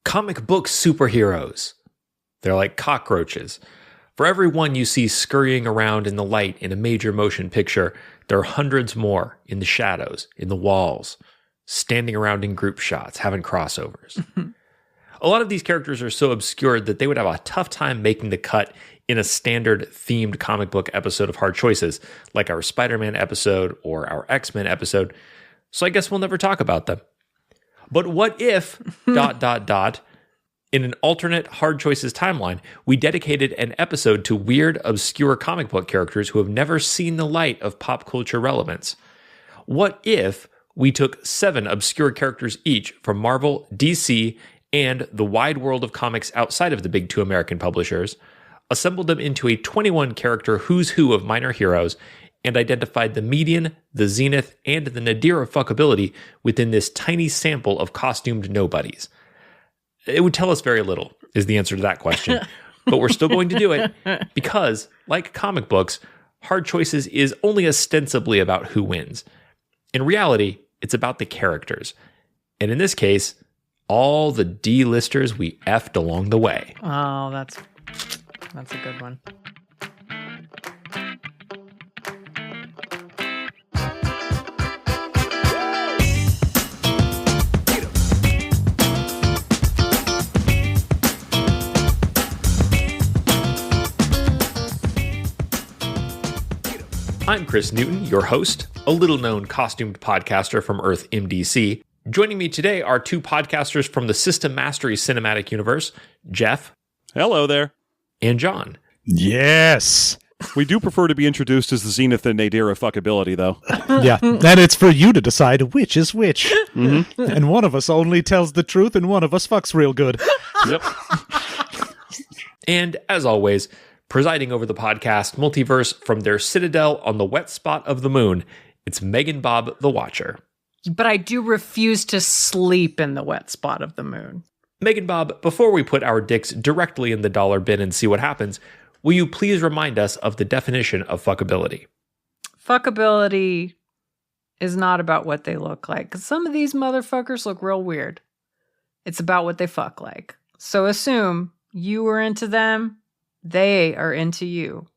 Comic book superheroes. They're like cockroaches. For every one you see scurrying around in the light in a major motion picture, there are hundreds more in the shadows, in the walls, standing around in group shots, having crossovers. A lot of these characters are so obscure that they would have a tough time making the cut in a standard themed comic book episode of Hard Choices, like our Spider-Man episode or our X-Men episode, so I guess we'll never talk about them. But what if, in an alternate Hard Choices timeline, we dedicated an episode to weird, obscure comic book characters who have never seen the light of pop culture relevance? What if we took 7 obscure characters each from Marvel, DC, and the wide world of comics outside of the big 2 American publishers, assembled them into a 21-character who's who of minor heroes, and identified the median, the zenith, and the nadir of fuckability within this tiny sample of costumed nobodies? It would tell us very little, is the answer to that question. But we're still going to do it because, like comic books, Hard Choices is only ostensibly about who wins. In reality, it's about the characters. And in this case, all the D-listers we effed along the way. Oh, that's a good one. I'm Chris Newton, your host, a little-known costumed podcaster from Earth MDC. Joining me today are 2 podcasters from the System Mastery Cinematic Universe, Jeff. Hello there. And John. Yes. We do prefer to be introduced as the zenith and nadir of fuckability, though. Yeah, and it's for you to decide which is which. Mm-hmm. And one of us only tells the truth and one of us fucks real good. Yep. And as always, presiding over the podcast multiverse from their citadel on the wet spot of the moon, it's Megan Bob the Watcher. But I do refuse to sleep in the wet spot of the moon. Megan Bob, before we put our dicks directly in the dollar bin and see what happens, will you please remind us of the definition of fuckability? Fuckability is not about what they look like, because some of these motherfuckers look real weird. It's about what they fuck like. So assume you are into them, they are into you.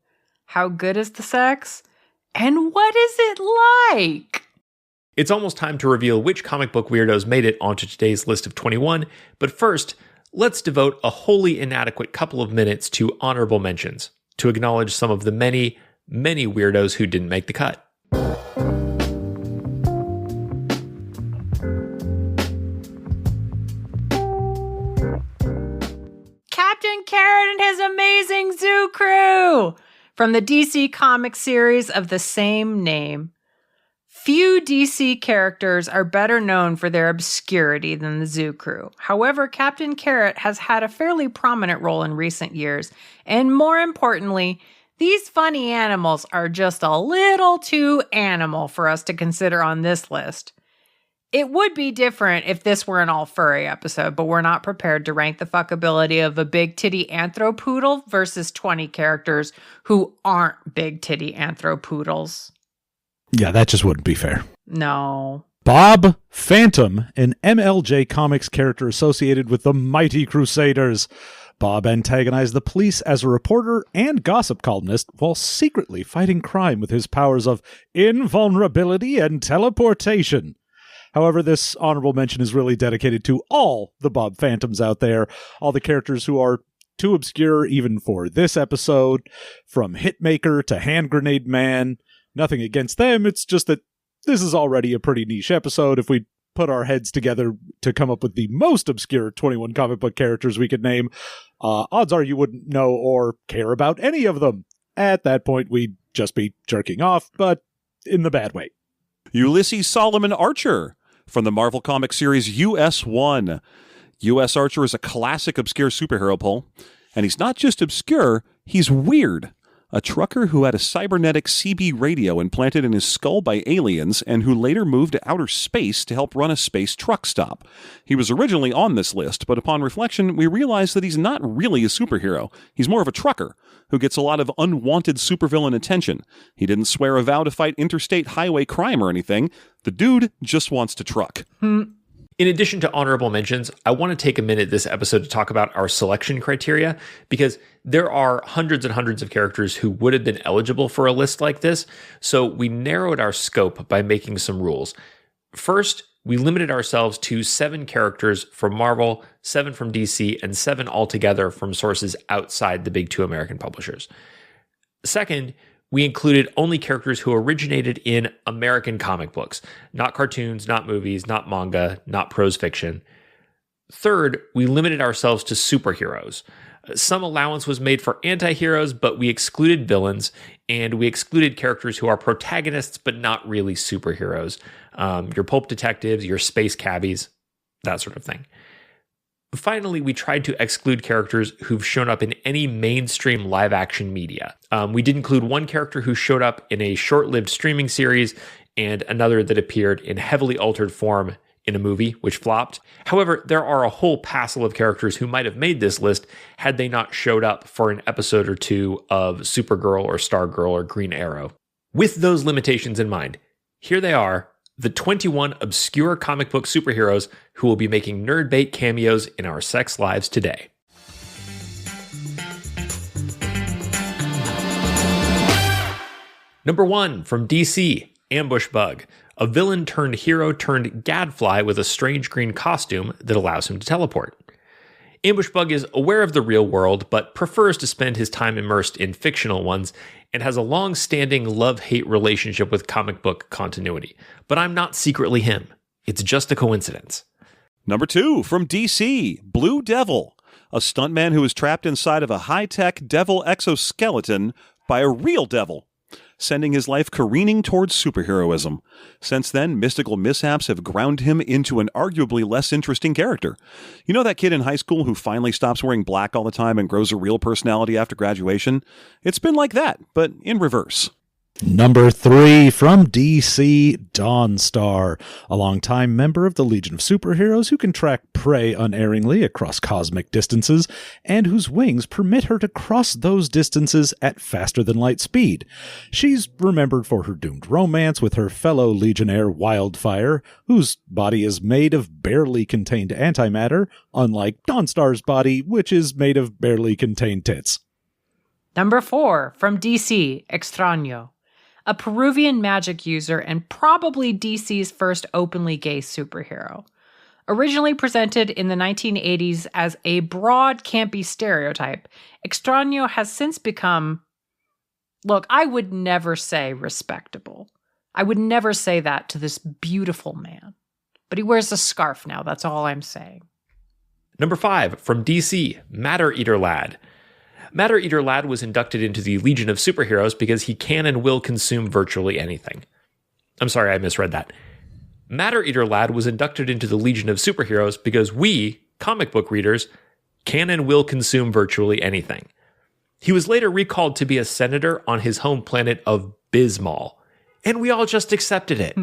How good is the sex? And what is it like? It's almost time to reveal which comic book weirdos made it onto today's list of 21, but first, let's devote a wholly inadequate couple of minutes to honorable mentions, to acknowledge some of the many, many weirdos who didn't make the cut. Captain Carrot and his amazing zoo crew! From the DC Comics series of the same name. Few DC characters are better known for their obscurity than the Zoo Crew. However, Captain Carrot has had a fairly prominent role in recent years, and more importantly, these funny animals are just a little too animal for us to consider on this list. It would be different if this were an all-furry episode, but we're not prepared to rank the fuckability of a big titty anthropoodle versus 20 characters who aren't big titty anthropoodles. Yeah, that just wouldn't be fair. No. Bob Phantom, an MLJ Comics character associated with the Mighty Crusaders. Bob antagonized the police as a reporter and gossip columnist while secretly fighting crime with his powers of invulnerability and teleportation. However, this honorable mention is really dedicated to all the Bob Phantoms out there, all the characters who are too obscure even for this episode, from Hitmaker to Hand Grenade Man. Nothing against them, it's just that this is already a pretty niche episode. If we put our heads together to come up with the most obscure 21 comic book characters we could name, odds are you wouldn't know or care about any of them. At that point, we'd just be jerking off, but in the bad way. Ulysses Solomon Archer from the Marvel Comics series US1. US Archer is a classic obscure superhero pull, and he's not just obscure, he's weird. A trucker who had a cybernetic CB radio implanted in his skull by aliens and who later moved to outer space to help run a space truck stop. He was originally on this list, but upon reflection, we realized that he's not really a superhero. He's more of a trucker who gets a lot of unwanted supervillain attention. He didn't swear a vow to fight interstate highway crime or anything. The dude just wants to truck. In addition to honorable mentions, I want to take a minute this episode to talk about our selection criteria, because there are hundreds and hundreds of characters who would have been eligible for a list like this, so we narrowed our scope by making some rules. First, we limited ourselves to 7 characters from Marvel, 7 from DC, and 7 altogether from sources outside the big 2 American publishers. Second, we included only characters who originated in American comic books, not cartoons, not movies, not manga, not prose fiction. Third, we limited ourselves to superheroes. Some allowance was made for anti-heroes, but we excluded villains, and we excluded characters who are protagonists but not really superheroes. Your pulp detectives, your space cabbies, that sort of thing. Finally, we tried to exclude characters who've shown up in any mainstream live-action media. We did include one character who showed up in a short-lived streaming series and another that appeared in heavily altered form in a movie, which flopped. However, there are a whole passel of characters who might have made this list had they not showed up for an episode or 2 of Supergirl or Stargirl or Green Arrow. With those limitations in mind, here they are, the 21 obscure comic book superheroes who will be making nerd bait cameos in our sex lives today. Number 1, from DC, Ambush Bug, a villain turned hero turned gadfly with a strange green costume that allows him to teleport. Ambush Bug is aware of the real world, but prefers to spend his time immersed in fictional ones, and has a long-standing love-hate relationship with comic book continuity. But I'm not secretly him. It's just a coincidence. Number 2, from DC, Blue Devil, a stuntman who is trapped inside of a high-tech devil exoskeleton by a real devil, sending his life careening towards superheroism. Since then, mystical mishaps have ground him into an arguably less interesting character. You know that kid in high school who finally stops wearing black all the time and grows a real personality after graduation? It's been like that, but in reverse. Number 3, from DC, Dawnstar, a longtime member of the Legion of Superheroes who can track prey unerringly across cosmic distances, and whose wings permit her to cross those distances at faster-than-light speed. She's remembered for her doomed romance with her fellow Legionnaire Wildfire, whose body is made of barely contained antimatter, unlike Dawnstar's body, which is made of barely contained tits. Number 4, from DC, Extraño, a Peruvian magic user and probably DC's first openly gay superhero. Originally presented in the 1980s as a broad, campy stereotype, Extraño has since become, look, I would never say respectable. I would never say that to this beautiful man. But he wears a scarf now, that's all I'm saying. Number 5, from DC, Matter Eater Lad. Matter Eater Lad was inducted into the Legion of Superheroes because he can and will consume virtually anything. I'm sorry, I misread that. Matter Eater Lad was inducted into the Legion of Superheroes because we, comic book readers, can and will consume virtually anything. He was later recalled to be a senator on his home planet of Bismol, and we all just accepted it.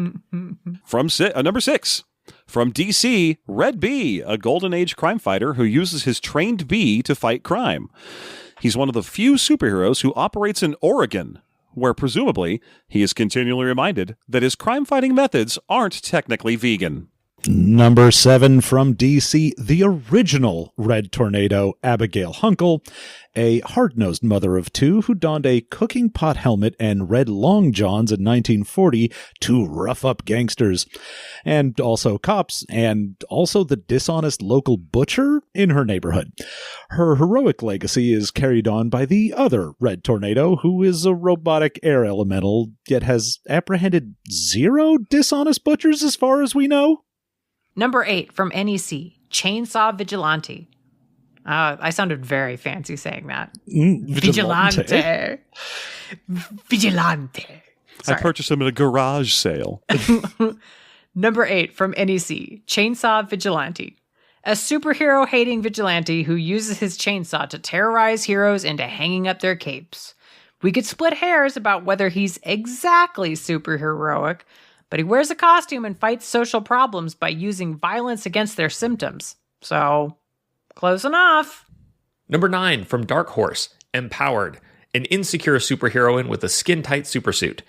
From number 6, from DC, Red Bee, a Golden Age crime fighter who uses his trained bee to fight crime. He's one of the few superheroes who operates in Oregon, where presumably he is continually reminded that his crime-fighting methods aren't technically vegan. Number 7, from DC, the original Red Tornado, Abigail Hunkle, a hard-nosed mother of 2 who donned a cooking pot helmet and red long johns in 1940 to rough up gangsters, and also cops, and also the dishonest local butcher in her neighborhood. Her heroic legacy is carried on by the other Red Tornado, who is a robotic air elemental, yet has apprehended 0 dishonest butchers as far as we know. Number 8, from NEC, Chainsaw Vigilante. I sounded very fancy saying that. Vigilante. Vigilante. I purchased them at a garage sale. Number 8, from NEC, Chainsaw Vigilante. A superhero-hating vigilante who uses his chainsaw to terrorize heroes into hanging up their capes. We could split hairs about whether he's exactly superheroic, but he wears a costume and fights social problems by using violence against their symptoms. So, close enough. Number 9, from Dark Horse, Empowered, an insecure superheroine with a skin-tight supersuit.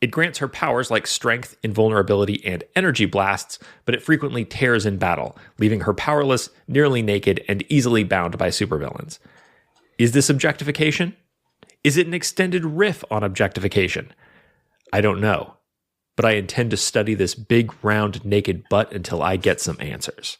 It grants her powers like strength, invulnerability, and energy blasts, but it frequently tears in battle, leaving her powerless, nearly naked, and easily bound by supervillains. Is this objectification? Is it an extended riff on objectification? I don't know, but I intend to study this big, round, naked butt until I get some answers.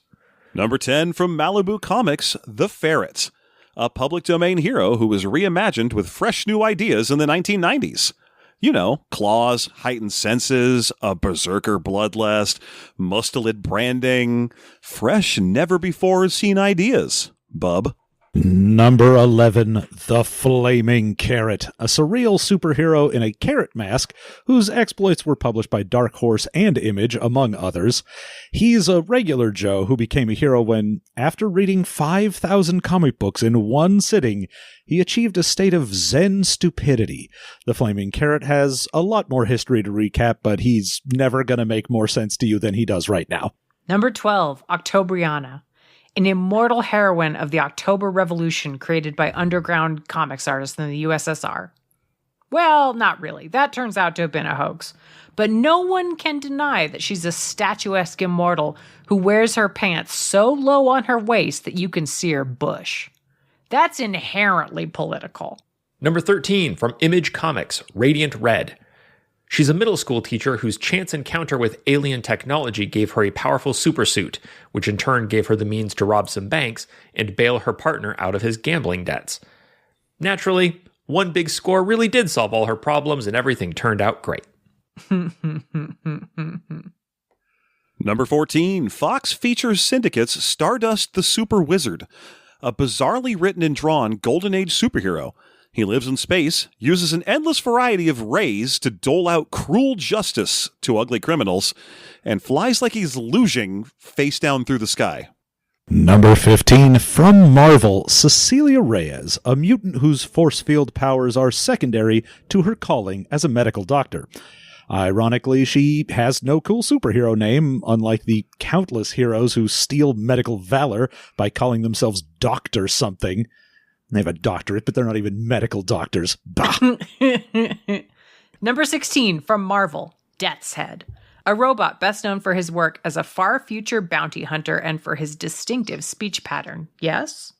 Number 10 from Malibu Comics, The Ferret, a public domain hero who was reimagined with fresh new ideas in the 1990s. You know, claws, heightened senses, a berserker bloodlust, mustelid branding, fresh, never-before-seen ideas, bub. Number 11, The Flaming Carrot, a surreal superhero in a carrot mask whose exploits were published by Dark Horse and Image, among others. He's a regular Joe who became a hero when, after reading 5,000 comic books in one sitting, he achieved a state of zen stupidity. The Flaming Carrot has a lot more history to recap, but he's never going to make more sense to you than he does right now. Number 12, Octobriana, an immortal heroine of the October Revolution created by underground comics artists in the USSR. Well, not really. That turns out to have been a hoax. But no one can deny that she's a statuesque immortal who wears her pants so low on her waist that you can see her bush. That's inherently political. Number 13 from Image Comics, Radiant Red. She's a middle school teacher whose chance encounter with alien technology gave her a powerful supersuit, which in turn gave her the means to rob some banks and bail her partner out of his gambling debts. Naturally, one big score really did solve all her problems and everything turned out great. Number 14, Fox features Syndicate's Stardust the Super Wizard, a bizarrely written and drawn Golden Age superhero. He lives in space, uses an endless variety of rays to dole out cruel justice to ugly criminals, and flies like he's luging face down through the sky. Number 15, from Marvel, Cecilia Reyes, a mutant whose force field powers are secondary to her calling as a medical doctor. Ironically, she has no cool superhero name, unlike the countless heroes who steal medical valor by calling themselves Doctor something. They have a doctorate, but they're not even medical doctors. Bah! Number 16, from Marvel, Death's Head, a robot best known for his work as a far future bounty hunter and for his distinctive speech pattern. Yes?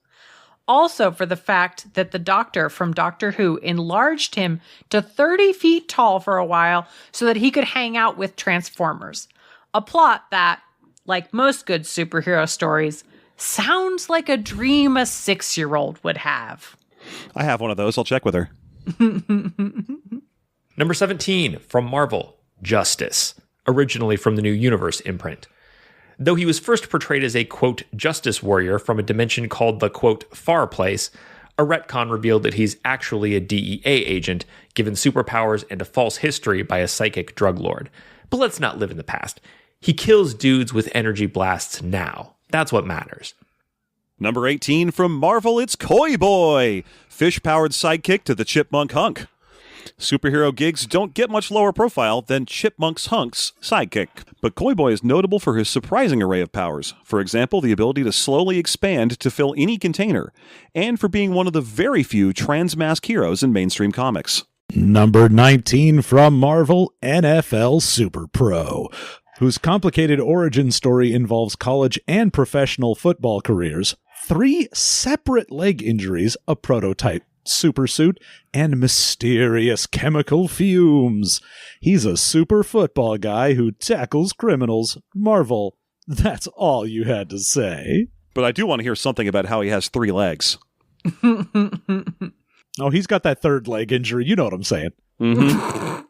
Also for the fact that the Doctor from Doctor Who enlarged him to 30 feet tall for a while so that he could hang out with Transformers. A plot that, like most good superhero stories, sounds like a dream a 6-year-old would have. I have one of those. I'll check with her. Number 17, from Marvel, Justice, originally from the New Universe imprint. Though he was first portrayed as a, quote, justice warrior from a dimension called the, quote, far place, a retcon revealed that he's actually a DEA agent, given superpowers and a false history by a psychic drug lord. But let's not live in the past. He kills dudes with energy blasts now. That's what matters. Number 18 from Marvel, it's Koi Boy, fish-powered sidekick to the Chipmunk Hunk. Superhero gigs don't get much lower profile than Chipmunk's Hunk's sidekick, but Koi Boy is notable for his surprising array of powers. For example, the ability to slowly expand to fill any container, and for being one of the very few trans-mask heroes in mainstream comics. Number 19 from Marvel, NFL Super Pro, whose complicated origin story involves college and professional football careers, 3 separate leg injuries, a prototype supersuit, and mysterious chemical fumes. He's a super football guy who tackles criminals. Marvel, that's all you had to say. But I do want to hear something about how he has 3 legs. Oh, he's got that third leg injury. You know what I'm saying. Mm-hmm.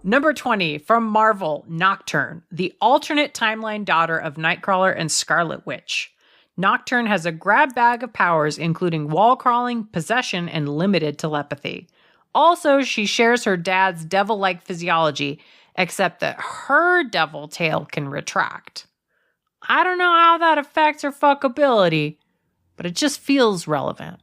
Number 20, from Marvel, Nocturne, the alternate timeline daughter of Nightcrawler and Scarlet Witch. Nocturne has a grab bag of powers, including wall crawling, possession, and limited telepathy. Also, she shares her dad's devil-like physiology, except that her devil tail can retract. I don't know how that affects her fuckability, but it just feels relevant.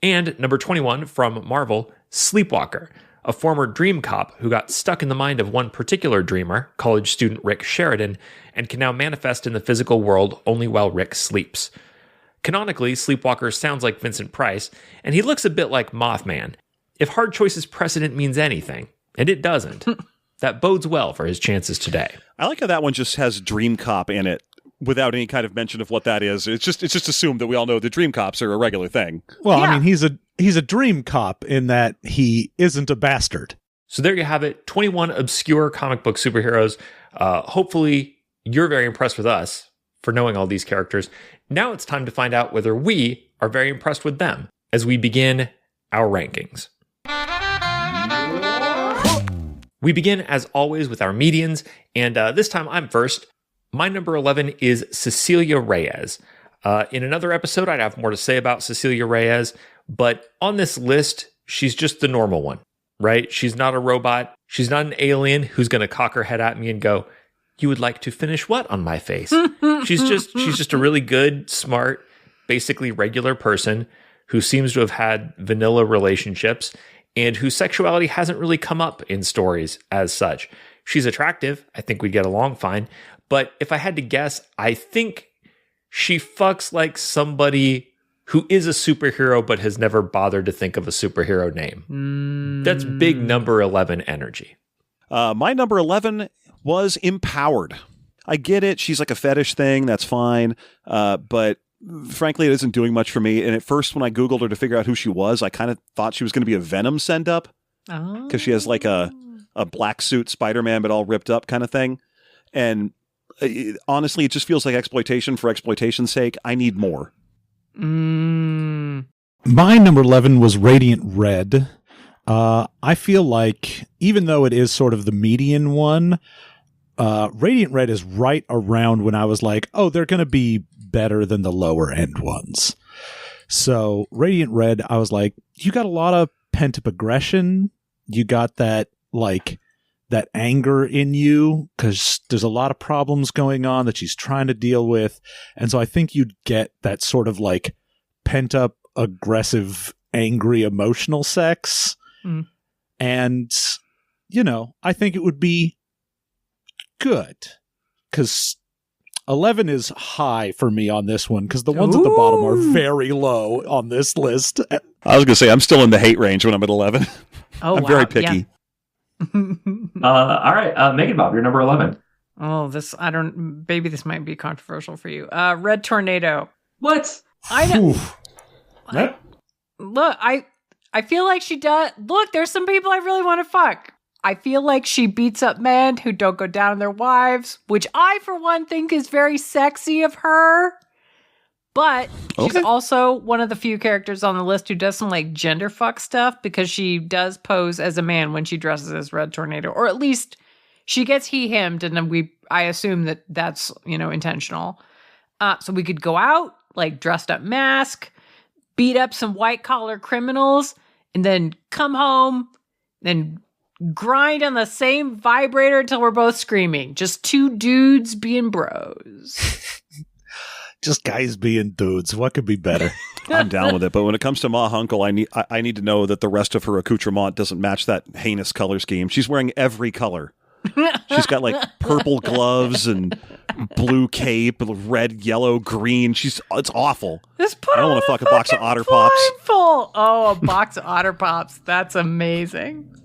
And number 21 from Marvel, Sleepwalker, a former dream cop who got stuck in the mind of one particular dreamer, college student Rick Sheridan, and can now manifest in the physical world only while Rick sleeps. Canonically, Sleepwalker sounds like Vincent Price, and he looks a bit like Mothman. If hard choices precedent means anything, and it doesn't, That bodes well for his chances today. I like how that one just has Dream Cop in it without any kind of mention of what that is. It's just assumed that we all know the Dream Cops are a regular thing. Well, I mean, he's a dream cop in that he isn't a bastard. So there you have it, 21 obscure comic book superheroes. Hopefully you're very impressed with us for knowing all these characters. Now it's time to find out whether we are very impressed with them as we begin our rankings. We begin, as always, with our medians, and this time I'm first. My number 11 is Cecilia Reyes. In another episode, I'd have more to say about Cecilia Reyes, but on this list, she's just the normal one, right? She's not a robot. She's not an alien who's going to cock her head at me and go, "You would like to finish what on my face?" She's just a really good, smart, basically regular person who seems to have had vanilla relationships and whose sexuality hasn't really come up in stories as such. She's attractive. I think we'd get along fine. But if I had to guess, I think she fucks like somebody who is a superhero but has never bothered to think of a superhero name. That's big number 11 energy. My number 11 was Empowered. I get it. She's like a fetish thing. That's fine. But frankly, it isn't doing much for me. And at first, when I Googled her to figure out who she was, I kind of thought she was going to be a Venom send-up. Because she has like a black suit Spider-Man, but all ripped up kind of thing. And honestly, it just feels like exploitation for exploitation's sake. I need more. My number 11 was Radiant Red. I feel like, even though it is sort of the median one, Radiant Red is right around when I was like, oh, they're going to be better than the lower end ones. So Radiant Red, I was like, you got a lot of pent-up aggression. You got that, like, that anger in you because there's a lot of problems going on that she's trying to deal with. And so I think you'd get that sort of like pent-up, aggressive, angry, emotional sex. And, you know, I think it would be good because 11 is high for me on this one because the ones at the bottom are very low on this list. I was going to say, I'm still in the hate range when I'm at 11. I'm very picky. Yeah. All right, Megan Bob, you're number 11. Oh, maybe this might be controversial for you. Red Tornado. What? I know. Look, I feel like she does. Look, there's some people I really want to fuck. I feel like she beats up men who don't go down on their wives, which I, for one, think is very sexy of her. But she's also one of the few characters on the list who does some like gender fuck stuff because she does pose as a man when she dresses as Red Tornado, or at least she gets he/him'd, and I assume that that's, you know, intentional. So we could go out like dressed up mask, beat up some white collar criminals, and then come home and grind on the same vibrator until we're both screaming. Just two dudes being bros. Just guys being dudes. What could be better? I'm down with it. But when it comes to Ma Hunkel, I need to know that the rest of her accoutrement doesn't match that heinous color scheme. She's wearing every color. She's got like purple gloves and blue cape, red, yellow, green. It's awful. Just put I don't want to fuck a box of Otter Pops. Blindfold. Oh, a box of Otter Pops. That's amazing.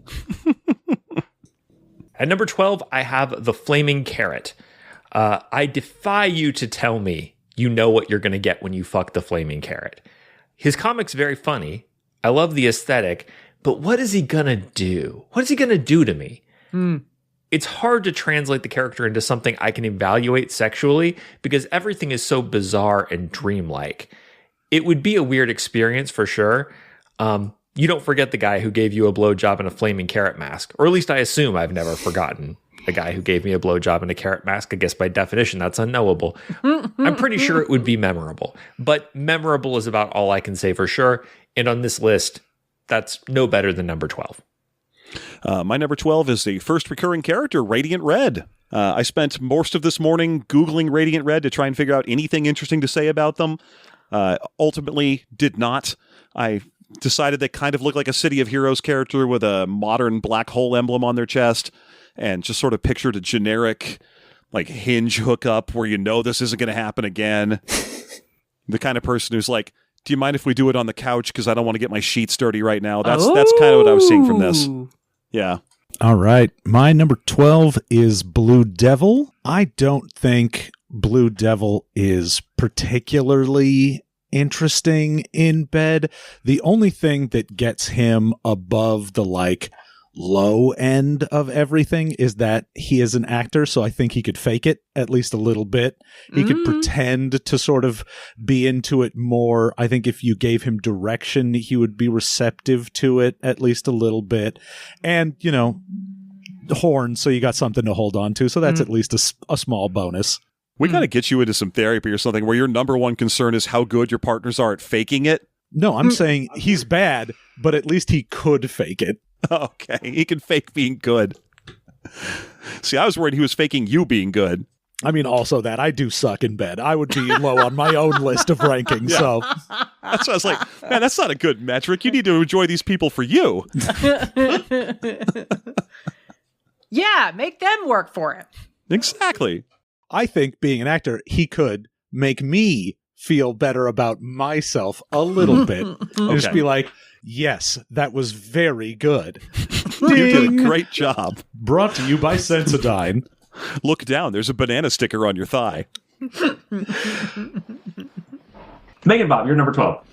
At number 12, I have the Flaming Carrot. I defy you to tell me you know what you're going to get when you fuck the Flaming Carrot. His comic's very funny. I love the aesthetic, but what is he going to do? What is he going to do to me? It's hard to translate the character into something I can evaluate sexually because everything is so bizarre and dreamlike. It would be a weird experience for sure. You don't forget the guy who gave you a blowjob in a flaming carrot mask, or at least I assume I've never forgotten a guy who gave me a blowjob in a carrot mask. I guess by definition, that's unknowable. I'm pretty sure it would be memorable, but memorable is about all I can say for sure. And on this list, that's no better than number 12. My number 12 is the first recurring character, Radiant Red. I spent most of this morning Googling Radiant Red to try and figure out anything interesting to say about them. Ultimately, did not. I decided they kind of look like a City of Heroes character with a modern black hole emblem on their chest, and just sort of pictured a generic like Hinge hookup where you know this isn't going to happen again. The kind of person who's like, do you mind if we do it on the couch because I don't want to get my sheets dirty right now? That's kind of what I was seeing from this. Yeah. All right. My number 12 is Blue Devil. I don't think Blue Devil is particularly interesting in bed. The only thing that gets him above the low end of everything is that he is an actor, so I think he could fake it at least a little bit. He could pretend to sort of be into it more. I think if you gave him direction, he would be receptive to it at least a little bit. And, horns, so you got something to hold on to, so that's at least a small bonus. We got to get you into some therapy or something where your number one concern is how good your partners are at faking it. No, I'm saying he's bad, but at least he could fake it. Okay, he can fake being good. See, I was worried he was faking you being good. I mean, also that I do suck in bed. I would be low on my own list of rankings. Yeah. So that's why I was like, man, that's not a good metric. You need to enjoy these people for you. Yeah, make them work for it. Exactly. I think being an actor, he could make me feel better about myself a little bit. And just be like, yes, that was very good. You did a great job. Brought to you by Sensodyne. Look down. There's a banana sticker on your thigh. Megan Bob, you're number 12.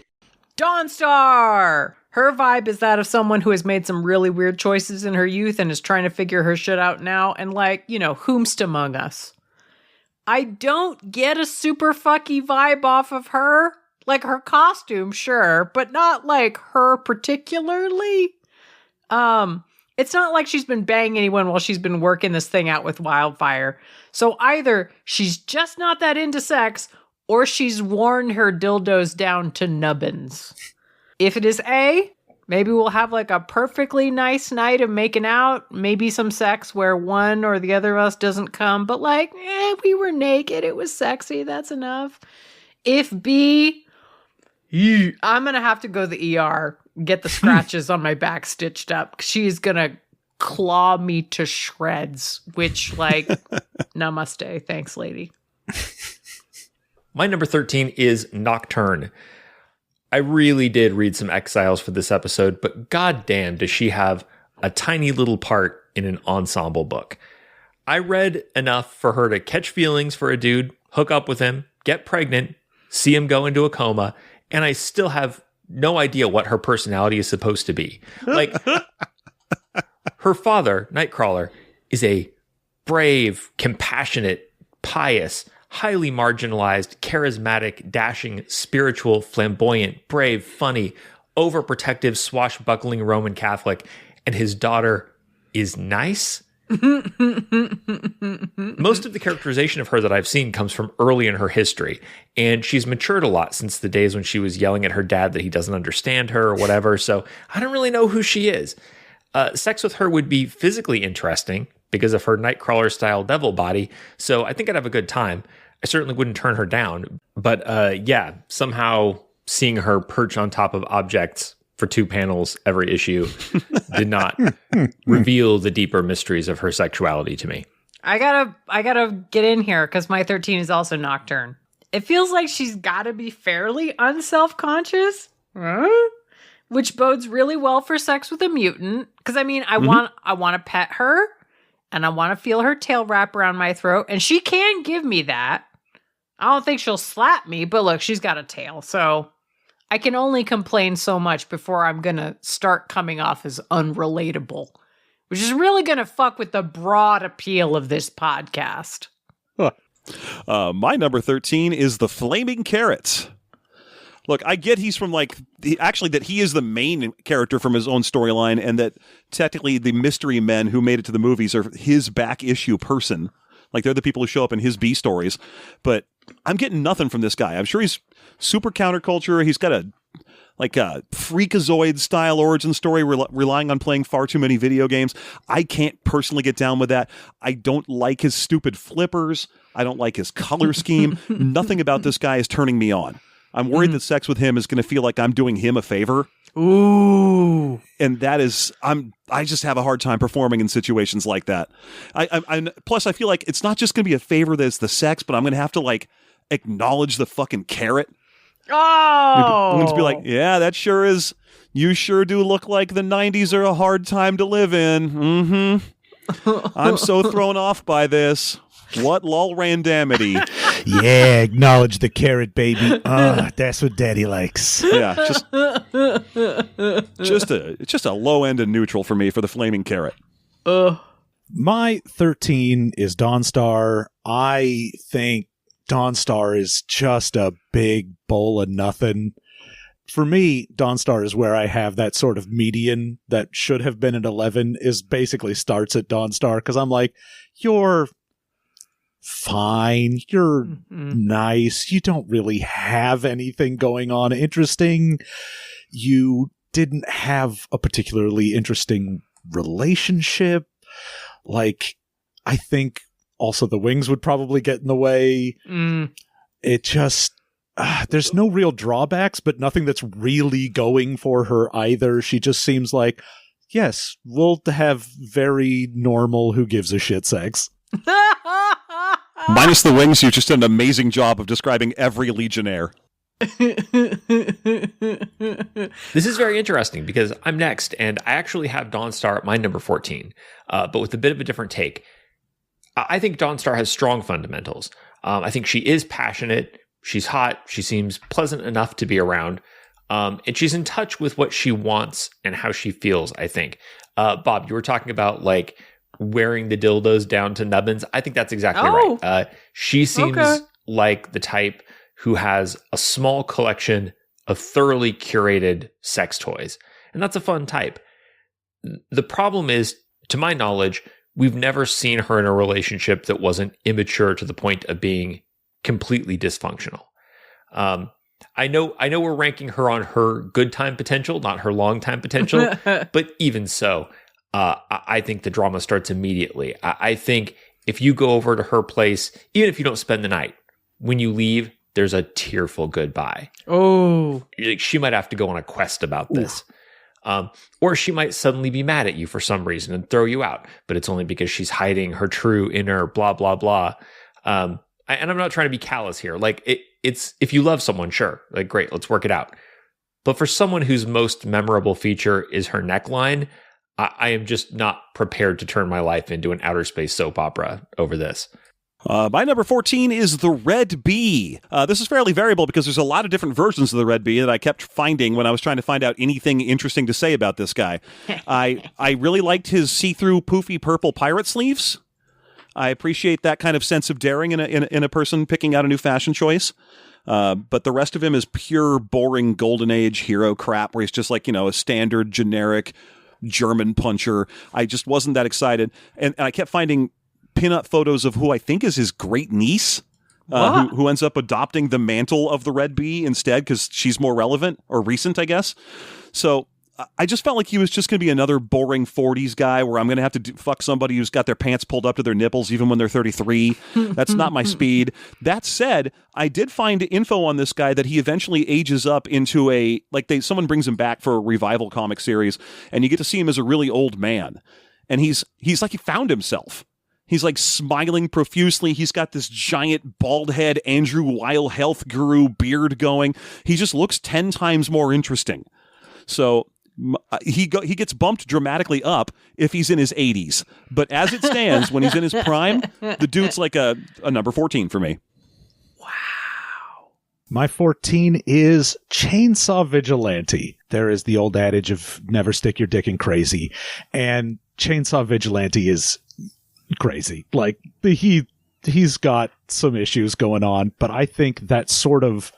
Dawnstar! Her vibe is that of someone who has made some really weird choices in her youth and is trying to figure her shit out now, and whomst among us. I don't get a super fucky vibe off of her. Like her costume, sure, but not like her particularly. It's not like she's been banging anyone while she's been working this thing out with Wildfire. So either she's just not that into sex, or she's worn her dildos down to nubbins. If it is A, maybe we'll have like a perfectly nice night of making out, maybe some sex where one or the other of us doesn't come, but we were naked, it was sexy, that's enough. If B, I'm going to have to go to the ER, get the scratches on my back stitched up. She's going to claw me to shreds, which namaste. Thanks, lady. My number 13 is Nocturne. I really did read some Exiles for this episode, but goddamn does she have a tiny little part in an ensemble book. I read enough for her to catch feelings for a dude, hook up with him, get pregnant, see him go into a coma, and I still have no idea what her personality is supposed to be. Her father, Nightcrawler, is a brave, compassionate, pious, highly marginalized, charismatic, dashing, spiritual, flamboyant, brave, funny, overprotective, swashbuckling Roman Catholic, and his daughter is nice? Most of the characterization of her that I've seen comes from early in her history, and she's matured a lot since the days when she was yelling at her dad that he doesn't understand her or whatever, so I don't really know who she is. Sex with her would be physically interesting because of her Nightcrawler-style devil body, so I think I'd have a good time. I certainly wouldn't turn her down, but somehow seeing her perch on top of objects for 2 panels every issue did not reveal the deeper mysteries of her sexuality to me. I gotta get in here because my 13 is also Nocturne. It feels like she's gotta be fairly unself-conscious, which bodes really well for sex with a mutant. Because I want to pet her, and I want to feel her tail wrap around my throat, and she can give me that. I don't think she'll slap me, but look, she's got a tail, so I can only complain so much before I'm going to start coming off as unrelatable, which is really going to fuck with the broad appeal of this podcast. My number 13 is the Flaming Carrots. Look, I get he's from that he is the main character from his own storyline, and that technically the mystery men who made it to the movies are his back issue person. Like they're the people who show up in his B stories. But I'm getting nothing from this guy. I'm sure he's super counterculture. He's got a freakazoid style origin story relying on playing far too many video games. I can't personally get down with that. I don't like his stupid flippers. I don't like his color scheme. Nothing about this guy is turning me on. I'm worried that sex with him is going to feel like I'm doing him a favor. Ooh. And that is, I just have a hard time performing in situations like that. Plus, I feel like it's not just going to be a favor that's the sex, but I'm going to have to acknowledge the fucking carrot. Oh! I'm going to be like, yeah, that sure is. You sure do look like the 90s are a hard time to live in. Mm-hmm. I'm so thrown off by this. What lol randomity? Yeah, acknowledge the carrot, baby. That's what daddy likes. Yeah, just a low end and neutral for me for the flaming carrot. My 13 is Dawnstar. I think Dawnstar is just a big bowl of nothing. For me, Dawnstar is where I have that sort of median that should have been at 11 is basically starts at Dawnstar because I'm like, you're fine. You're nice. You don't really have anything going on interesting. You didn't have a particularly interesting relationship. Like, I think also the wings would probably get in the way. It just, there's no real drawbacks, but nothing that's really going for her either. She just seems like, yes, we'll have very normal who gives a shit sex. Minus the wings, you just did an amazing job of describing every Legionnaire. This is very interesting because I'm next, and I actually have Dawnstar at my number 14, but with a bit of a different take. I think Dawnstar has strong fundamentals. I think she is passionate. She's hot. She seems pleasant enough to be around. And she's in touch with what she wants and how she feels, I think. Bob, you were talking about like wearing the dildos down to nubbins. I think that's exactly right. She seems like the type who has a small collection of thoroughly curated sex toys. And that's a fun type. The problem is, to my knowledge, we've never seen her in a relationship that wasn't immature to the point of being completely dysfunctional. I know we're ranking her on her good time potential, not her long time potential, but even so, I think the drama starts immediately. I think if you go over to her place, even if you don't spend the night, when you leave, there's a tearful goodbye. Oh. She might have to go on a quest about this. Or she might suddenly be mad at you for some reason and throw you out, but it's only because she's hiding her true inner blah, blah, blah. And I'm not trying to be callous here. Like, it's if you love someone, sure, like, great, let's work it out. But for someone whose most memorable feature is her neckline, I am just not prepared to turn my life into an outer space soap opera over this. My number 14 is the Red Bee. This is fairly variable because there's a lot of different versions of the Red Bee that I kept finding when I was trying to find out anything interesting to say about this guy. I really liked his see-through poofy purple pirate sleeves. I appreciate that kind of sense of daring in a person picking out a new fashion choice. But the rest of him is pure, boring Golden Age hero crap where he's just like, a standard, generic German puncher. I just wasn't that excited. And I kept finding pinup photos of who I think is his great niece, who ends up adopting the mantle of the Red Bee instead because she's more relevant or recent, I guess. So I just felt like he was just going to be another boring 40s guy where I'm going to have to fuck somebody who's got their pants pulled up to their nipples even when they're 33. That's not my speed. That said, I did find info on this guy that he eventually ages up into someone brings him back for a revival comic series, and you get to see him as a really old man. And he's like he found himself. He's like smiling profusely. He's got this giant bald head Andrew Weil health guru beard going. He just looks 10 times more interesting. So he gets bumped dramatically up if he's in his 80s. But as it stands, when he's in his prime, the dude's like a number 14 for me. Wow. My 14 is Chainsaw Vigilante. There is the old adage of never stick your dick in crazy. And Chainsaw Vigilante is crazy. Like, he's got some issues going on, but I think that sort of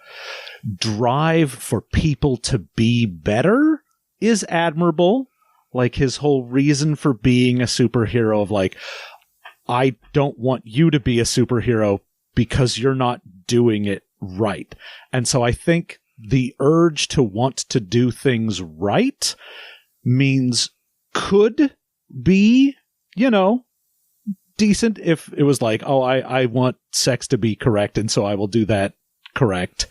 drive for people to be better is admirable. Like, his whole reason for being a superhero of like, I don't want you to be a superhero because you're not doing it right. And so I think the urge to want to do things right means could be, decent if it was like, oh, I want sex to be correct, and so I will do that correct.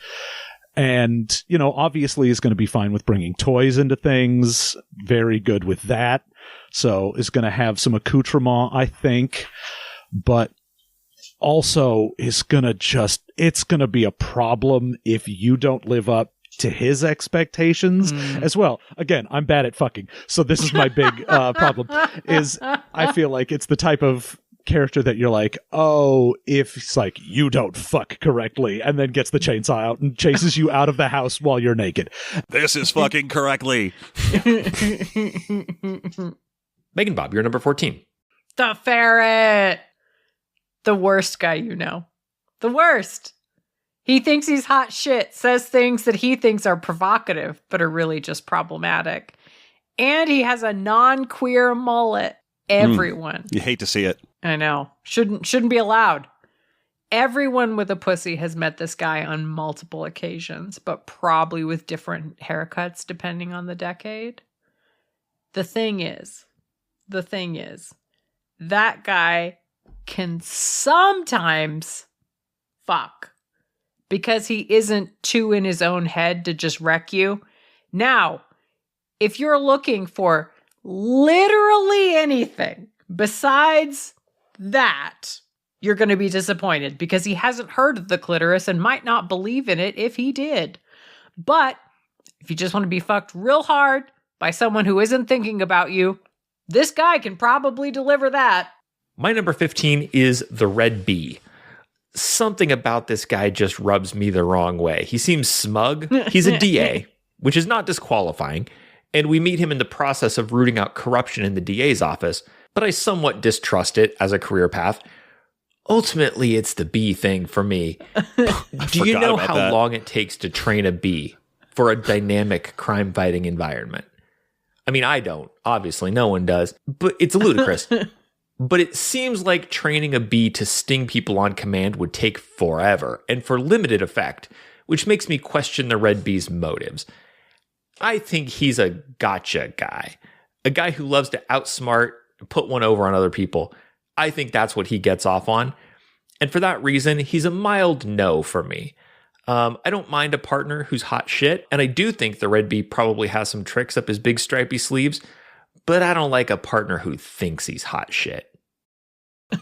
And, obviously is going to be fine with bringing toys into things, very good with that. So is going to have some accoutrement, I think. But also is gonna it's gonna be a problem if you don't live up to his expectations as well. Again, I'm bad at fucking, so this is my big problem, is I feel like it's the type of character that you're like, oh, if it's like, you don't fuck correctly, and then gets the chainsaw out and chases you out of the house while you're naked. This is fucking correctly. Megan Bob, you're number 14. The ferret. The worst guy you know. The worst. He thinks he's hot shit, says things that he thinks are provocative, but are really just problematic. And he has a non-queer mullet. Everyone. You hate to see it. I know. Shouldn't be allowed. Everyone with a pussy has met this guy on multiple occasions, but probably with different haircuts depending on the decade. The thing is, that guy can sometimes fuck because he isn't too in his own head to just wreck you. Now, if you're looking for literally anything besides that, you're going to be disappointed because he hasn't heard of the clitoris and might not believe in it if he did. But if you just want to be fucked real hard by someone who isn't thinking about you, this guy can probably deliver that. My number 15 is the Red Bee. Something about this guy just rubs me the wrong way. He seems smug. He's a DA, which is not disqualifying, and we meet him in the process of rooting out corruption in the DA's office, but I somewhat distrust it as a career path. Ultimately, it's the bee thing for me. Do you know how long it takes to train a bee for a dynamic crime-fighting environment? I mean, I don't. Obviously, no one does. But it's ludicrous. But it seems like training a bee to sting people on command would take forever and for limited effect, which makes me question the Red Bee's motives. I think he's a gotcha guy. A guy who loves to outsmart, put one over on other people. I think that's what he gets off on. And for that reason, he's a mild no for me. I don't mind a partner who's hot shit, and I do think the Red Bee probably has some tricks up his big stripy sleeves, but I don't like a partner who thinks he's hot shit.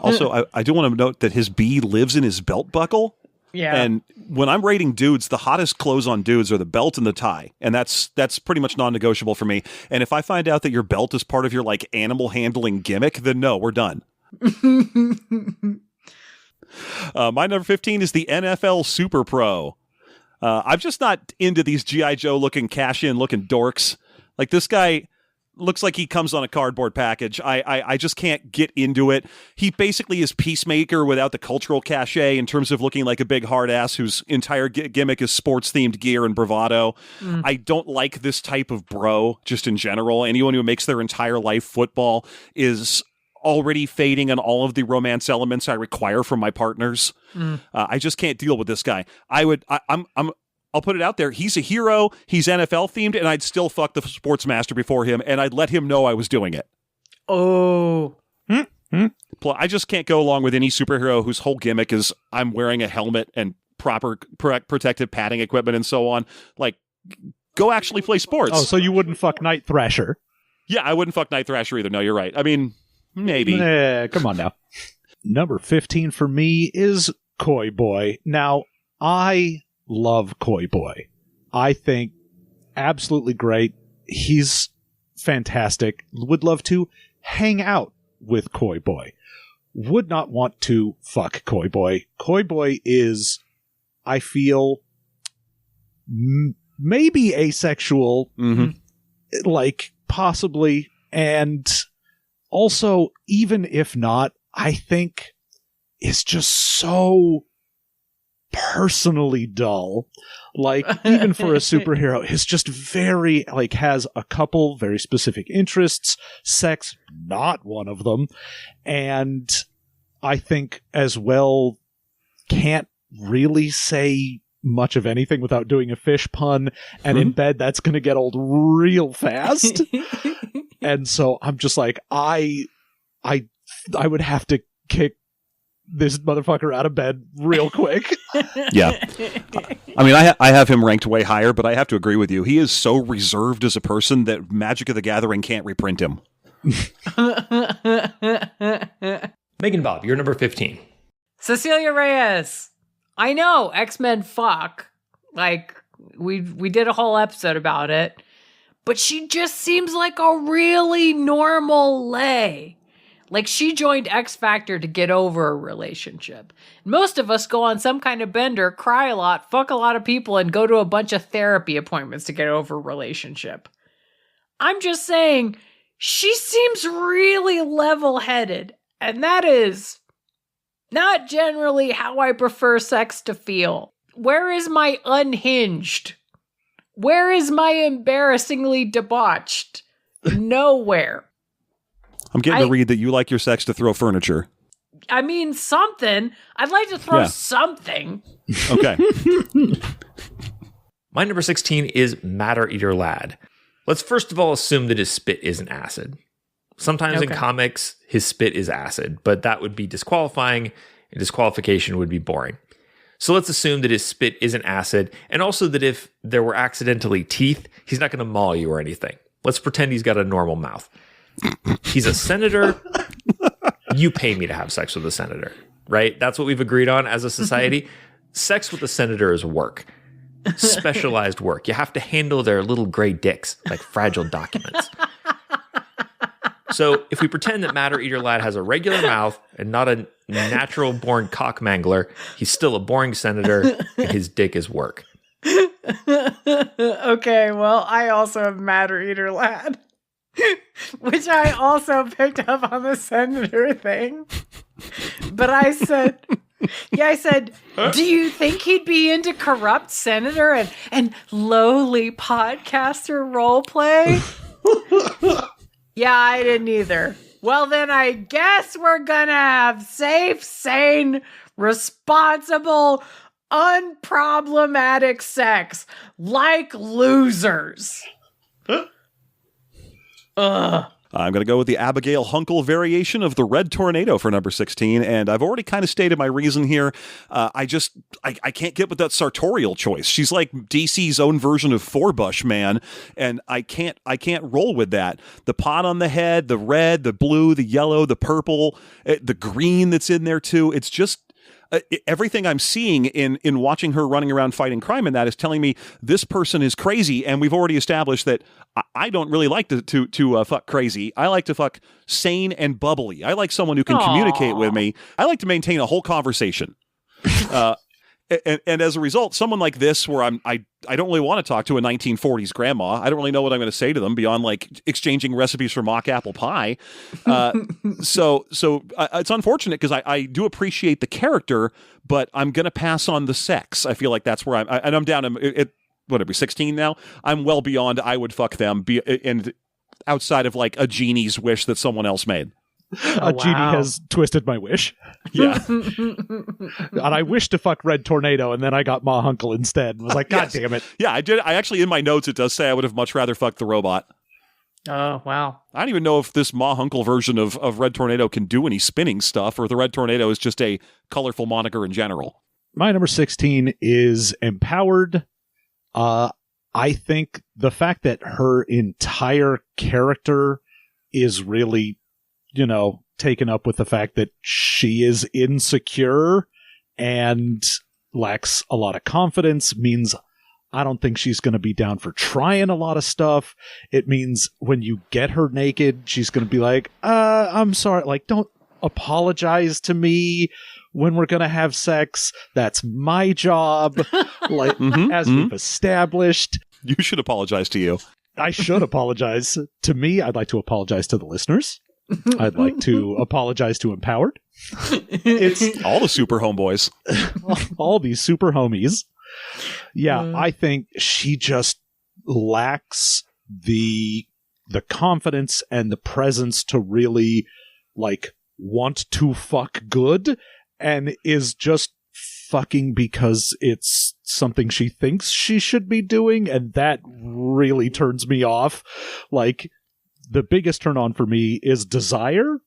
Also, I do want to note that his bee lives in his belt buckle. Yeah. And when I'm rating dudes, the hottest clothes on dudes are the belt and the tie. And that's pretty much non-negotiable for me. And if I find out that your belt is part of your like animal handling gimmick, then no, we're done. My number 15 is the NFL Super Pro. I'm just not into these G.I. Joe looking cash-in looking dorks. Like this guy looks like he comes on a cardboard package. I just can't get into it. He basically is Peacemaker without the cultural cachet in terms of looking like a big hard ass whose entire gimmick is sports-themed gear and bravado. I don't like this type of bro, just in general. Anyone who makes their entire life football is already fading on all of the romance elements I require from my partners. I just can't deal with this guy. I'll put it out there. He's a hero. He's NFL themed, and I'd still fuck the sports master before him, and I'd let him know I was doing it. Oh. I just can't go along with any superhero whose whole gimmick is I'm wearing a helmet and proper protective padding equipment and so on. Like, go actually play sports. Oh, so you wouldn't fuck Night Thrasher? Yeah, I wouldn't fuck Night Thrasher either. No, you're right. I mean, maybe. Come on now. Number 15 for me is Koi Boy. Now, I love Koi Boy. I think absolutely great. He's fantastic. Would love to hang out with Koi Boy. Would not want to fuck Koi Boy. Koi Boy is, I feel, maybe asexual, like possibly, and also, even if not, I think is just so personally dull. Like, even for a superhero, it's just very, like, has a couple very specific interests, sex, not one of them, and I think as well can't really say much of anything without doing a fish pun, and in bed that's going to get old real fast. And so I'm just like, I would have to kick this motherfucker out of bed real quick. Yeah. I mean, I have him ranked way higher, but I have to agree with you. He is so reserved as a person that Magic of the Gathering can't reprint him. Megan Bob, you're number 15. Cecilia Reyes. I know X-Men fuck. Like, we did a whole episode about it. But she just seems like a really normal lay. Like, she joined X Factor to get over a relationship. Most of us go on some kind of bender, cry a lot, fuck a lot of people, and go to a bunch of therapy appointments to get over a relationship. I'm just saying, she seems really level-headed. And that is not generally how I prefer sex to feel. Where is my unhinged? Where is my embarrassingly debauched? Nowhere. I'm getting to read that you like your sex to throw furniture. I mean, something. I'd like to throw something. Okay. My number 16 is Matter Eater Lad. Let's first of all assume that his spit isn't acid. Sometimes in comics, his spit is acid, but that would be disqualifying, and disqualification would be boring. So let's assume that his spit isn't acid, and also that if there were accidentally teeth, he's not going to maul you or anything. Let's pretend he's got a normal mouth. He's a senator. You pay me to have sex with a senator, right? That's what we've agreed on as a society. Sex with a senator is work. Specialized work. You have to handle their little gray dicks like fragile documents. So if we pretend that Matter Eater Lad has a regular mouth and not a natural-born cockmangler, he's still a boring senator, and his dick is work. Okay, well, I also have Matter Eater Lad, which I also picked up on the senator thing. But I said, do you think he'd be into corrupt senator and lowly podcaster role play? Yeah, I didn't either. Well, then I guess we're gonna have safe, sane, responsible, unproblematic sex like losers. I'm going to go with the Abigail Hunkle variation of the Red Tornado for number 16, and I've already kind of stated my reason here. I can't get with that sartorial choice. She's like DC's own version of Forbush, man, and I can't roll with that. The pot on the head, the red, the blue, the yellow, the purple, the green that's in there too. It's just everything I'm seeing in watching her running around fighting crime and that is telling me this person is crazy, and we've already established that I don't really like to fuck crazy. I like to fuck sane and bubbly. I like someone who can communicate with me. I like to maintain a whole conversation. And as a result, someone like this, where I don't really want to talk to a 1940s grandma. I don't really know what I'm going to say to them beyond like exchanging recipes for mock apple pie. So it's unfortunate because I do appreciate the character, but I'm going to pass on the sex. I feel like that's where I'm down at whatever 16 now. I'm well beyond I would fuck them and outside of like a genie's wish that someone else made. A genie has twisted my wish. Yeah. And I wished to fuck Red Tornado, and then I got Ma Hunkle instead and was like, God damn it. Yeah, I did. I actually, in my notes, it does say I would have much rather fucked the robot. Oh, wow. I don't even know if this Ma Hunkle version of Red Tornado can do any spinning stuff, or the Red Tornado is just a colorful moniker in general. My number 16 is Empowered. I think the fact that her entire character is really, taken up with the fact that she is insecure and lacks a lot of confidence means I don't think she's going to be down for trying a lot of stuff. It means when you get her naked, she's going to be like, I'm sorry, like, don't apologize to me when we're going to have sex. That's my job. Like, as we've established. You should apologize to you. I should apologize to me. I'd like to apologize to the listeners. I'd like to apologize to Empowered. It's all the super homeboys. All these super homies. Yeah, I think she just lacks the confidence and the presence to really like want to fuck good, and is just fucking because it's something she thinks she should be doing, and that really turns me off. Like, the biggest turn on for me is desire.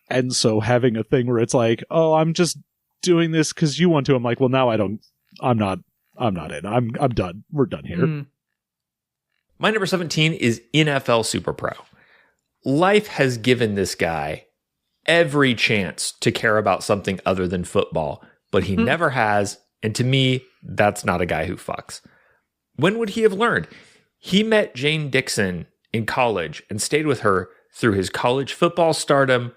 And so having a thing where it's like, oh, I'm just doing this because you want to. I'm like, well, now I'm not in. I'm done. We're done here. My number 17 is NFL Super Pro. Life has given this guy every chance to care about something other than football, but he never has. And to me, that's not a guy who fucks. When would he have learned? He met Jane Dixon in college and stayed with her through his college football stardom,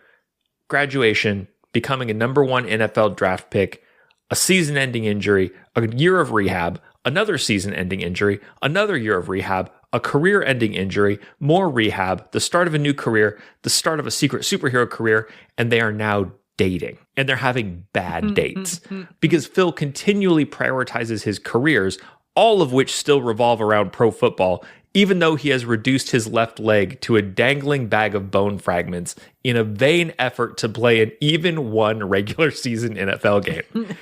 graduation, becoming a number 1 NFL draft pick, a season-ending injury, a year of rehab, another season-ending injury, another year of rehab, a career-ending injury, more rehab, the start of a new career, the start of a secret superhero career, and they are now dating. And they're having bad dates because Phil continually prioritizes his careers, all of which still revolve around pro football, even though he has reduced his left leg to a dangling bag of bone fragments in a vain effort to play an even one regular season NFL game.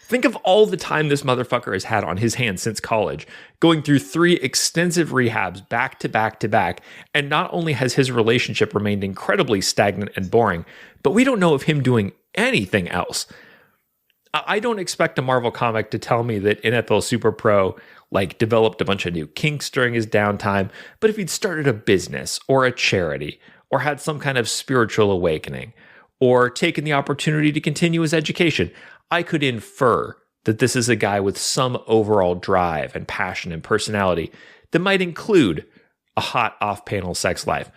Think of all the time this motherfucker has had on his hands since college, going through 3 extensive rehabs back to back to back, and not only has his relationship remained incredibly stagnant and boring, but we don't know of him doing anything else. I don't expect a Marvel comic to tell me that NFL Super Pro developed a bunch of new kinks during his downtime, but if he'd started a business or a charity or had some kind of spiritual awakening or taken the opportunity to continue his education, I could infer that this is a guy with some overall drive and passion and personality that might include a hot off-panel sex life.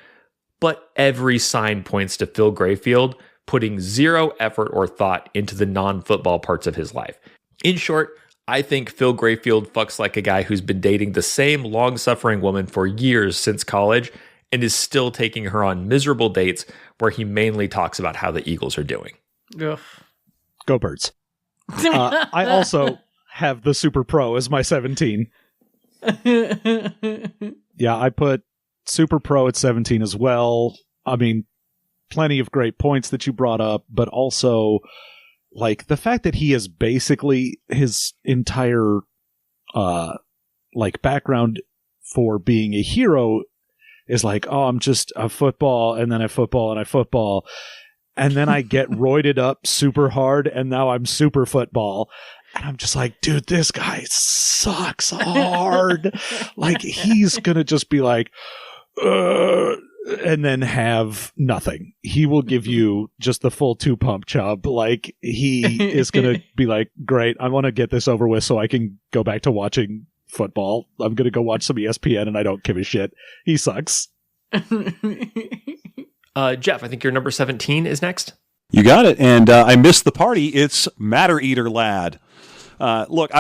But every sign points to Phil Grayfield putting zero effort or thought into the non-football parts of his life. In short, I think Phil Grayfield fucks like a guy who's been dating the same long-suffering woman for years since college and is still taking her on miserable dates where he mainly talks about how the Eagles are doing. Ugh. Go Birds. I also have the Super Pro as my 17. Yeah, I put Super Pro at 17 as well. I mean, plenty of great points that you brought up, but also the fact that he is basically his entire background for being a hero is I'm just a football and then I football and I football. And then I get roided up super hard, and now I'm super football. And I'm just like, dude, this guy sucks hard. He's going to just be and then have nothing. He will give you just the full 2-pump chub. He is going to be great, I want to get this over with so I can go back to watching football. I'm going to go watch some ESPN, and I don't give a shit. He sucks. Jeff, I think your number 17 is next. You got it. And I missed the party. It's Matter Eater Lad. Look,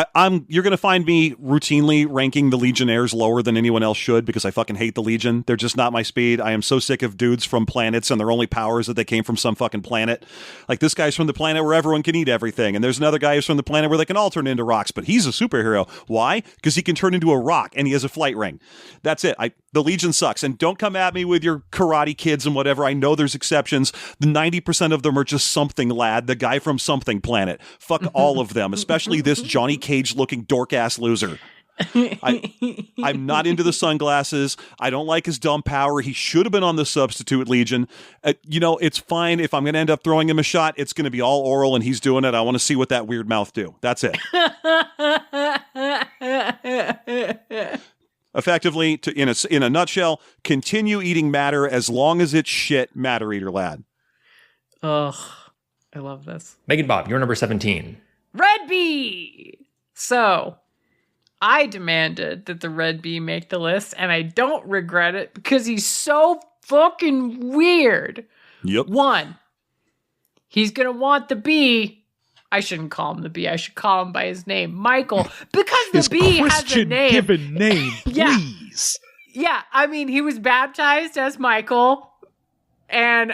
you're going to find me routinely ranking the Legionnaires lower than anyone else should because I fucking hate the Legion. They're just not my speed. I am so sick of dudes from planets and their only power is that they came from some fucking planet. This guy's from the planet where everyone can eat everything. And there's another guy who's from the planet where they can all turn into rocks, but he's a superhero. Why? Because he can turn into a rock and he has a flight ring. That's it. The Legion sucks. And don't come at me with your Karate Kids and whatever. I know there's exceptions. The 90% of them are just something lad. The guy from something planet. Fuck all of them, especially this Johnny Cage looking dork ass loser. I'm not into the sunglasses. I don't like his dumb power. He should have been on the substitute Legion. It's fine. If I'm going to end up throwing him a shot, it's going to be all oral and he's doing it. I want to see what that weird mouth do. That's it. Effectively, in a nutshell, continue eating matter as long as it's shit, Matter Eater Lad. Ugh, I love this. Megan Bob, you're number 17. Red Bee! So, I demanded that the Red Bee make the list, and I don't regret it because he's so fucking weird. Yep. 1, he's gonna want the bee. I shouldn't call him the bee. I should call him by his name, Michael, because the bee has a name. Given name, please. Yeah, I mean, he was baptized as Michael. And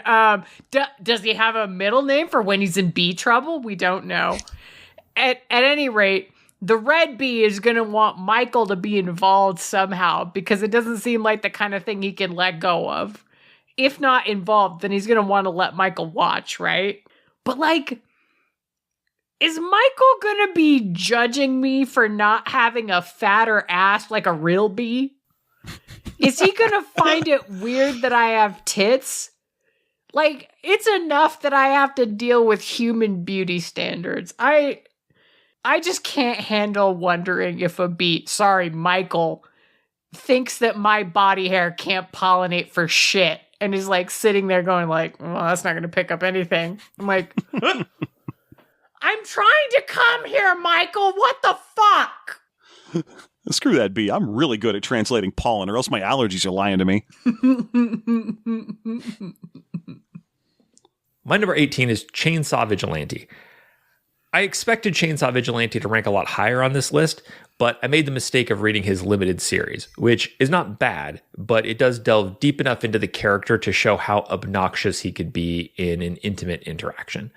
does he have a middle name for when he's in bee trouble? We don't know. At any rate, the Red Bee is going to want Michael to be involved somehow because it doesn't seem like the kind of thing he can let go of. If not involved, then he's going to want to let Michael watch, right? But is Michael going to be judging me for not having a fatter ass like a real bee? Is he going to find it weird that I have tits? It's enough that I have to deal with human beauty standards. I just can't handle wondering if Michael thinks that my body hair can't pollinate for shit and is like sitting there going like, well, that's not going to pick up anything. I'm like, I'm trying to come here, Michael. What the fuck? Screw that bee. I'm really good at translating pollen, or else my allergies are lying to me. My number 18 is Chainsaw Vigilante. I expected Chainsaw Vigilante to rank a lot higher on this list, but I made the mistake of reading his limited series, which is not bad, but it does delve deep enough into the character to show how obnoxious he could be in an intimate interaction.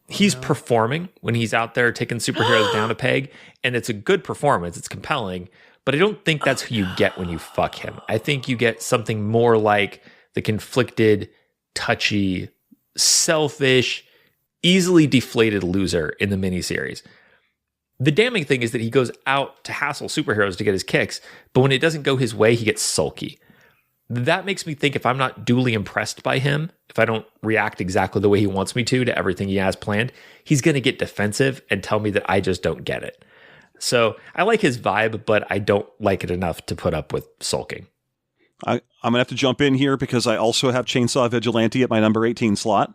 He's performing when he's out there taking superheroes down a peg, and it's a good performance. It's compelling, but I don't think that's who you get when you fuck him. I think you get something more like the conflicted, touchy, selfish, easily deflated loser in the miniseries. The damning thing is that he goes out to hassle superheroes to get his kicks, but when it doesn't go his way, he gets sulky. That makes me think if I'm not duly impressed by him, if I don't react exactly the way he wants me to everything he has planned, he's going to get defensive and tell me that I just don't get it. So I like his vibe, but I don't like it enough to put up with sulking. I'm going to have to jump in here because I also have Chainsaw Vigilante at my number 18 slot.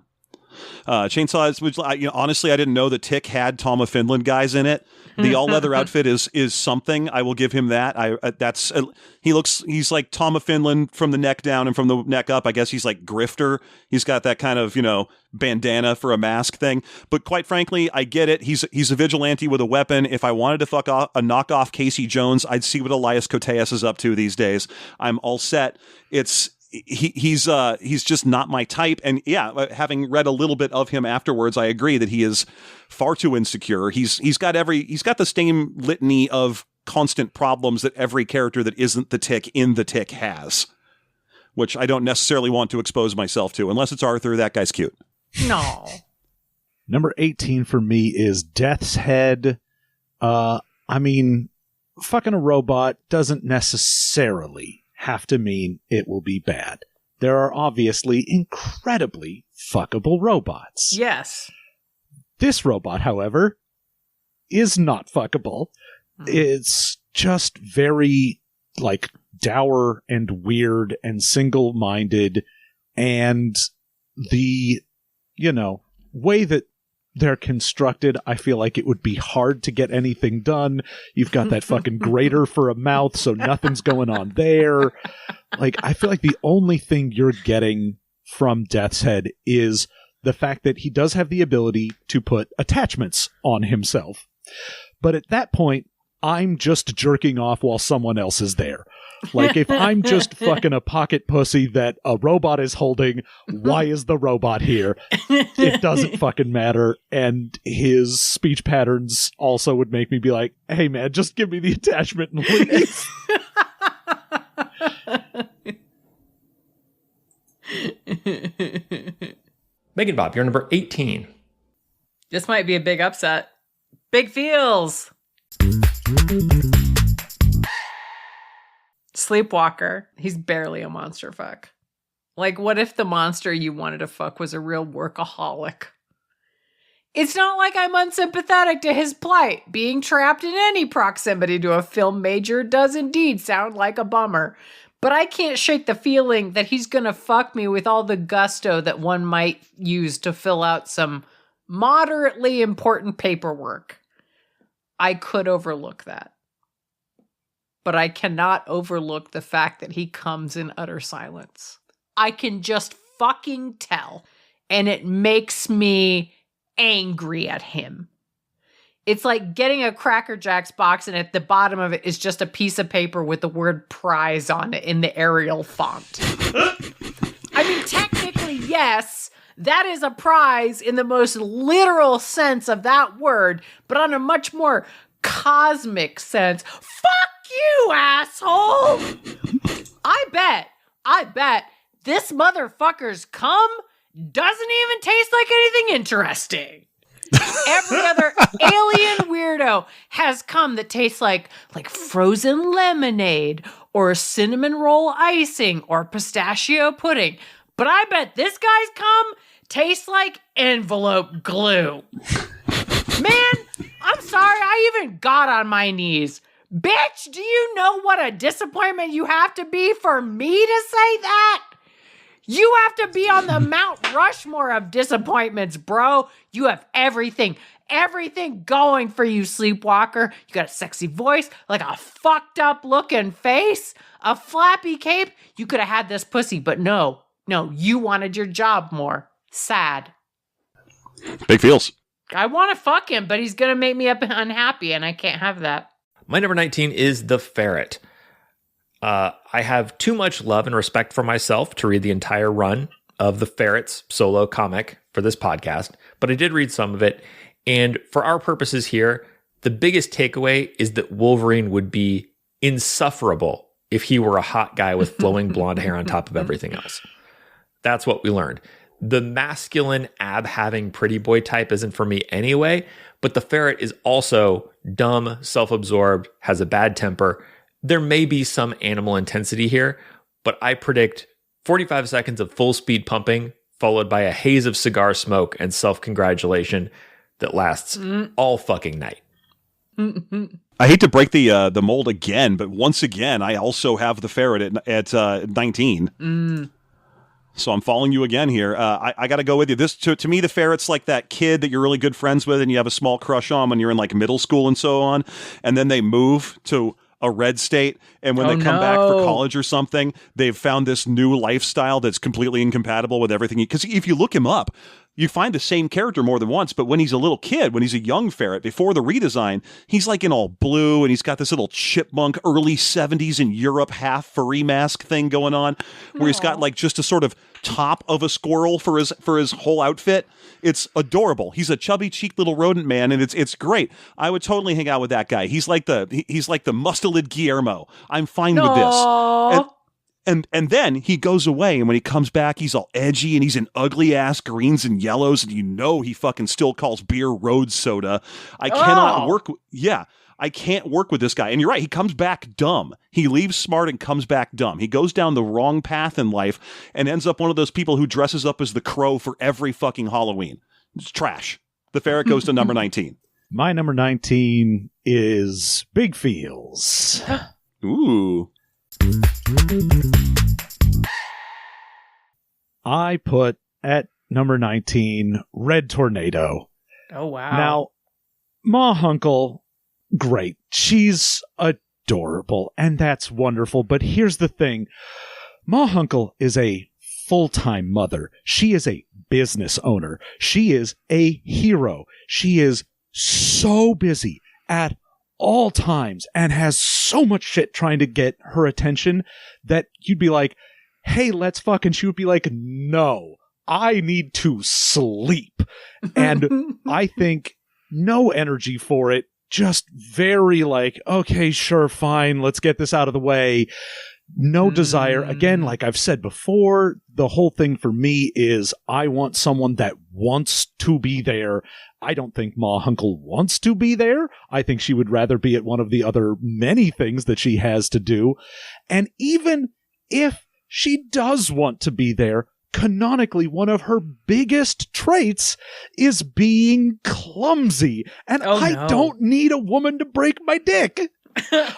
Chainsaw, honestly, I didn't know that Tick had Tom of Finland guys in it. The all leather outfit is something. I will give him that. He's like Tom of Finland from the neck down, and from the neck up, I guess he's like Grifter. He's got that kind of, bandana for a mask thing. But quite frankly, I get it. He's a vigilante with a weapon. If I wanted to knock off Casey Jones, I'd see what Elias Koteas is up to these days. I'm all set. He's just not my type. And yeah, having read a little bit of him afterwards, I agree that he is far too insecure. He's got the same litany of constant problems that every character that isn't the Tick in the Tick has, which I don't necessarily want to expose myself to. Unless it's Arthur, that guy's cute. No. Number 18 for me is Death's Head. Fucking a robot doesn't necessarily have to mean it will be bad. There are obviously incredibly fuckable robots. Yes. This robot, however, is not fuckable. It's just very, dour and weird and single-minded, and the, way that they're constructed, I feel like it would be hard to get anything done. You've got that fucking grater for a mouth, so nothing's going on there. I feel like the only thing you're getting from Death's Head is the fact that he does have the ability to put attachments on himself. But at that point, I'm just jerking off while someone else is there. If I'm just fucking a pocket pussy that a robot is holding, why is the robot here? It doesn't fucking matter. And his speech patterns also would make me be like, hey man, just give me the attachment and leave. Megan Bob, you're number 18. This might be a big upset. Big feels. Sleepwalker. He's barely a monster fuck. What if the monster you wanted to fuck was a real workaholic? It's not like I'm unsympathetic to his plight. Being trapped in any proximity to a film major does indeed sound like a bummer. But I can't shake the feeling that he's gonna fuck me with all the gusto that one might use to fill out some moderately important paperwork. I could overlook that. But I cannot overlook the fact that he comes in utter silence. I can just fucking tell. And it makes me angry at him. It's like getting a Cracker Jacks box and at the bottom of it is just a piece of paper with the word prize on it in the Arial font. I mean, technically, yes, that is a prize in the most literal sense of that word, but on a much more cosmic sense. Fuck you, asshole! I bet this motherfucker's cum doesn't even taste like anything interesting. Every other alien weirdo has cum that tastes like frozen lemonade or cinnamon roll icing or pistachio pudding. But I bet this guy's cum tastes like envelope glue. Man, I'm sorry I even got on my knees. Bitch, do you know what a disappointment you have to be for me to say that? You have to be on the Mount Rushmore of disappointments, bro. You have everything going for you, Sleepwalker. You got a sexy voice, like a fucked up looking face, a flappy cape. You could have had this pussy, but no, you wanted your job more. Sad. Big feels. I want to fuck him, but he's going to make me unhappy, and I can't have that. My number 19 is The Ferret. I have too much love and respect for myself to read the entire run of The Ferret's solo comic for this podcast, but I did read some of it. And for our purposes here, the biggest takeaway is that Wolverine would be insufferable if he were a hot guy with flowing blonde hair on top of everything else. That's what we learned. The masculine ab-having pretty boy type isn't for me anyway, but the Ferret is also dumb, self-absorbed, has a bad temper. There may be some animal intensity here, but I predict 45 seconds of full speed pumping, followed by a haze of cigar smoke and self-congratulation that lasts all fucking night. I hate to break the mold again, but once again, I also have the Ferret at 19. So I'm following you again here. I got to go with you. This to me, the Ferret's like that kid that you're really good friends with and you have a small crush on when you're in like middle school and so on. And then they move to a red state. And when they come back for college or something, they've found this new lifestyle that's completely incompatible with everything. Because if you look him up, you find the same character more than once, but when he's a little kid, when he's a young Ferret, before the redesign, he's like in all blue, and he's got this little chipmunk, early 70s in Europe, half furry mask thing going on, where he's got like just a sort of top of a squirrel for his whole outfit. It's adorable. He's a chubby cheeked little rodent man, and it's great. I would totally hang out with that guy. He's like the mustelid Guillermo. I'm fine with this. And then he goes away, and when he comes back, he's all edgy, and he's in ugly-ass greens and yellows, and you know he fucking still calls beer road soda. I cannot work... I can't work with this guy. And you're right, he comes back dumb. He leaves smart and comes back dumb. He goes down the wrong path in life and ends up one of those people who dresses up as the Crow for every fucking Halloween. It's trash. The Ferret goes to number 19. My number 19 is Big Feels. Ooh. I put at number 19 Red Tornado. Oh, wow. Now, Ma Hunkle, great. She's adorable, and that's wonderful. But here's the thing. Ma Hunkle is a full-time mother. She is a business owner. She is a hero. She is so busy at all times and has so much shit trying to get her attention that you'd be like, hey, let's fuck. And she would be like, no, I need to sleep. And I think no energy for it. Just very like, okay, sure, fine, let's get this out of the way. No desire. Again, like I've said before, the whole thing for me is I want someone that wants to be there. I don't think Ma Hunkle wants to be there. I think she would rather be at one of the other many things that she has to do. And even if she does want to be there, canonically, one of her biggest traits is being clumsy. And I don't need a woman to break my dick.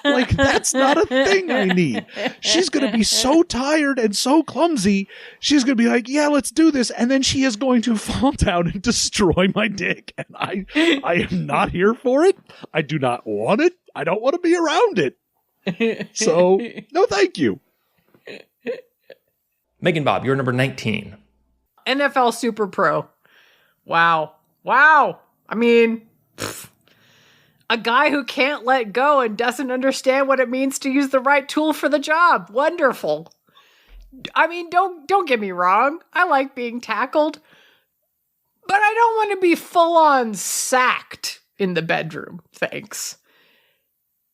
Like, that's not a thing I need. She's going to be so tired and so clumsy. She's going to be like, yeah, let's do this. And then she is going to fall down and destroy my dick. And I am not here for it. I do not want it. I don't want to be around it. So, no, thank you. Megan Bob, you're number 19. NFL Super Pro. Wow. I mean, a guy who can't let go and doesn't understand what it means to use the right tool for the job. Wonderful. I mean, don't get me wrong. I like being tackled, but I don't want to be full on sacked in the bedroom. Thanks.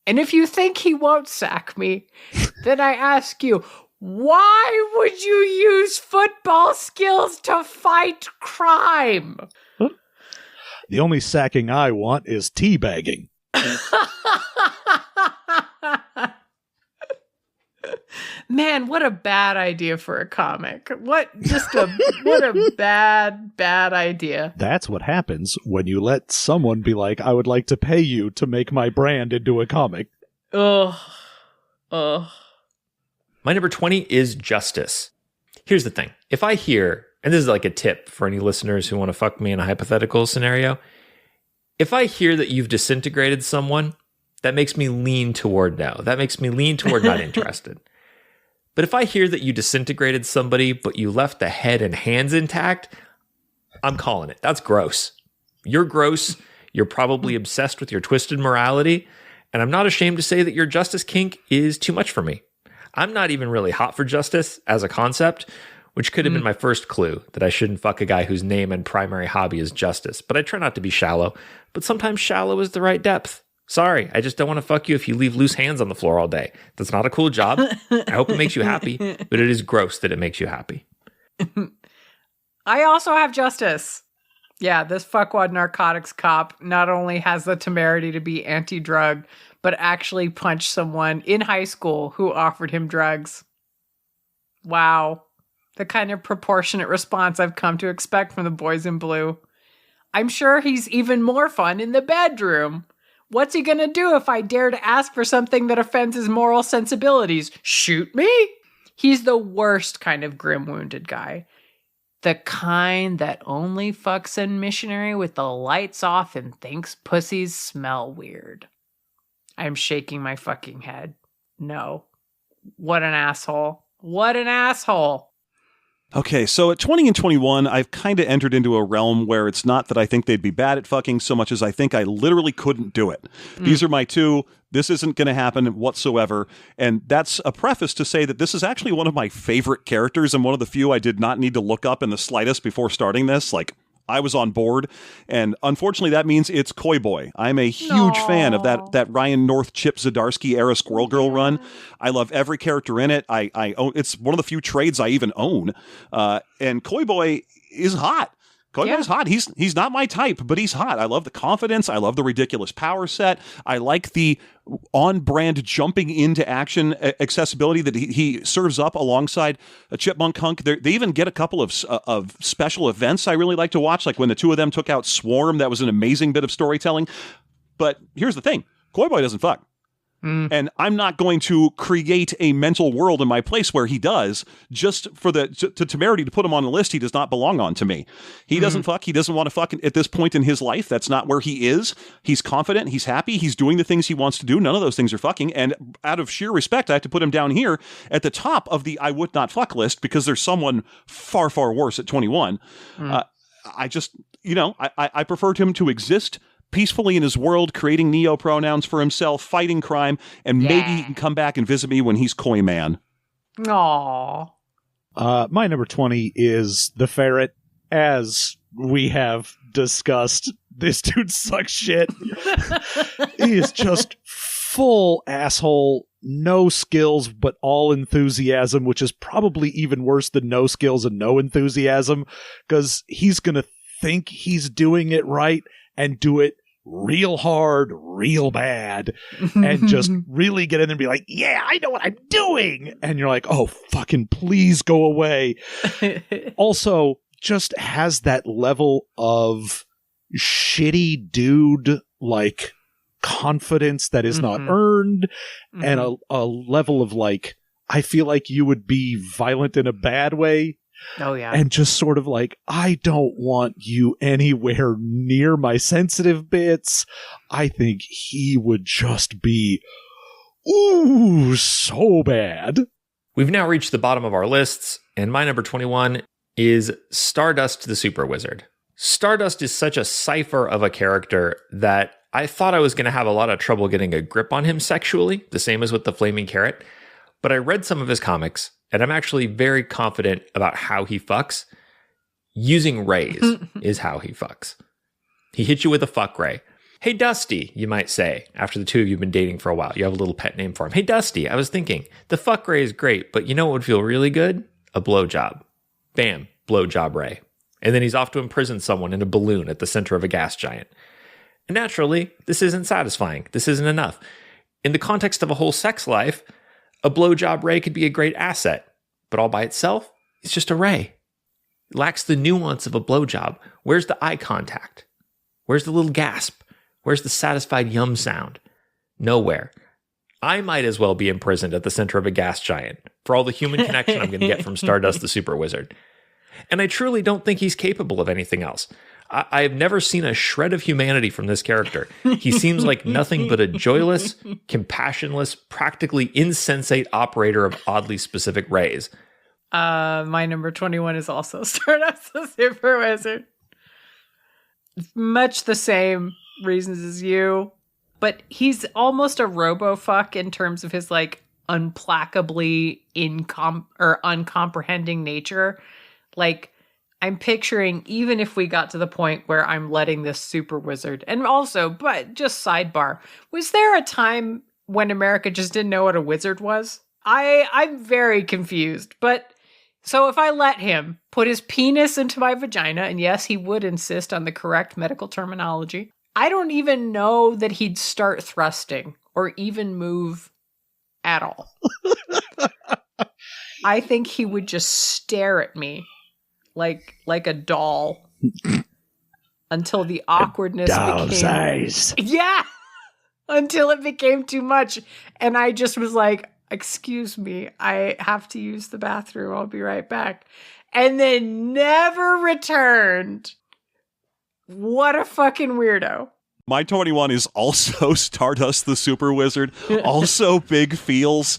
And if you think he won't sack me, then I ask you, why would you use football skills to fight crime? The only sacking I want is teabagging. Man, what a bad idea for a comic. What a bad idea. That's what happens when you let someone be like, I would like to pay you to make my brand into a comic. Ugh. My number 20 is Justice. Here's the thing. If I hear, and this is like a tip for any listeners who want to fuck me in a hypothetical scenario, if I hear that you've disintegrated someone, that makes me lean toward no. That makes me lean toward not interested. But if I hear that you disintegrated somebody, but you left the head and hands intact, I'm calling it. That's gross. You're gross. You're probably obsessed with your twisted morality. And I'm not ashamed to say that your justice kink is too much for me. I'm not even really hot for justice as a concept, which could have been my first clue that I shouldn't fuck a guy whose name and primary hobby is justice. But I try not to be shallow. But sometimes shallow is the right depth. Sorry, I just don't want to fuck you if you leave loose hands on the floor all day. That's not a cool job. I hope it makes you happy, but it is gross that it makes you happy. I also have justice. Yeah, this fuckwad narcotics cop not only has the temerity to be anti-drug, but actually punched someone in high school who offered him drugs. Wow. The kind of proportionate response I've come to expect from the boys in blue. I'm sure he's even more fun in the bedroom. What's he gonna do if I dare to ask for something that offends his moral sensibilities? Shoot me? He's the worst kind of grim wounded guy. The kind that only fucks in missionary with the lights off and thinks pussies smell weird. I'm shaking my fucking head. No. What an asshole. What an asshole. Okay, so at 20 and 21, I've kind of entered into a realm where it's not that I think they'd be bad at fucking so much as I think I literally couldn't do it. These are my two. This isn't going to happen whatsoever. And that's a preface to say that this is actually one of my favorite characters and one of the few I did not need to look up in the slightest before starting this. Like, I was on board, and unfortunately that means it's Koi Boy. I'm a huge fan of that Ryan North, Chip Zdarsky era Squirrel Girl run. I love every character in it. I own, it's one of the few trades I even own. And Koi Boy is hot. Koi Boy is hot. He's not my type, but he's hot. I love the confidence. I love the ridiculous power set. I like the on-brand jumping into action accessibility that he serves up alongside a Chipmunk Hunk. They even get a couple of special events I really like to watch, like when the two of them took out Swarm. That was an amazing bit of storytelling. But here's the thing. Koi Boy doesn't fuck. And I'm not going to create a mental world in my place where he does, just for the temerity to put him on the list he does not belong on to me. He doesn't fuck. He doesn't want to fuck at this point in his life. That's not where he is. He's confident. He's happy. He's doing the things he wants to do. None of those things are fucking. And out of sheer respect, I have to put him down here at the top of the I would not fuck list because there's someone far, far worse at 21. I just, I preferred him to exist peacefully in his world, creating neo-pronouns for himself, fighting crime, and maybe he can come back and visit me when he's Koi Man. Aww. My number 20 is the Ferret. As we have discussed, this dude sucks shit. He is just full asshole, no skills, but all enthusiasm, which is probably even worse than no skills and no enthusiasm, because he's going to think he's doing it right and do it real hard, real bad, and just really get in there and be like, yeah, I know what I'm doing. And you're like, oh, fucking please go away. Also, just has that level of shitty dude, like, confidence that is not earned, and a level of, like, I feel like you would be violent in a bad way. Oh, yeah. And just sort of like, I don't want you anywhere near my sensitive bits. I think he would just be, ooh, so bad. We've now reached the bottom of our lists, and my number 21 is Stardust the Super Wizard. Stardust is such a cipher of a character that I thought I was going to have a lot of trouble getting a grip on him sexually, the same as with the Flaming Carrot. But I read some of his comics, and I'm actually very confident about how he fucks. Using rays is how he fucks. He hits you with a fuck ray. Hey, Dusty, you might say, after the two of you have been dating for a while. You have a little pet name for him. Hey, Dusty, I was thinking, the fuck ray is great, but you know what would feel really good? A blowjob. Bam, blowjob ray. And then he's off to imprison someone in a balloon at the center of a gas giant. And naturally, this isn't satisfying. This isn't enough. In the context of a whole sex life, a blowjob ray could be a great asset, but all by itself, it's just a ray. It lacks the nuance of a blowjob. Where's the eye contact? Where's the little gasp? Where's the satisfied yum sound? Nowhere. I might as well be imprisoned at the center of a gas giant, for all the human connection I'm going to get from Stardust the Super Wizard. And I truly don't think he's capable of anything else. I have never seen a shred of humanity from this character. He seems like nothing but a joyless, compassionless, practically insensate operator of oddly specific rays. My number 21 is also Stardust the Super Wizard. Much the same reasons as you, but he's almost a robo-fuck in terms of his like unplacably uncomprehending nature. Like, I'm picturing, even if we got to the point where I'm letting this super wizard, and also, but just sidebar, was there a time when America just didn't know what a wizard was? I'm very confused, but so if I let him put his penis into my vagina, and yes, he would insist on the correct medical terminology, I don't even know that he'd start thrusting or even move at all. I think he would just stare at me like a doll until the awkwardness Doll's became eyes. Yeah, until it became too much, and I just was like, "Excuse me, I have to use the bathroom. I'll be right back," and then never returned. What a fucking weirdo! My 21 is also Stardust the Super Wizard, also big feels.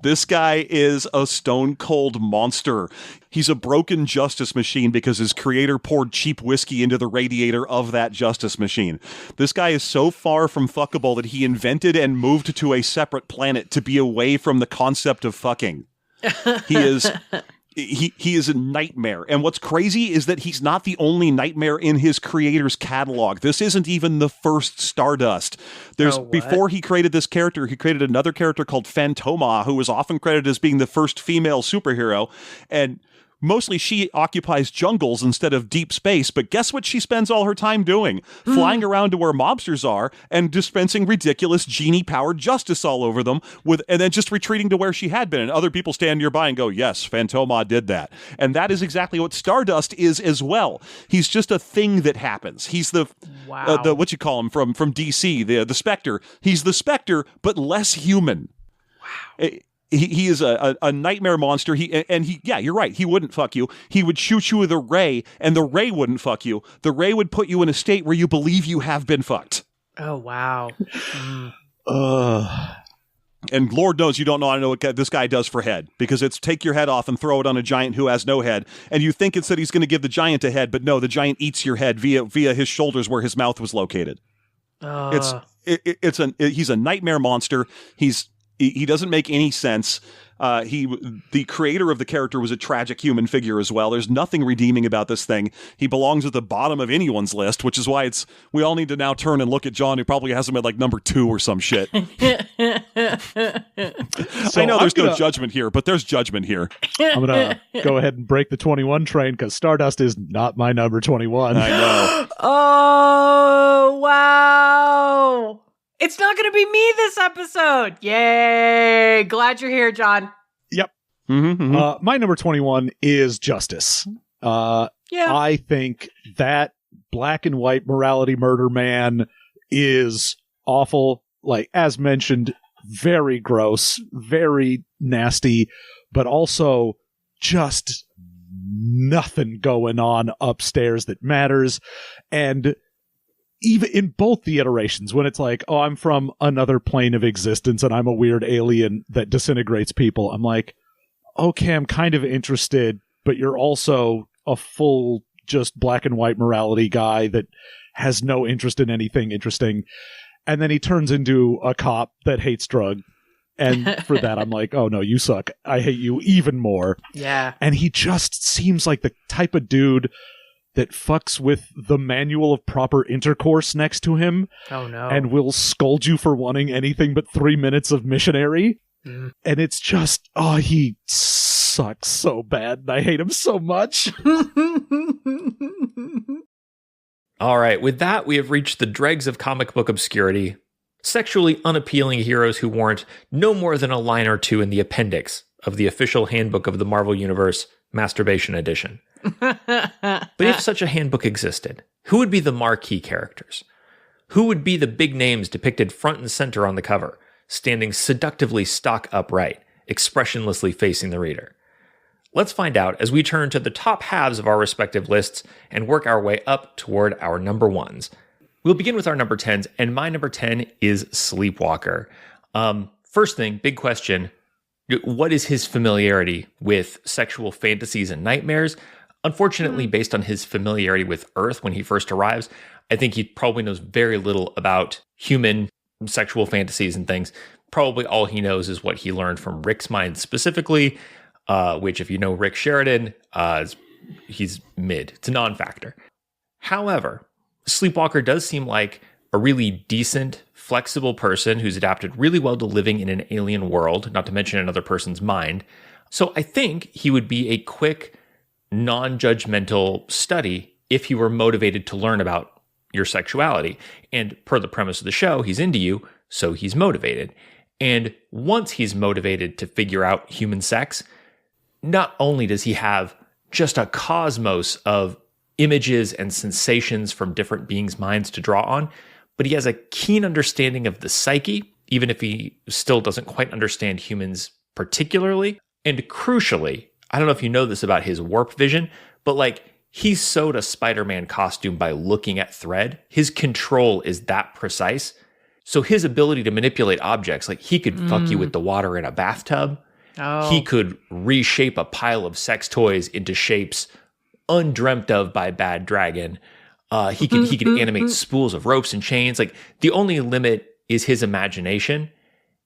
This guy is a stone-cold monster. He's a broken justice machine because his creator poured cheap whiskey into the radiator of that justice machine. This guy is so far from fuckable that he invented and moved to a separate planet to be away from the concept of fucking. He is a nightmare. And what's crazy is that he's not the only nightmare in his creator's catalog. This isn't even the first Stardust. Before he created this character, he created another character called Phantoma, who was often credited as being the first female superhero. And mostly she occupies jungles instead of deep space, but guess what she spends all her time doing? Flying around to where mobsters are and dispensing ridiculous genie-powered justice all over them, and then just retreating to where she had been. And other people stand nearby and go, yes, Phantoma did that. And that is exactly what Stardust is as well. He's just a thing that happens. He's the what you call him from DC, the Spectre. He's the Spectre, but less human. Wow. He is a nightmare monster. Yeah, you're right. He wouldn't fuck you. He would shoot you with a ray, and the ray wouldn't fuck you. The ray would put you in a state where you believe you have been fucked. Oh, wow. And Lord knows you don't know what this guy does for head, because it's take your head off and throw it on a giant who has no head. And you think it's that he's going to give the giant a head, but no, the giant eats your head via his shoulders where his mouth was located. He's a nightmare monster. He doesn't make any sense. The creator of the character was a tragic human figure as well. There's nothing redeeming about this thing. He belongs at the bottom of anyone's list, which is why we all need to now turn and look at John, who probably has him at like number 2 or some shit. I know there's no judgment here, but there's judgment here. I'm going to go ahead and break the 21 train because Stardust is not my number 21. I know. Oh, wow. It's not going to be me this episode. Yay. Glad you're here, John. Yep. My number 21 is Justice. I think that black and white morality murder man is awful. Like, as mentioned, very gross, very nasty, but also just nothing going on upstairs that matters. And even in both the iterations, when it's like, oh, I'm from another plane of existence and I'm a weird alien that disintegrates people, I'm like, okay, I'm kind of interested, but you're also a full just black and white morality guy that has no interest in anything interesting. And then he turns into a cop that hates drugs. And for that, I'm like, oh no, you suck. I hate you even more. Yeah. And he just seems like the type of dude that fucks with the manual of proper intercourse next to him. Oh no. And will scold you for wanting anything but 3 minutes of missionary. And it's just, oh, he sucks so bad. And I hate him so much. All right, with that, we have reached the dregs of comic book obscurity. Sexually unappealing heroes who warrant no more than a line or two in the appendix of the official handbook of the Marvel Universe, Masturbation Edition. But if such a handbook existed, who would be the marquee characters? Who would be the big names depicted front and center on the cover, standing seductively stock upright, expressionlessly facing the reader. Let's find out as we turn to the top halves of our respective lists and work our way up toward our number ones. We'll begin with our number 10s, and my number 10 is Sleepwalker. First thing, big question, what is his familiarity with sexual fantasies and nightmares? Unfortunately, based on his familiarity with Earth when he first arrives, I think he probably knows very little about human sexual fantasies and things. Probably all he knows is what he learned from Rick's mind specifically, which if you know Rick Sheridan, he's mid. It's a non-factor. However, Sleepwalker does seem like a really decent, flexible person who's adapted really well to living in an alien world, not to mention another person's mind. So I think he would be a quick, non-judgmental study if he were motivated to learn about your sexuality. And per the premise of the show, he's into you, so he's motivated. And once he's motivated to figure out human sex, not only does he have just a cosmos of images and sensations from different beings' minds to draw on, but he has a keen understanding of the psyche, even if he still doesn't quite understand humans particularly. And crucially, I don't know if you know this about his warp vision, but like he sewed a Spider-Man costume by looking at thread. His control is that precise. So his ability to manipulate objects, like he could fuck you with the water in a bathtub. Oh. He could reshape a pile of sex toys into shapes undreamt of by Bad Dragon. He could animate spools of ropes and chains. Like the only limit is his imagination.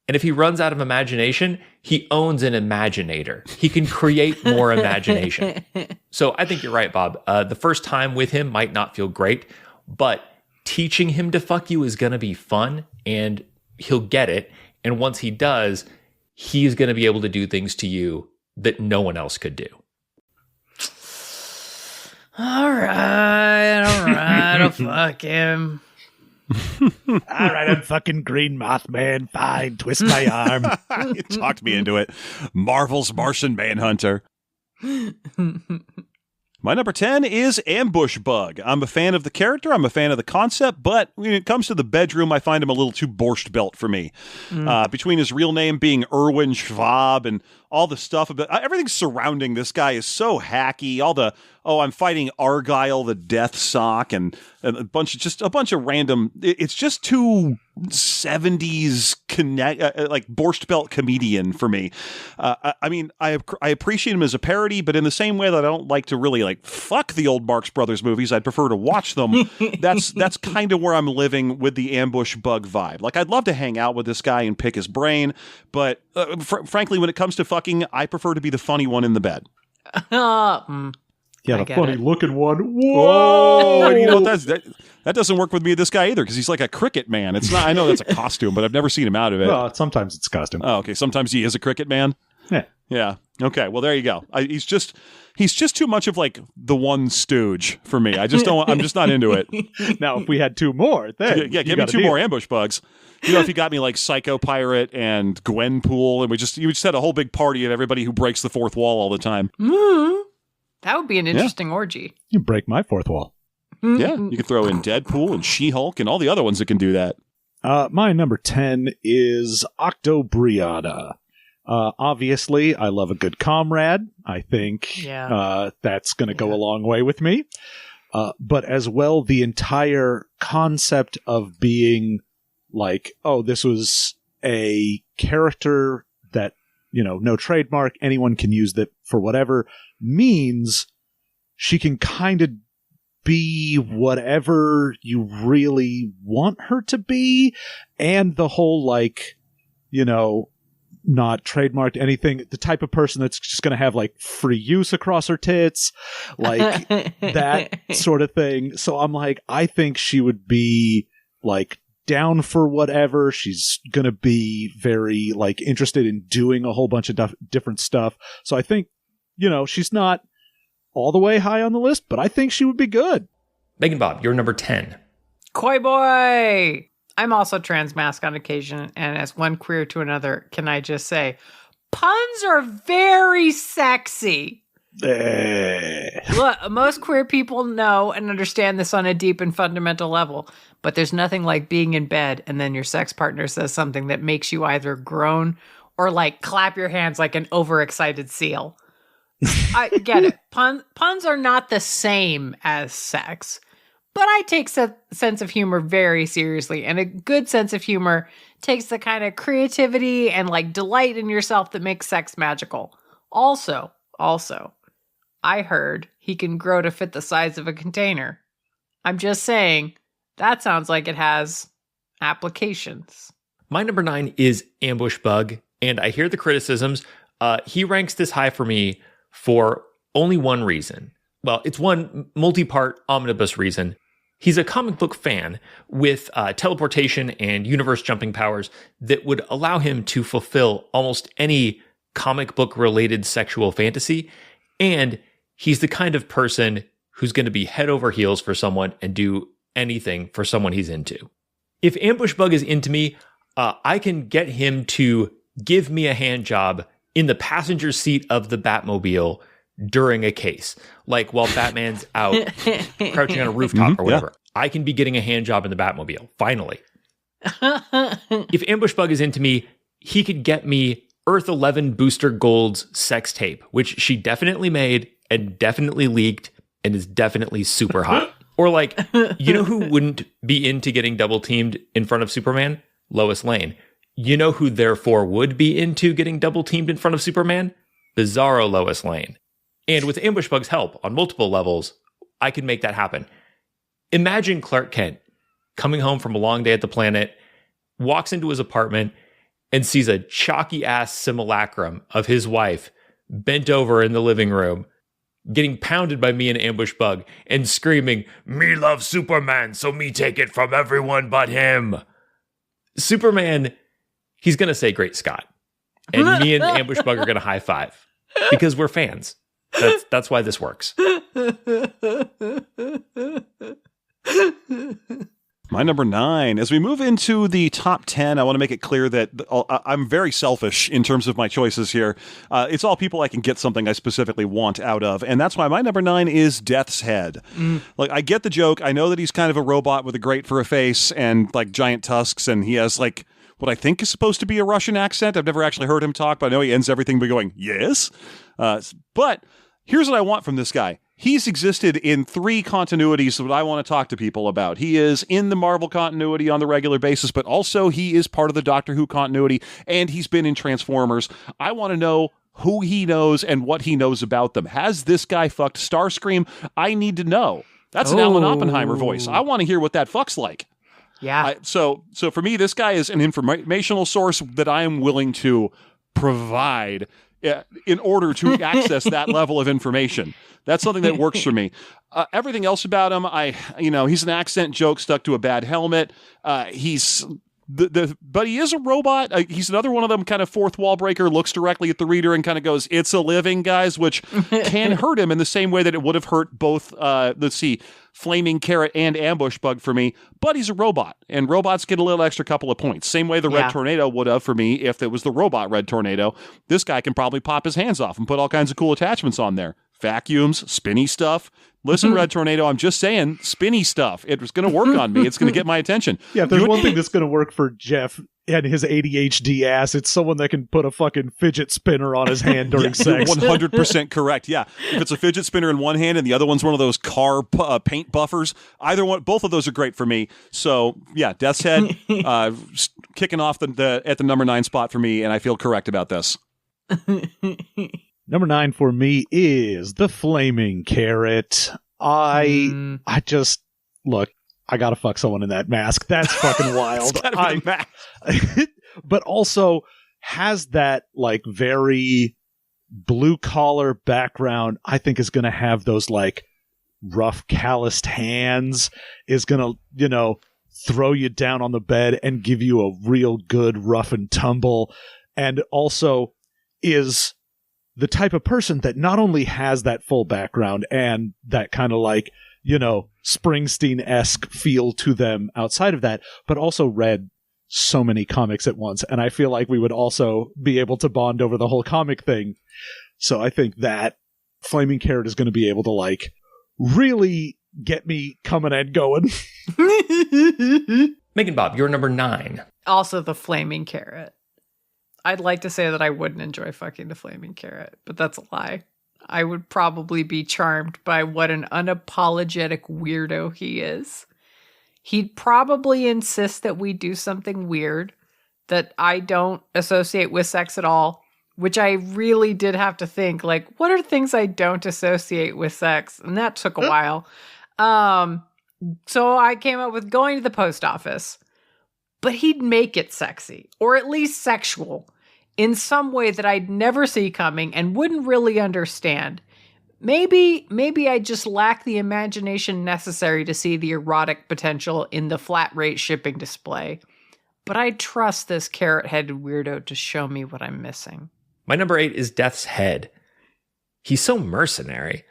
And if he runs out of imagination, he owns an imaginator. He can create more imagination. So I think you're right, Bob. The first time with him might not feel great, but teaching him to fuck you is going to be fun and he'll get it. And once he does, he's going to be able to do things to you that no one else could do. All right, I'll fuck him. All right, I'm fucking Green Mothman. Fine, twist my arm. You talked me into it. Marvel's Martian Manhunter. My number 10 is Ambush Bug. I'm a fan of the character. I'm a fan of the concept, but when it comes to the bedroom, I find him a little too borscht belt for me. Between his real name being Erwin Schwab and all the stuff about everything surrounding this guy is so hacky. All the I'm fighting Argyle, the Death Sock, and a bunch of random. It's just too 70s like borscht belt comedian for me. I mean, I appreciate him as a parody, but in the same way that I don't like to really like fuck the old Marx Brothers movies, I'd prefer to watch them. That's kind of where I'm living with the Ambush Bug vibe. Like I'd love to hang out with this guy and pick his brain, but frankly, when it comes to fucking, I prefer to be the funny one in the bed. Yeah, the funny looking one. Whoa! And you know that doesn't work with me, this guy either, because he's like a cricket man. It's not. I know that's a costume, but I've never seen him out of it. Well, sometimes it's a costume. Oh, okay. Sometimes he is a cricket man. Yeah. Yeah. Okay. Well, there you go. He's just too much of like the one stooge for me. I just don't. I'm just not into it. Now, if we had two more, then give me two more Ambush Bugs. You know, if you got me like Psycho Pirate and Gwenpool, and you just had a whole big party of everybody who breaks the fourth wall all the time. That would be an interesting orgy. You break my fourth wall. Yeah, you can throw in Deadpool and She-Hulk and all the other ones that can do that. My number 10 is Octobriana. Obviously, I love a good comrade. I think that's going to go a long way with me. But as well, the entire concept of being like, oh, this was a character that, no trademark, anyone can use that for whatever, means she can kind of be whatever you really want her to be. And the whole, like, not trademarked anything, the type of person that's just going to have like free use across her tits, like that sort of thing. So I'm like, I think she would be like down for whatever. She's going to be very like interested in doing a whole bunch of different stuff. So I think, she's not all the way high on the list, but I think she would be good. Megan Bob, you're number 10. Koi boy. I'm also transmasc on occasion, and as one queer to another, can I just say, puns are very sexy. Look, most queer people know and understand this on a deep and fundamental level, but there's nothing like being in bed and then your sex partner says something that makes you either groan or like clap your hands like an overexcited seal. I get it. Puns are not the same as sex, but I take sense of humor very seriously, and a good sense of humor takes the kind of creativity and like delight in yourself that makes sex magical. Also, I heard he can grow to fit the size of a container. I'm just saying, that sounds like it has applications. My number 9 is Ambush Bug, and I hear the criticisms. He ranks this high for me for only one reason. Well, it's one multi-part omnibus reason. He's a comic book fan with teleportation and universe-jumping powers that would allow him to fulfill almost any comic book-related sexual fantasy, and he's the kind of person who's going to be head over heels for someone and do anything for someone he's into. If Ambush Bug is into me, I can get him to give me a hand job in the passenger seat of the Batmobile during a case. Like while Batman's out crouching on a rooftop or whatever. Yeah. I can be getting a hand job in the Batmobile, finally. If Ambush Bug is into me, he could get me Earth 11 Booster Gold's sex tape, which she definitely made and definitely leaked and is definitely super hot. Or like, you know who wouldn't be into getting double teamed in front of Superman? Lois Lane. You know who therefore would be into getting double teamed in front of Superman? Bizarro Lois Lane. And with Ambush Bug's help on multiple levels, I can make that happen. Imagine Clark Kent coming home from a long day at the planet, walks into his apartment, and sees a chalky-ass simulacrum of his wife bent over in the living room, getting pounded by me and Ambush Bug, and screaming, "Me love Superman, so me take it from everyone but him." Superman, he's going to say, "Great Scott." And me and Ambush Bug are going to high five because we're fans. That's why this works. My number 9, as we move into the top 10, I want to make it clear that I'm very selfish in terms of my choices here. It's all people I can get something I specifically want out of. And that's why my number 9 is Death's Head. Like, I get the joke. I know that he's kind of a robot with a grate for a face and like giant tusks. And he has like what I think is supposed to be a Russian accent. I've never actually heard him talk, but I know he ends everything by going, yes. But here's what I want from this guy. He's existed in 3 continuities that I want to talk to people about. He is in the Marvel continuity on the regular basis, but also he is part of the Doctor Who continuity, and he's been in Transformers. I want to know who he knows and what he knows about them. Has this guy fucked Starscream? I need to know. That's an Alan Oppenheimer voice. I want to hear what that fuck's like. Yeah. So for me, this guy is an informational source that I am willing to provide in order to access that level of information. That's something that works for me. Everything else about him, he's an accent joke stuck to a bad helmet. But he is a robot. He's another one of them kind of fourth wall breaker, looks directly at the reader and kind of goes, "It's a living, guys," which can hurt him in the same way that it would have hurt both, Flaming Carrot and Ambush Bug for me, but he's a robot, and robots get a little extra couple of points. Same way the Red Tornado would have for me if it was the robot Red Tornado. This guy can probably pop his hands off and put all kinds of cool attachments on there. Vacuums, spinny stuff. Listen, Red Tornado, I'm just saying, spinny stuff. It's going to work on me. It's going to get my attention. Yeah, if there's one thing that's going to work for Jeff and his ADHD ass, it's someone that can put a fucking fidget spinner on his hand during sex. 100% correct, yeah. If it's a fidget spinner in one hand and the other one's one of those car paint buffers, both of those are great for me. So, yeah, Death's Head kicking off at the number 9 spot for me, and I feel correct about this. Number 9 for me is the Flaming Carrot. I just look. I gotta fuck someone in that mask. That's fucking wild. But also has that like very blue collar background. I think is gonna have those like rough, calloused hands. Is gonna throw you down on the bed and give you a real good rough and tumble, and also is the type of person that not only has that full background and that kind of like, Springsteen-esque feel to them outside of that, but also read so many comics at once. And I feel like we would also be able to bond over the whole comic thing. So I think that Flaming Carrot is going to be able to like really get me coming and going. Megan Bob, you're number 9. Also the flaming carrot. I'd like to say that I wouldn't enjoy fucking the flaming carrot, but that's a lie. I would probably be charmed by what an unapologetic weirdo he is. He'd probably insist that we do something weird that I don't associate with sex at all, which I really did have to think, like, what are things I don't associate with sex? And that took a while. So I came up with going to the post office, but he'd make it sexy, or at least sexual, in some way that I'd never see coming and wouldn't really understand. Maybe I just lack the imagination necessary to see the erotic potential in the flat rate shipping display. But I trust this carrot-headed weirdo to show me what I'm missing. My number 8 is Death's Head. He's so mercenary.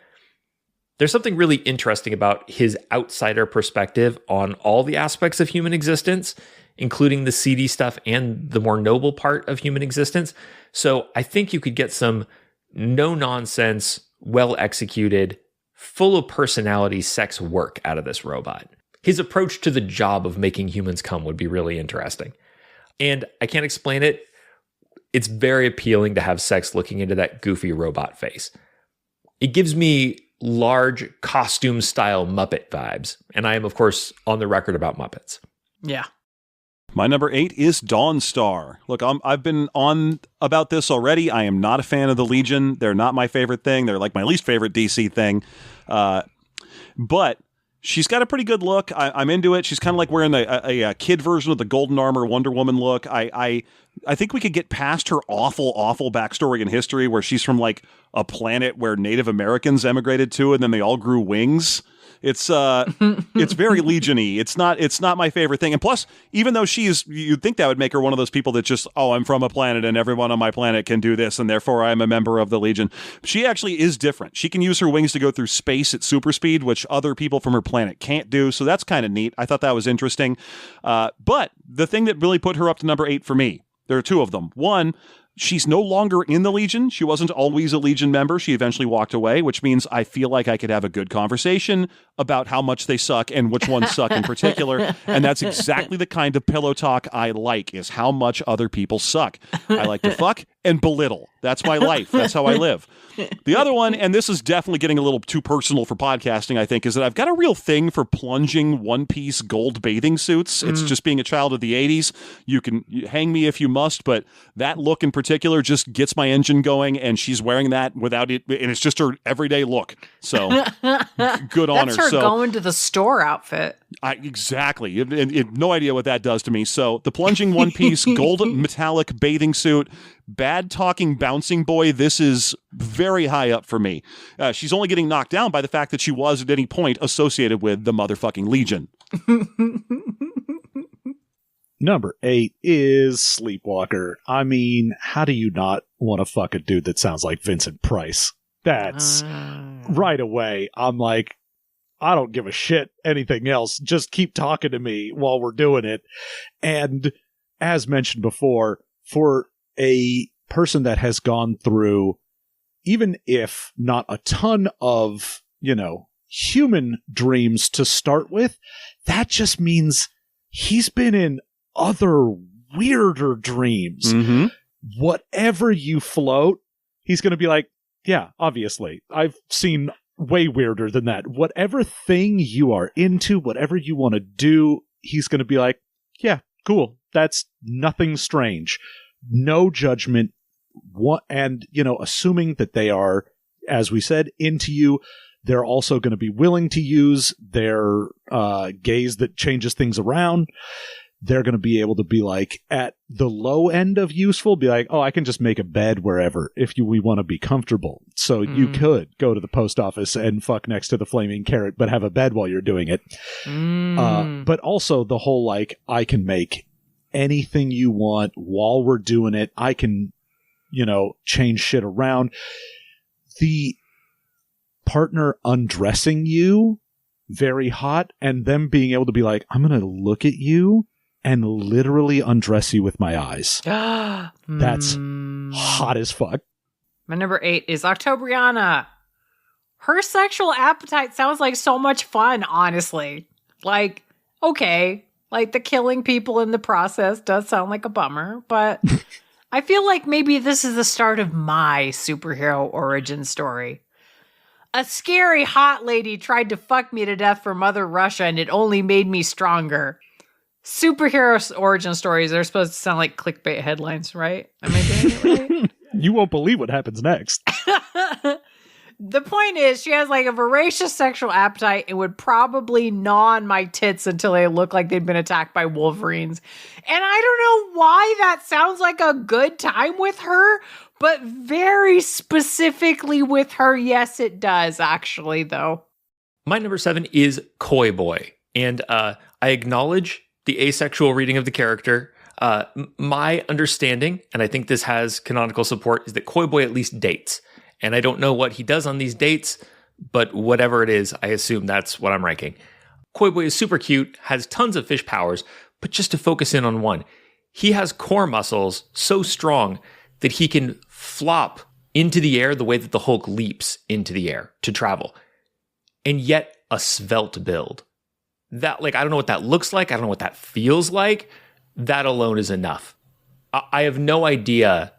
There's something really interesting about his outsider perspective on all the aspects of human existence, including the seedy stuff and the more noble part of human existence. So I think you could get some no-nonsense, well-executed, full of personality sex work out of this robot. His approach to the job of making humans come would be really interesting. And I can't explain it. It's very appealing to have sex looking into that goofy robot face. It gives me large costume-style Muppet vibes. And I am, of course, on the record about Muppets. Yeah. My number 8 is Dawnstar. Look, I've been on about this already. I am not a fan of the Legion. They're not my favorite thing. They're like my least favorite DC thing. But she's got a pretty good look. I'm into it. She's kind of like wearing a kid version of the Golden Armor Wonder Woman look. I think we could get past her awful backstory in history where she's from like a planet where Native Americans emigrated to and then they all grew wings. It's very Legion-y. It's not my favorite thing. And plus, even though you'd think that would make her one of those people that just, I'm from a planet and everyone on my planet can do this and therefore I'm a member of the Legion. She actually is different. She can use her wings to go through space at super speed, which other people from her planet can't do. So that's kind of neat. I thought that was interesting. But the thing that really put her up to number 8 for me, there are 2 of them. One, she's no longer in the Legion. She wasn't always a Legion member. She eventually walked away, which means I feel like I could have a good conversation about how much they suck and which ones suck in particular. And that's exactly the kind of pillow talk I like, is how much other people suck. I like to fuck and belittle. That's my life. That's how I live. The other one, and this is definitely getting a little too personal for podcasting, I think, is that I've got a real thing for plunging one-piece gold bathing suits. It's just being a child of the 80s. You can hang me if you must, but that look in particular just gets my engine going, and she's wearing that without it, and it's just her everyday look. So, good on her. That's her going to the store outfit. Exactly. No idea what that does to me. So, the plunging one-piece gold metallic bathing suit, bad-talking bouncing boy, this is very high up for me. She's only getting knocked down by the fact that she was at any point associated with the motherfucking Legion. Number 8 is Sleepwalker. I mean, how do you not want to fuck a dude that sounds like Vincent Price? That's right away. I'm like, I don't give a shit anything else. Just keep talking to me while we're doing it. And as mentioned before, for a person that has gone through, even if not a ton of, human dreams to start with, that just means he's been in other weirder dreams. Mm-hmm. Whatever you float, he's going to be like, yeah, obviously, I've seen way weirder than that. Whatever thing you are into, whatever you want to do, he's going to be like, yeah, cool. That's nothing strange. No judgment. And, assuming that they are, as we said, into you, they're also going to be willing to use their gaze that changes things around. They're going to be able to be like, at the low end of useful, be like, I can just make a bed wherever if we want to be comfortable. So you could go to the post office and fuck next to the flaming carrot, but have a bed while you're doing it. But also the whole, like, I can make anything you want while we're doing it. I can, change shit around. The partner undressing you very hot and them being able to be like, I'm going to look at you and literally undress you with my eyes. That's hot as fuck. My number 8 is Octobriana. Her sexual appetite sounds like so much fun, honestly. Like, okay, like the killing people in the process does sound like a bummer, but I feel like maybe this is the start of my superhero origin story. A scary hot lady tried to fuck me to death for Mother Russia, and it only made me stronger. Superhero origin stories are supposed to sound like clickbait headlines, right? Am I doing it right? You won't believe what happens next. The point is, she has like a voracious sexual appetite and would probably gnaw on my tits until they look like they'd been attacked by wolverines. And I don't know why that sounds like a good time with her, but very specifically with her, yes, it does, actually, though. My number 7 is Koi Boy. And I acknowledge the asexual reading of the character. My understanding, and I think this has canonical support, is that Koi Boy at least dates. And I don't know what he does on these dates, but whatever it is, I assume that's what I'm ranking. Koi Boy is super cute, has tons of fish powers, but just to focus in on one, he has core muscles so strong that he can flop into the air the way that the Hulk leaps into the air to travel. And yet a svelte build. That, like, I don't know what that looks like. I don't know what that feels like. That alone is enough. I have no idea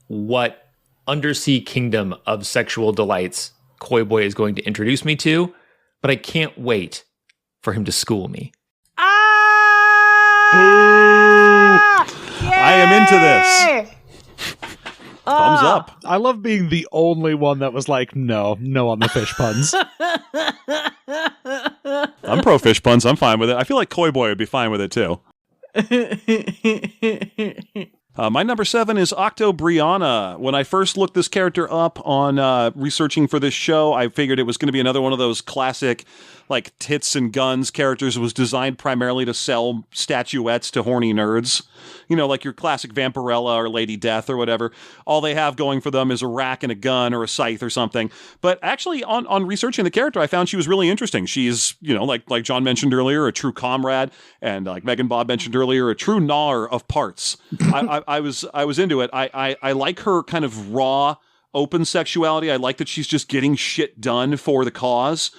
what undersea kingdom of sexual delights Koi Boy is going to introduce me to, but I can't wait for him to school me. I am into this. Thumbs up. I love being the only one that was like, no on the fish puns. I'm pro fish puns. I'm fine with it. I feel like Koi Boy would be fine with it too. My number 7 is Octobriana. When I first looked this character up on researching for this show, I figured it was going to be another one of those classic, like, tits and guns characters. It was designed primarily to sell statuettes to horny nerds. You know, like your classic Vampirella or Lady Death or whatever. All they have going for them is a rack and a gun or a scythe or something. But actually, on researching the character, I found she was really interesting. She's, you know, like John mentioned earlier, a true comrade, and like Megan Bob mentioned earlier, a true gnawer of parts. I was into it. I like her kind of raw, open sexuality. I like that she's just getting shit done for the cause.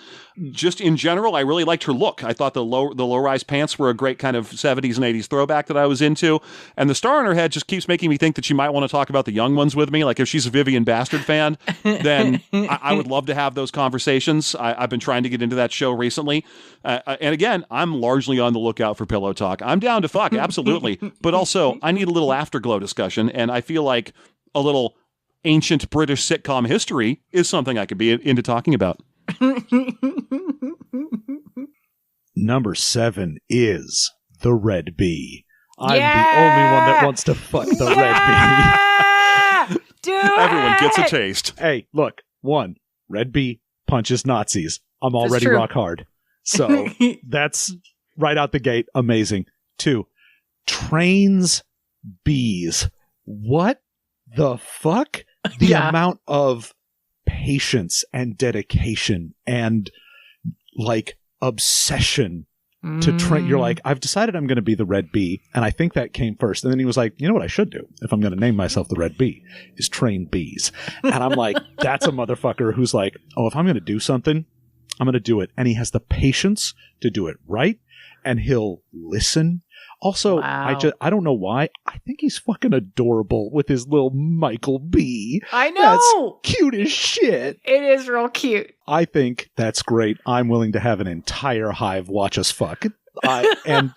Just in general, I really liked her look. I thought the low-rise pants were a great kind of 70s and 80s throwback that I was into. And the star on her head just keeps making me think that she might want to talk about the young ones with me. Like, if she's a Vivian Bastard fan, then I would love to have those conversations. I've been trying to get into that show recently. And again, I'm largely on the lookout for pillow talk. I'm down to fuck, absolutely. But also, I need a little afterglow discussion. And I feel like a little ancient British sitcom history is something I could be into talking about. Number 7 is the Red Bee. I'm the only one that wants to fuck the Red Bee. Do it! Everyone gets a taste. Hey, look. 1, Red Bee punches Nazis. I'm already rock hard. So that's right out the gate. Amazing. 2, trains bees. What the fuck? The amount of patience and dedication and like obsession to train. You're like, I've decided I'm going to be the Red Bee, and I think that came first. And then he was like, you know what I should do if I'm going to name myself the Red Bee is train bees. And I'm like, that's a motherfucker who's like, oh, if I'm going to do something, I'm going to do it. And he has the patience to do it right, and he'll listen. Also, wow. I don't know why. I think he's fucking adorable with his little Michael B. I know. That's cute as shit. It is real cute. I think that's great. I'm willing to have an entire hive watch us fuck. And,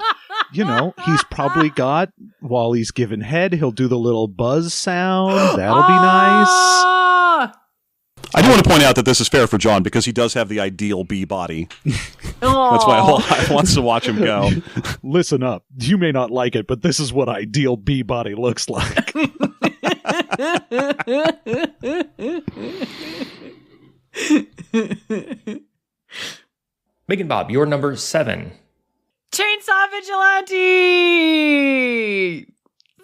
you know, he's probably got, while he's giving head, he'll do the little buzz sound. That'll be nice. I do want to point out that this is fair for John because he does have the ideal bee body. That's why whole hive wants to watch him go. Listen up. You may not like it, but this is what ideal bee body looks like. Megan Bob, your number 7. Chainsaw Vigilante!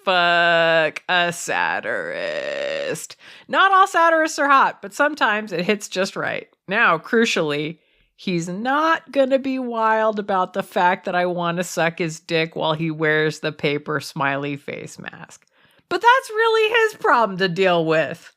Fuck a satirist. Not all satirists are hot, but sometimes it hits just right. Now, crucially, he's not gonna be wild about the fact that I want to suck his dick while he wears the paper smiley face mask. But that's really his problem to deal with.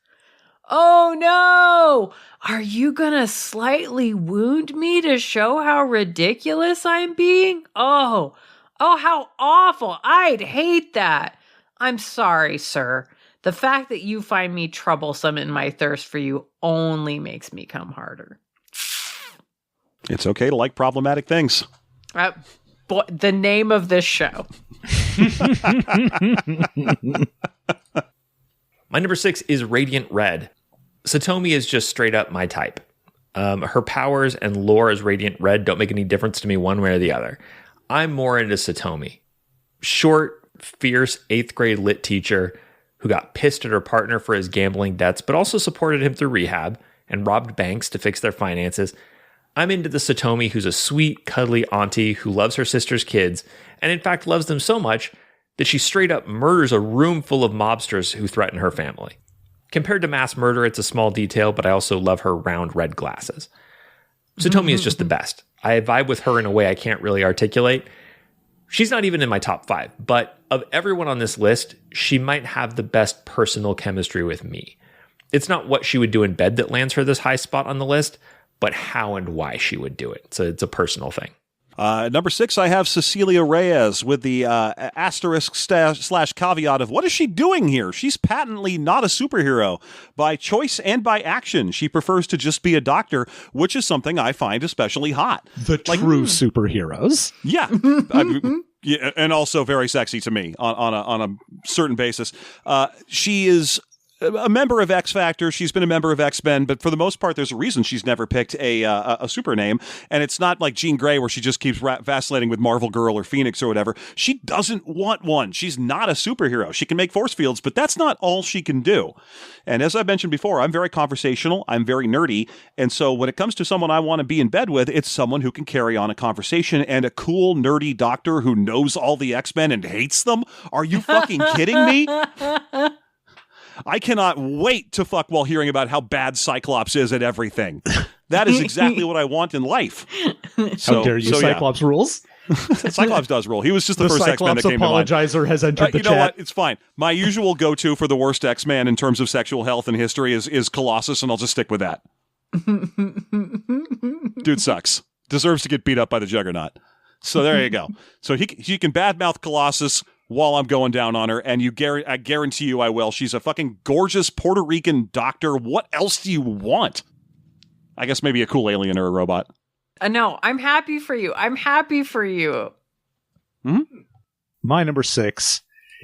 Oh no! Are you gonna slightly wound me to show how ridiculous I'm being? Oh, how awful. I'd hate that. I'm sorry, sir. The fact that you find me troublesome in my thirst for you only makes me come harder. It's okay to like problematic things. The name of this show. My number 6 is Radiant Red. Satomi is just straight up my type. Her powers and lore as Radiant Red don't make any difference to me one way or the other. I'm more into Satomi. Short, fierce 8th grade lit teacher who got pissed at her partner for his gambling debts, but also supported him through rehab and robbed banks to fix their finances. I'm into the Satomi who's a sweet, cuddly auntie who loves her sister's kids, and in fact loves them so much that she straight up murders a room full of mobsters who threaten her family. Compared to mass murder, it's a small detail, but I also love her round red glasses. Satomi is just the best. I vibe with her in a way I can't really articulate. She's not even in my top 5, but of everyone on this list, she might have the best personal chemistry with me. It's not what she would do in bed that lands her this high spot on the list, but how and why she would do it. So it's a personal thing. Number 6, I have Cecilia Reyes with the asterisk / caveat of what is she doing here? She's patently not a superhero. By choice and by action, she prefers to just be a doctor, which is something I find especially hot. The true superheroes. Yeah. Yeah, and also very sexy to me on a certain basis. She is a member of X Factor. She's been a member of X-Men, but for the most part, there's a reason she's never picked a super name. And it's not like Jean Grey where she just keeps vacillating with Marvel Girl or Phoenix or whatever. She doesn't want one. She's not a superhero. She can make force fields, but that's not all she can do. And as I mentioned before, I'm very conversational. I'm very nerdy. And so when it comes to someone I want to be in bed with, it's someone who can carry on a conversation, and a cool, nerdy doctor who knows all the X-Men and hates them. Are you fucking kidding me? I cannot wait to fuck while hearing about how bad Cyclops is at everything. That is exactly what I want in life. How dare you, Cyclops rules? Cyclops does rule. He was just the first X-Men that came to mind. Apologizer has entered the chat. You know what? It's fine. My usual go-to for the worst X-Man in terms of sexual health in history is Colossus, and I'll just stick with that. Dude sucks. Deserves to get beat up by the Juggernaut. So there you go. So he can badmouth Colossus while I'm going down on her, and I guarantee you I will. She's a fucking gorgeous Puerto Rican doctor. What else do you want? I guess maybe a cool alien or a robot. No, I'm happy for you. I'm happy for you. Mm-hmm. My number 6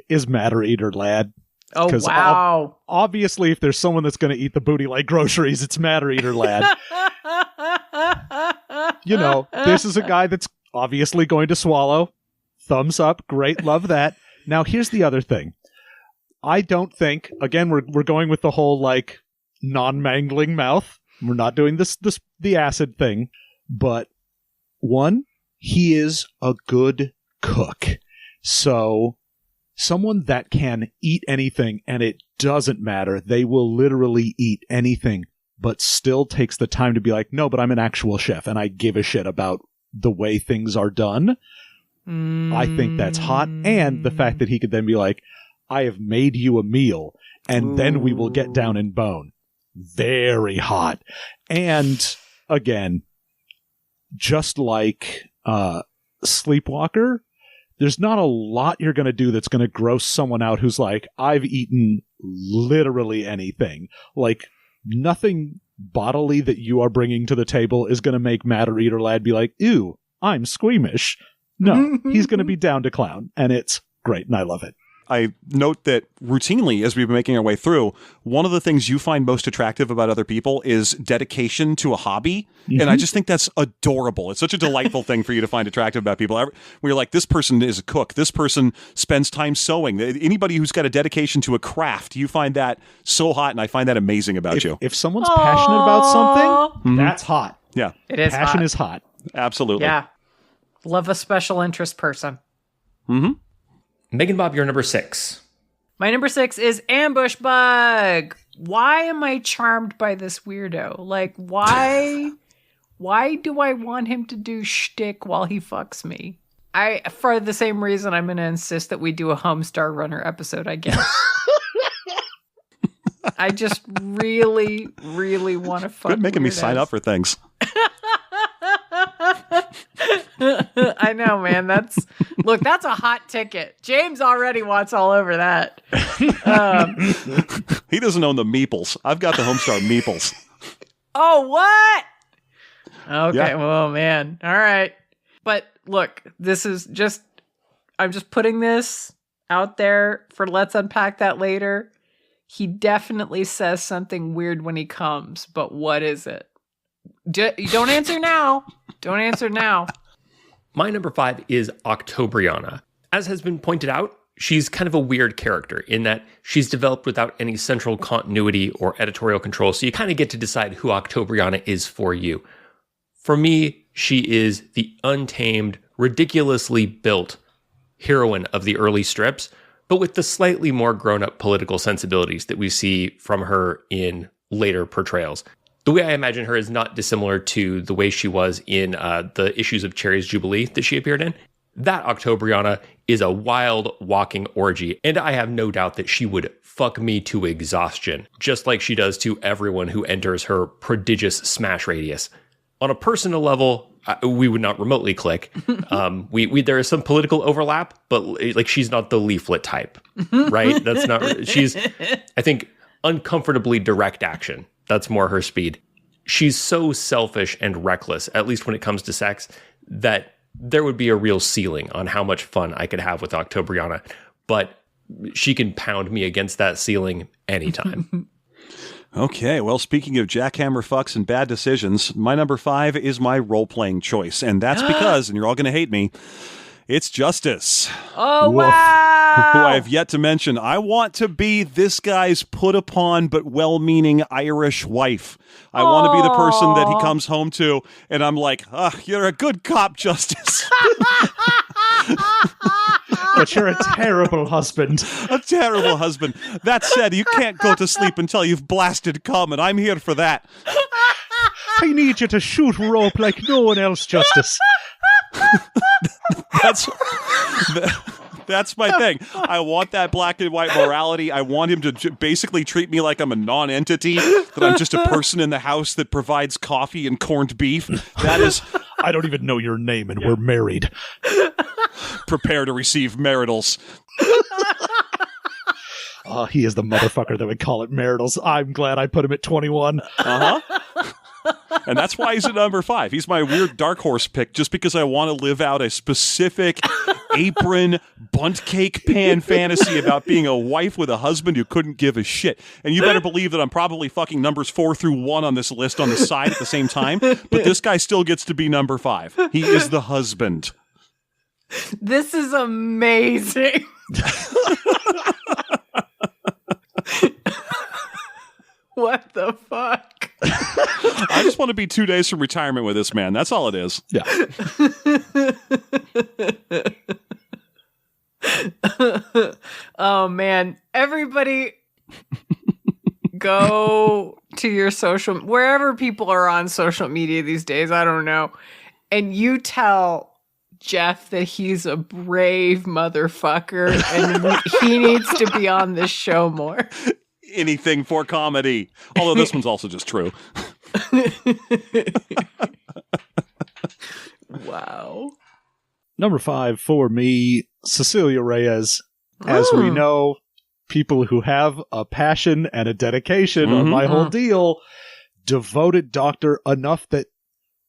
is Matter Eater Lad. Oh, wow. Obviously, if there's someone that's going to eat the booty like groceries, it's Matter Eater Lad. You know, this is a guy that's obviously going to swallow. Thumbs up. Great. Love that. Now, here's the other thing. I don't think, again, we're going with the whole, like, non-mangling mouth. We're not doing the acid thing. But, one, he is a good cook. So, someone that can eat anything, and it doesn't matter. They will literally eat anything, but still takes the time to be like, no, but I'm an actual chef, and I give a shit about the way things are done. I think that's hot. And the fact that he could then be like, I have made you a meal, and then we will get down and bone. Very hot. And again, just like Sleepwalker, there's not a lot you're going to do that's going to gross someone out who's like, I've eaten literally anything. Like, nothing bodily that you are bringing to the table is going to make Matter Eater Lad be like, ew, I'm squeamish. No, he's going to be down to clown, and it's great, and I love it. I note that routinely, as we've been making our way through, one of the things you find most attractive about other people is dedication to a hobby. Mm-hmm. And I just think that's adorable. It's such a delightful thing for you to find attractive about people. Where you're like, this person is a cook. This person spends time sewing. Anybody who's got a dedication to a craft, you find that so hot, and I find that amazing about you. If someone's passionate about something, that's hot. Yeah. It is Passion hot. is hot. Absolutely. Yeah. Love a special interest person. Mm-hmm. Megan Bob, you're number 6. My number 6 is Ambush Bug. Why am I charmed by this weirdo? Like, why do I want him to do shtick while he fucks me? For the same reason, I'm going to insist that we do a Homestar Runner episode, I guess. I just really, really want to fuck. Quit making me Weirdos. sign up for things. I know, man. That's a hot ticket. James already wants all over that. He doesn't own the meeples. I've got the Homestar meeples. Oh, what? Okay, Yeah. well, man. All right. But look, I'm just putting this out there for let's unpack that later. He definitely says something weird when he comes, but what is it? Don't answer now. Don't answer now. My number 5 is Octobriana. As has been pointed out, she's kind of a weird character in that she's developed without any central continuity or editorial control, so you kind of get to decide who Octobriana is for you. For me, she is the untamed, ridiculously built heroine of the early strips, but with the slightly more grown-up political sensibilities that we see from her in later portrayals. The way I imagine her is not dissimilar to the way she was in the issues of Cherry's Jubilee that she appeared in. That Octobriana is a wild walking orgy, and I have no doubt that she would fuck me to exhaustion, just like she does to everyone who enters her prodigious smash radius. On a personal level, we would not remotely click. There is some political overlap, but like she's not the leaflet type, right? That's not. She's, I think, uncomfortably direct action. That's more her speed. She's so selfish and reckless, at least when it comes to sex, that there would be a real ceiling on how much fun I could have with Octobriana. But she can pound me against that ceiling anytime. Okay, well, speaking of jackhammer fucks and bad decisions, my number 5 is my role-playing choice, and that's because, and you're all going to hate me, it's Justice. Oh, Woof. wow. Who I have yet to mention. I want to be this guy's put-upon but well-meaning Irish wife. I want to be the person that he comes home to, and I'm like, you're a good cop, Justice. But you're a terrible husband. A terrible husband. That said, you can't go to sleep until you've blasted cum, and I'm here for that. I need you to shoot rope like no one else, Justice. That's my thing. I want that black and white morality. I want him to basically treat me like I'm a non-entity, that I'm just a person in the house that provides coffee and corned beef. That is... I don't even know your name, and we're married. Prepare to receive maritals. Oh, he is the motherfucker that would call it maritals. I'm glad I put him at 21. Uh-huh. And that's why he's at number 5. He's my weird dark horse pick, just because I want to live out a specific apron, bunt cake pan fantasy about being a wife with a husband who couldn't give a shit. And you better believe that I'm probably fucking numbers 4 through 1 on this list on the side at the same time. But this guy still gets to be number 5. He is the husband. This is amazing. What the fuck? I just want to be 2 days from retirement with this man. That's all it is. Yeah. Oh, man. Everybody go to your wherever people are on social media these days, I don't know, and you tell Jeff that he's a brave motherfucker and he needs to be on this show more. Anything for comedy. Although this one's also just true. Wow. Number 5 for me, Cecilia Reyes. As we know, people who have a passion and a dedication on my whole deal, devoted doctor enough that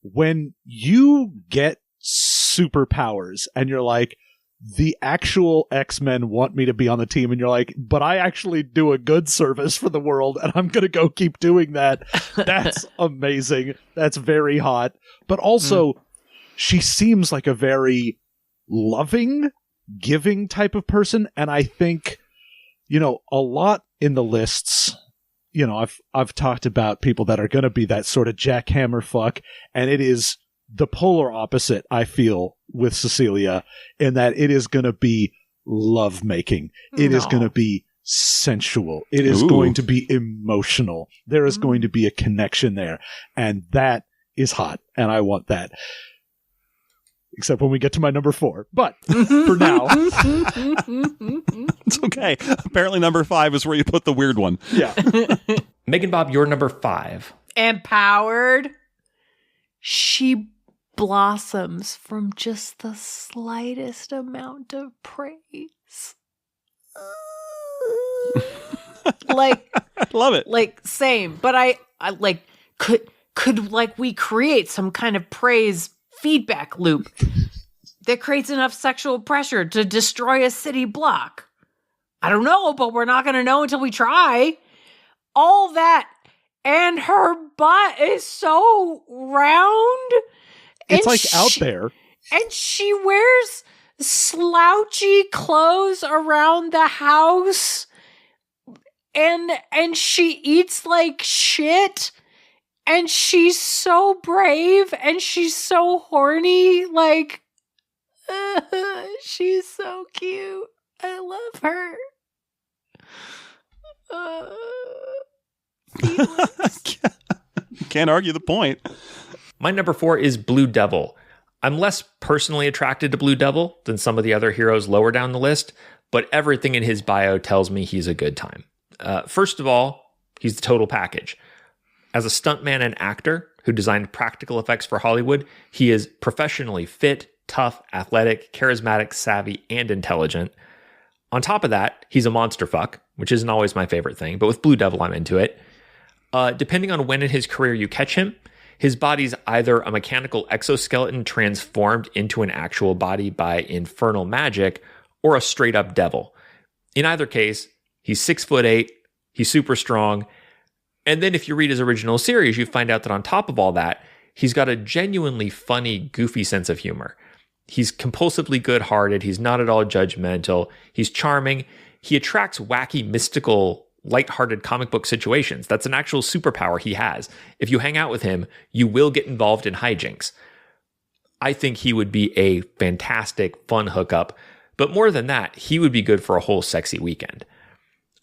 when you get superpowers and you're like, the actual X-Men want me to be on the team, and you're like, but I actually do a good service for the world, and I'm going to go keep doing that. That's amazing. That's very hot. But also, she seems like a very loving, giving type of person, and I think, a lot in the lists, I've talked about people that are going to be that sort of jackhammer fuck, and it is the polar opposite, I feel, with Cecilia, in that it is going to be lovemaking. It is going to be sensual. It is going to be emotional. There is going to be a connection there. And that is hot. And I want that. except when we get to my number 4. But for now, It's okay. Apparently number 5 is where you put the weird one. yeah. Megan Bob, your number 5. Empowered. She blossoms from just the slightest amount of praise. Like, Love it. like same, but I like could like we create some kind of praise feedback loop that creates enough sexual pressure to destroy a city block? I don't know, but we're not going to know until we try. All that, and her butt is so round. It's and like out there. And she wears slouchy clothes around the house. And she eats like shit. And she's so brave and she's so horny. Like, she's so cute. I love her. Can't argue the point. My number 4 is Blue Devil. I'm less personally attracted to Blue Devil than some of the other heroes lower down the list, but everything in his bio tells me he's a good time. First of all, he's the total package. As a stuntman and actor who designed practical effects for Hollywood, he is professionally fit, tough, athletic, charismatic, savvy, and intelligent. On top of that, he's a monster fuck, which isn't always my favorite thing, but with Blue Devil, I'm into it. Depending on when in his career you catch him, his body's either a mechanical exoskeleton transformed into an actual body by infernal magic, or a straight up devil. In either case, he's 6'8", he's super strong, and then if you read his original series, you find out that on top of all that, he's got a genuinely funny, goofy sense of humor. He's compulsively good-hearted, he's not at all judgmental, he's charming, he attracts wacky, mystical, lighthearted comic book situations. That's an actual superpower he has. If you hang out with him, you will get involved in hijinks. I think he would be a fantastic, fun hookup, but more than that, he would be good for a whole sexy weekend.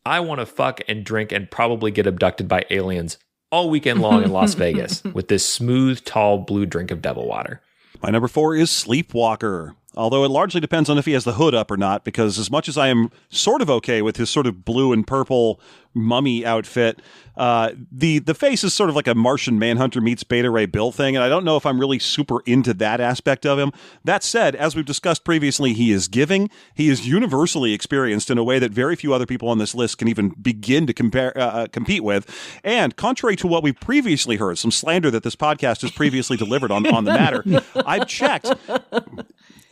I want to fuck and drink and probably get abducted by aliens all weekend long in Las Vegas with this smooth, tall, blue drink of devil water. My number 4 is Sleepwalker. Although it largely depends on if he has the hood up or not, because as much as I am sort of okay with his sort of blue and purple mummy outfit, the face is sort of like a Martian Manhunter meets Beta Ray Bill thing, and I don't know if I'm really super into that aspect of him. That said, as we've discussed previously, he is giving. He is universally experienced in a way that very few other people on this list can even begin to compete with. And contrary to what we previously heard, some slander that this podcast has previously delivered on the matter, I've checked.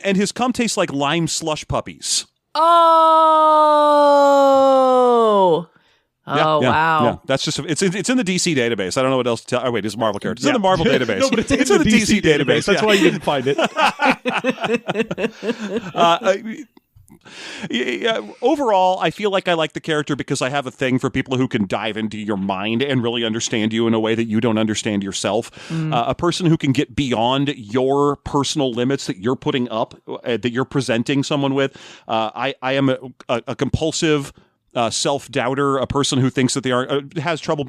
And his cum tastes like lime slush puppies. Oh, Yeah, wow. Yeah. That's just it's in the DC database. I don't know what else to tell. Oh, wait, it's a Marvel character. It's in the Marvel database. No, but it's in the DC database. That's why you didn't find it. Overall, I feel like I like the character because I have a thing for people who can dive into your mind and really understand you in a way that you don't understand yourself. A person who can get beyond your personal limits that you're putting up, that you're presenting someone with. I am a compulsive self-doubter, a person who thinks that they has trouble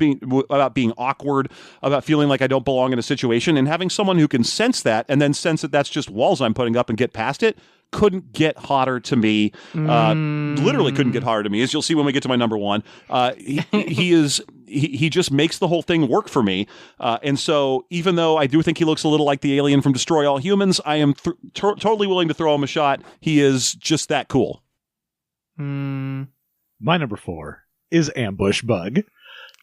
about being awkward, about feeling like I don't belong in a situation, and having someone who can sense that and then sense that that's just walls I'm putting up and get past it. Couldn't get hotter to me. Literally couldn't get hotter to me. As you'll see when we get to my number 1, he just makes the whole thing work for me. And so even though I do think he looks a little like the alien from Destroy All Humans, I am totally willing to throw him a shot. He is just that cool. My number 4 is Ambush Bug.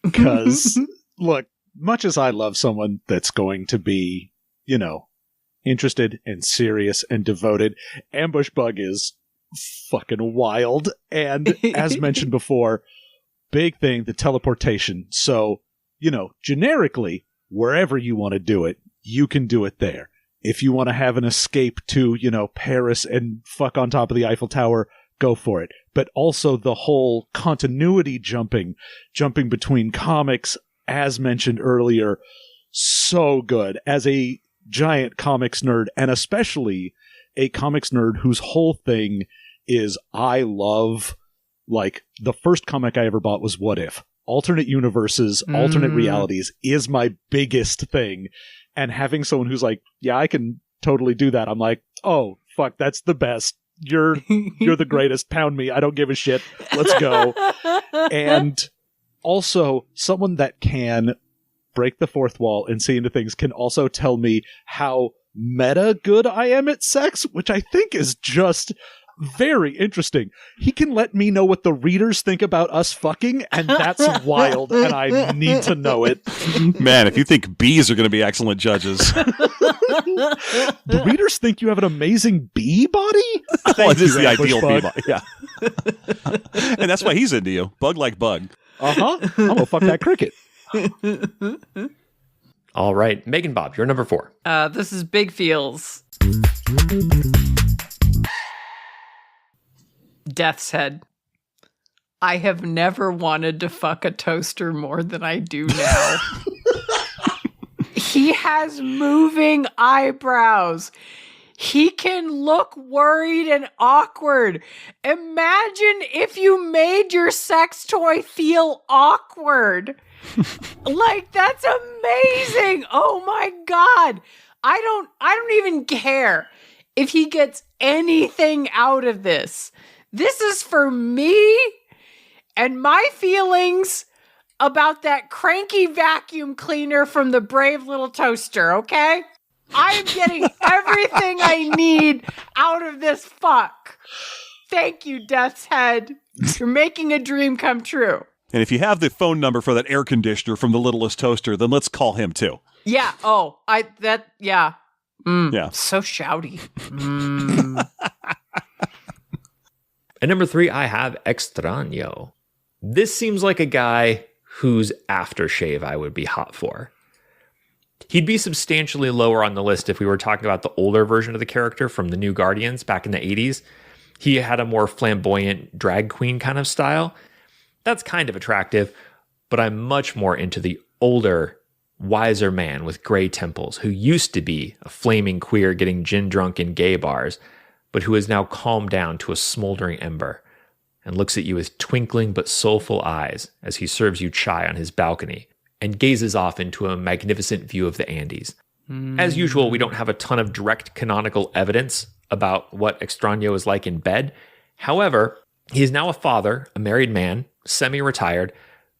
Because, look, much as I love someone that's going to be, interested and serious and devoted, Ambush Bug is fucking wild. And as mentioned before, big thing, the teleportation. So, generically, wherever you want to do it, you can do it there. If you want to have an escape to, Paris and fuck on top of the Eiffel Tower, go for it. But also the whole continuity jumping between comics, as mentioned earlier, so good. As a giant comics nerd, and especially a comics nerd whose whole thing is I love, like, the first comic I ever bought was What If? Alternate universes, alternate realities is my biggest thing. And having someone who's like, yeah, I can totally do that. I'm like, oh, fuck, that's the best. You're the greatest. Pound me. I don't give a shit. Let's go. And also, someone that can break the fourth wall and see into things can also tell me how meta good I am at sex, which I think is just very interesting. He can let me know what the readers think about us fucking, and that's wild, and I need to know it. Man, if you think bees are going to be excellent judges. The readers think you have an amazing bee body? Well, it is the Ambush ideal Bug. bee body. Yeah. And that's why he's into you. Bug like bug. Uh-huh. I'm gonna fuck that cricket. All right, Megan Bob, you're number 4. This is Big Feels. Death's Head. I have never wanted to fuck a toaster more than I do now. He has moving eyebrows. He can look worried and awkward. Imagine if you made your sex toy feel awkward. Like, that's amazing. Oh my God. I don't even care if he gets anything out of this. This is for me and my feelings about that cranky vacuum cleaner from the Brave Little Toaster, okay? I am getting everything I need out of this fuck. Thank you, Death's Head. You're making a dream come true. And if you have the phone number for that air conditioner from the Littlest Toaster, then let's call him too. Yeah. Oh, yeah. Yeah. So shouty. At number 3, I have Extraño. This seems like a guy whose aftershave I would be hot for. He'd be substantially lower on the list if we were talking about the older version of the character from the New Guardians back in the 80s. He had a more flamboyant drag queen kind of style. That's kind of attractive, but I'm much more into the older, wiser man with gray temples who used to be a flaming queer getting gin drunk in gay bars, but who has now calmed down to a smoldering ember and looks at you with twinkling but soulful eyes as he serves you chai on his balcony and gazes off into a magnificent view of the Andes. As usual, we don't have a ton of direct canonical evidence about what Extraño is like in bed. However, he is now a father, a married man, semi-retired,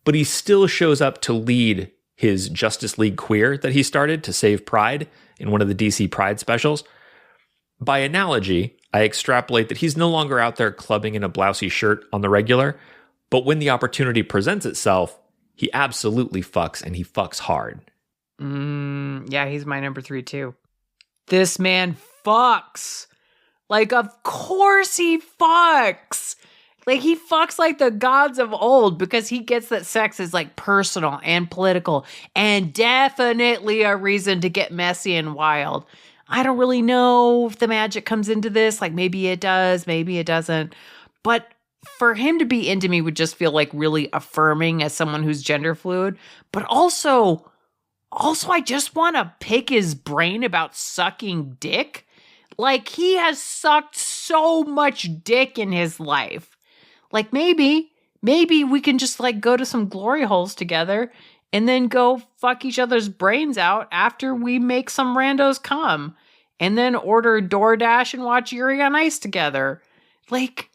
but he still shows up to lead his Justice League queer that he started to save Pride in one of the DC Pride specials. By analogy, I extrapolate that he's no longer out there clubbing in a blousy shirt on the regular, but when the opportunity presents itself, he absolutely fucks, and he fucks hard. Yeah, he's my number 3 too. This man fucks. Like, of course he fucks. Like, he fucks like the gods of old because he gets that sex is like personal and political and definitely a reason to get messy and wild. I don't really know if the magic comes into this. Like, maybe it does, maybe it doesn't. But for him to be into me would just feel like really affirming as someone who's gender fluid. But also I just want to pick his brain about sucking dick. Like, he has sucked so much dick in his life. Like, maybe we can just like go to some glory holes together and then go fuck each other's brains out after we make some randos come and then order DoorDash and watch Yuri on Ice together. Like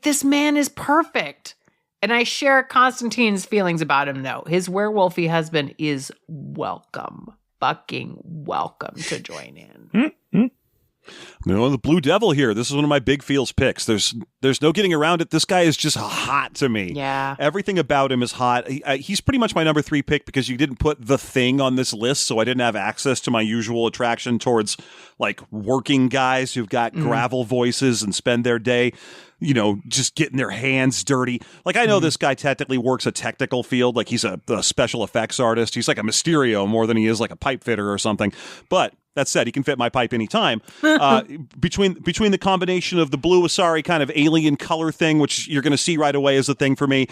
this man is perfect. And I share Constantine's feelings about him, though. His werewolfy husband is welcome, fucking welcome to join in. I'm going to go the Blue Devil here. This is one of my big feels picks. There's no getting around it. This guy is just hot to me. Yeah. Everything about him is hot. He's pretty much my number 3 pick because you didn't put The Thing on this list, so I didn't have access to my usual attraction towards like working guys who've got gravel voices and spend their day, you know, just getting their hands dirty. Like, I know this guy technically works a technical field. Like, he's a special effects artist. He's like a Mysterio more than he is like a pipe fitter or something. But that said, he can fit my pipe anytime. Between the combination of the blue Asari kind of alien color thing, which you're going to see right away is the thing for me,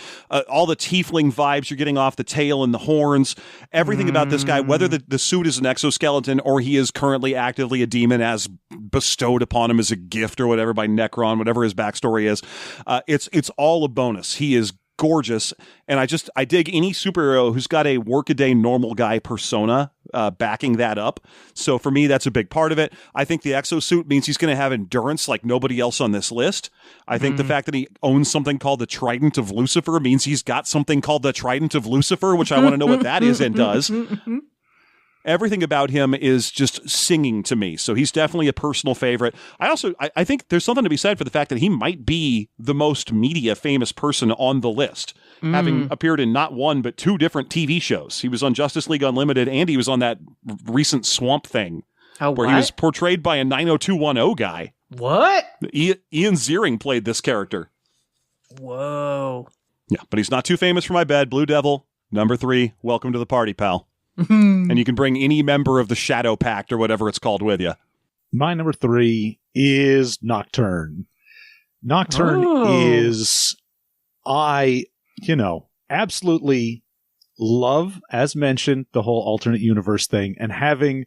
all the tiefling vibes you're getting off the tail and the horns, everything about this guy, whether the suit is an exoskeleton or he is currently actively a demon as bestowed upon him as a gift or whatever by Necron, whatever his backstory is, it's all a bonus. He is gorgeous. And I dig any superhero who's got a workaday normal guy persona backing that up. So for me, that's a big part of it. I think the exosuit means he's going to have endurance like nobody else on this list. I think the fact that he owns something called the Trident of Lucifer means he's got something called the Trident of Lucifer, which I want to know what that is and does. Everything about him is just singing to me. So he's definitely a personal favorite. I think there's something to be said for the fact that he might be the most media famous person on the list, having appeared in not one, but 2 different TV shows. He was on Justice League Unlimited, and he was on that recent Swamp Thing where he was portrayed by a 90210 guy. What? Ian Ziering played this character. Whoa. Yeah, but he's not too famous for my bed. Blue Devil, number 3. Welcome to the party, pal. And you can bring any member of the Shadow Pact or whatever it's called with you. My number 3 is Nocturne. Nocturne is, absolutely love, as mentioned, the whole alternate universe thing, and having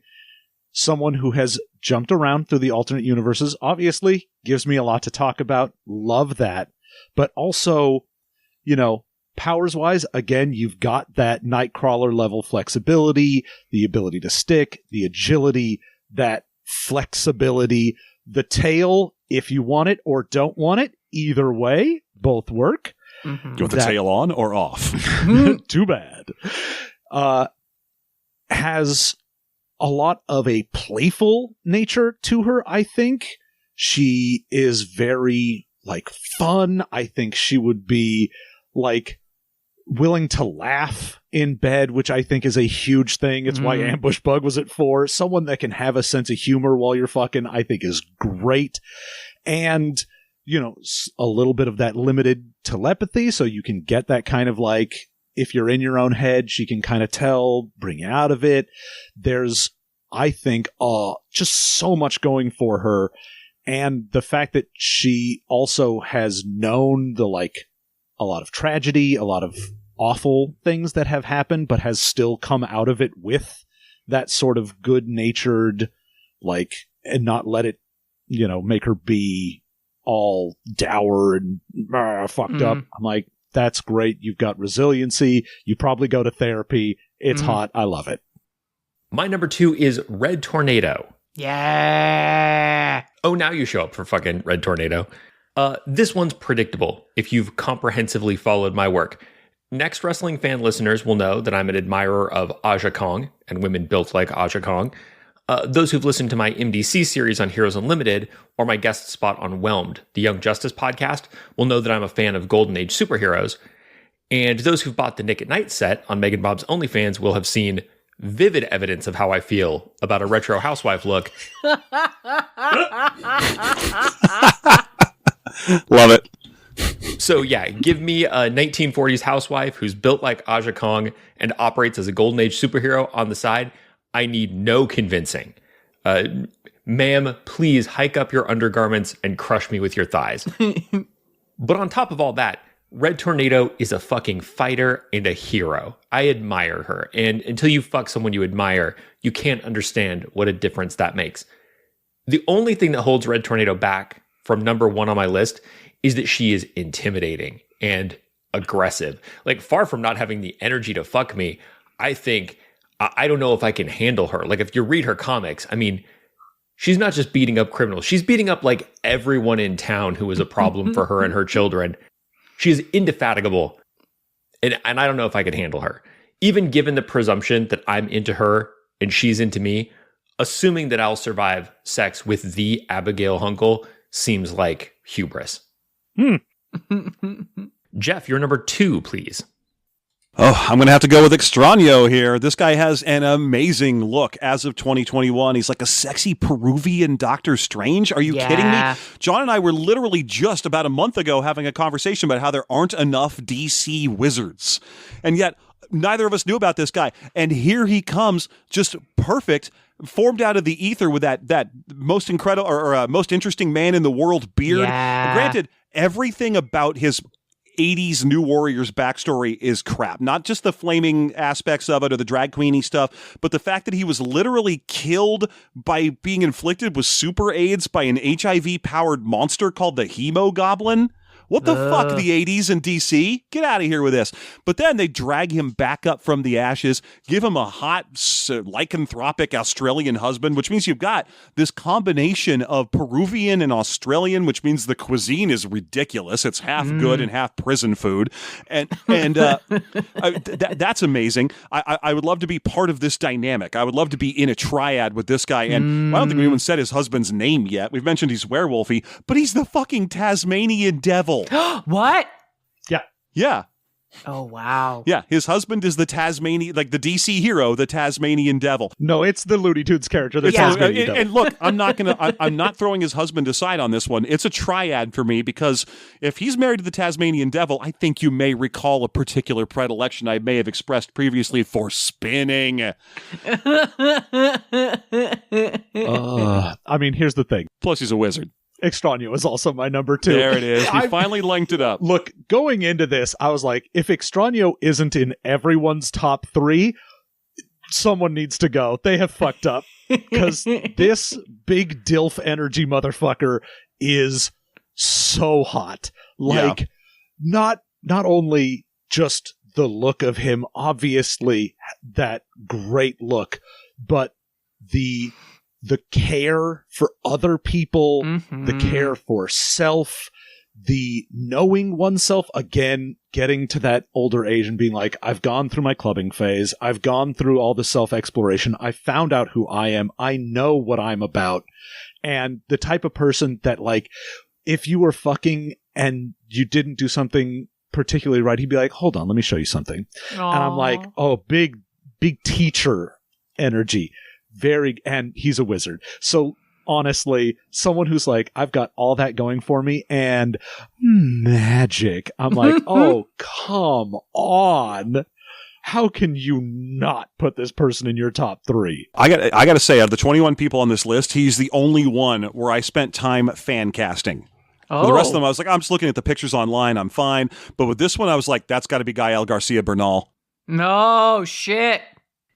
someone who has jumped around through the alternate universes obviously gives me a lot to talk about. Love that. But also, powers-wise, again, you've got that Nightcrawler level flexibility, the ability to stick, the agility, that flexibility, the tail, if you want it or don't want it, either way, both work. You want the tail on or off? Too bad. Has a lot of a playful nature to her, I think. She is very, fun. I think she would be, willing to laugh in bed, which I think is a huge thing. It's why Ambush Bug was at 4. Someone that can have a sense of humor while you're fucking, I think is great. And, a little bit of that limited telepathy, so you can get that kind of if you're in your own head, she can kind of tell, bring you out of it. There's, I think, just so much going for her. And the fact that she also has known the, a lot of tragedy, a lot of awful things that have happened, but has still come out of it with that sort of good-natured, and not let it, make her be all dour and fucked up. I'm like, that's great. You've got resiliency. You probably go to therapy. It's hot. I love it. My number 2 is Red Tornado. Yeah. Oh, now you show up for fucking Red Tornado. This one's predictable if you've comprehensively followed my work. Next Wrestling fan listeners will know that I'm an admirer of Aja Kong and women built like Aja Kong. Those who've listened to my MDC series on Heroes Unlimited or my guest spot on Whelmed, the Young Justice podcast, will know that I'm a fan of Golden Age superheroes. And those who've bought the Nick at Night set on Megan Bob's OnlyFans will have seen vivid evidence of how I feel about a retro housewife look. Love it. So yeah, give me a 1940s housewife who's built like Aja Kong and operates as a Golden Age superhero on the side. I need no convincing. Ma'am, please hike up your undergarments and crush me with your thighs. But on top of all that, Red Tornado is a fucking fighter and a hero. I admire her. And until you fuck someone you admire, you can't understand what a difference that makes. The only thing that holds Red Tornado back from number 1 on my list is that she is intimidating and aggressive. Far from not having the energy to fuck me, I think, I don't know if I can handle her. If you read her comics, she's not just beating up criminals. She's beating up everyone in town who is a problem for her and her children. She is indefatigable. And I don't know if I could handle her. Even given the presumption that I'm into her and she's into me, assuming that I'll survive sex with the Abigail Hunkle seems like hubris. Jeff, you're number 2, please. Oh, I'm going to have to go with Extraño here. This guy has an amazing look as of 2021. He's like a sexy Peruvian Doctor Strange. Are you kidding me? John and I were literally just about a month ago having a conversation about how there aren't enough DC wizards. And yet, neither of us knew about this guy. And here he comes, just perfect, formed out of the ether with that most incredible or most interesting man in the world beard. Yeah. Granted, everything about his 80s New Warriors backstory is crap. Not just the flaming aspects of it or the drag queeny stuff, but the fact that he was literally killed by being inflicted with super AIDS by an HIV-powered monster called the Hemo Goblin. What the fuck, the 80s in DC? Get out of here with this. But then they drag him back up from the ashes, give him a hot, lycanthropic Australian husband, which means you've got this combination of Peruvian and Australian, which means the cuisine is ridiculous. It's half good and half prison food. And that's amazing. I would love to be part of this dynamic. I would love to be in a triad with this guy. And I don't think anyone said his husband's name yet. We've mentioned he's werewolfy, but he's the fucking Tasmanian devil. What? Yeah. Oh, wow. Yeah, his husband is the Tasmanian, like the DC hero, the Tasmanian devil. No, it's the Looney Tunes character, the Tasmanian devil. And look, I'm not throwing his husband aside on this one. It's a triad for me because if he's married to the Tasmanian devil, I think you may recall a particular predilection I may have expressed previously for spinning. I mean, here's the thing. Plus, he's a wizard. Extraño is also my number 2. There it is. We finally linked it up. Look, going into this, I was like, if Extraño isn't in everyone's top 3, someone needs to go. They have fucked up. Because this big DILF energy motherfucker is so hot. Like, not only just the look of him, obviously that great look, but the care for other people, the care for self, the knowing oneself, again, getting to that older age and being like, I've gone through my clubbing phase. I've gone through all the self-exploration. I found out who I am. I know what I'm about. And the type of person that, like, if you were fucking and you didn't do something particularly right, he'd be like, hold on, let me show you something. Aww. And I'm like, oh, big teacher energy. And he's a wizard. So honestly, someone who's like, I've got all that going for me and magic. I'm like, oh, come on. How can you not put this person in your top 3? I got to say, of the 21 people on this list, he's the only one where I spent time fan casting. Oh. With the rest of them, I was like, I'm just looking at the pictures online. I'm fine. But with this one, I was like, that's got to be Gael Garcia Bernal. No shit.